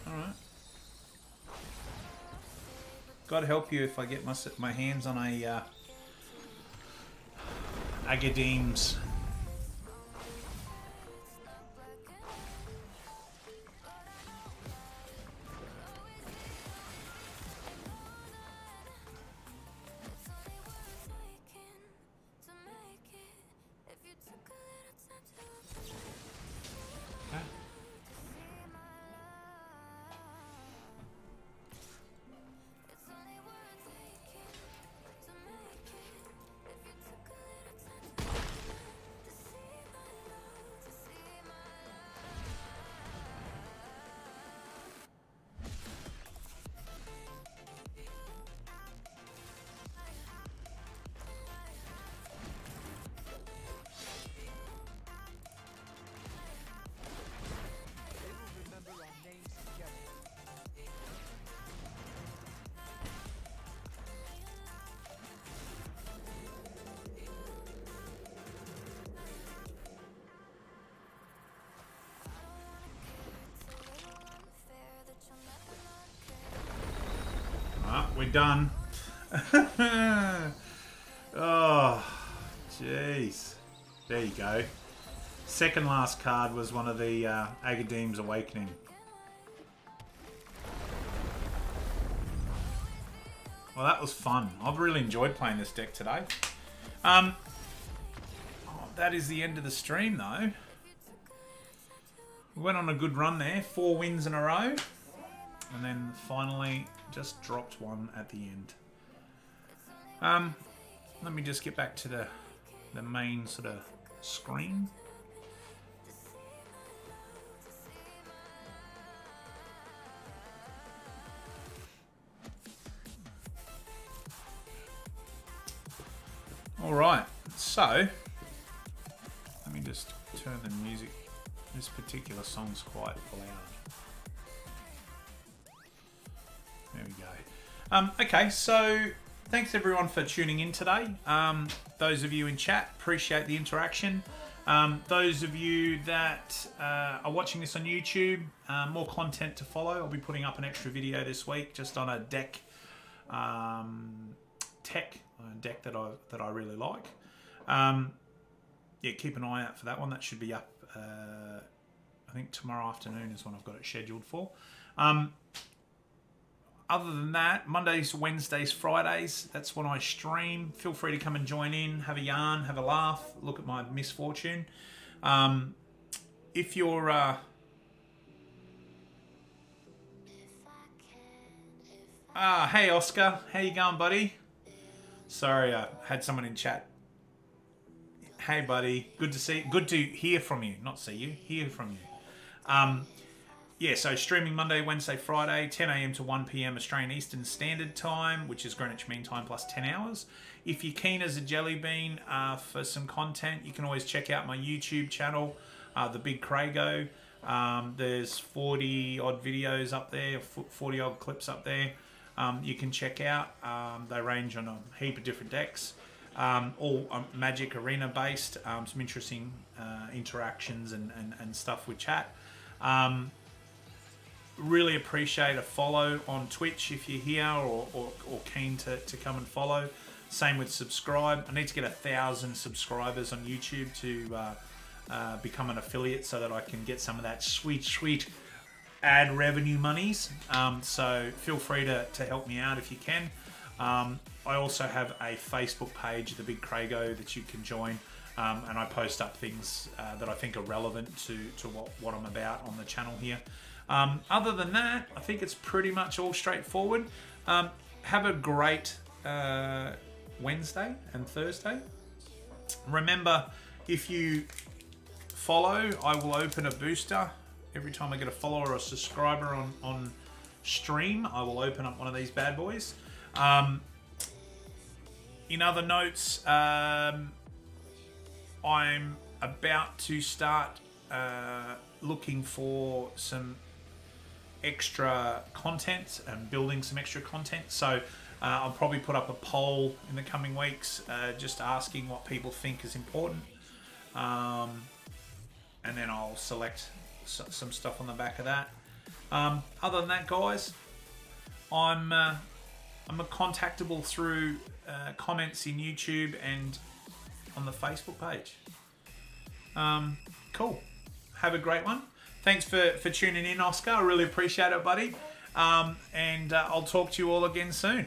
Alright. God help you if I get my hands on a Agadeem's. They will remember our names together. Ah, we're done. Oh, jeez. There you go. Second last card was one of the Agadeem's Awakening. Well, that was fun. I've really enjoyed playing this deck today. Oh, that is the end of the stream, though. We went on a good run there. 4 wins in a row. And then finally just dropped one at the end. Let me just get back to the main sort of screen. All right, so let me just turn the music. This particular song's quite loud. There we go. Okay, so thanks everyone for tuning in today. Those of you in chat, appreciate the interaction. Those of you that are watching this on YouTube, more content to follow. I'll be putting up an extra video this week just on a deck, deck that I really like. Yeah, keep an eye out for that one. That should be up. I think tomorrow afternoon is when I've got it scheduled for. Other than that, Mondays, Wednesdays, Fridays, that's when I stream. Feel free to come and join in, have a yarn, have a laugh, look at my misfortune. If you're... hey Oscar, how you going, buddy? Sorry, I had someone in chat. Hey, buddy. Good to hear from you. Not see you, hear from you. Yeah, so streaming Monday, Wednesday, Friday, 10 a.m. to 1 p.m. Australian Eastern Standard Time, which is Greenwich Mean Time plus 10 hours. If you're keen as a jelly bean for some content, you can always check out my YouTube channel, The Big Crago. There's 40 odd videos up there, 40 odd clips up there. You can check out. They range on a heap of different decks, all Magic Arena based. Some interesting interactions and stuff with chat. Really appreciate a follow on Twitch if you're here or keen to come and follow. Same with subscribe. I need to get 1,000 subscribers on YouTube to become an affiliate so that I can get some of that sweet ad revenue monies. So feel free to help me out if you can. I also have a Facebook page, The Big Crago, that you can join. And I post up things that I think are relevant to what I'm about on the channel here. Other than that, I think it's pretty much all straightforward. Have a great Wednesday and Thursday. Remember, if you follow, I will open a booster. Every time I get a follower or a subscriber on stream, I will open up one of these bad boys. In other notes, I'm about to start looking for some extra content and building some extra content. So I'll probably put up a poll in the coming weeks, just asking what people think is important. And then I'll select some stuff on the back of that. Other than that, guys, I'm contactable through comments in YouTube and on the Facebook page. Cool. Have a great one. Thanks for tuning in, Oscar. I really appreciate it, buddy. And I'll talk to you all again soon.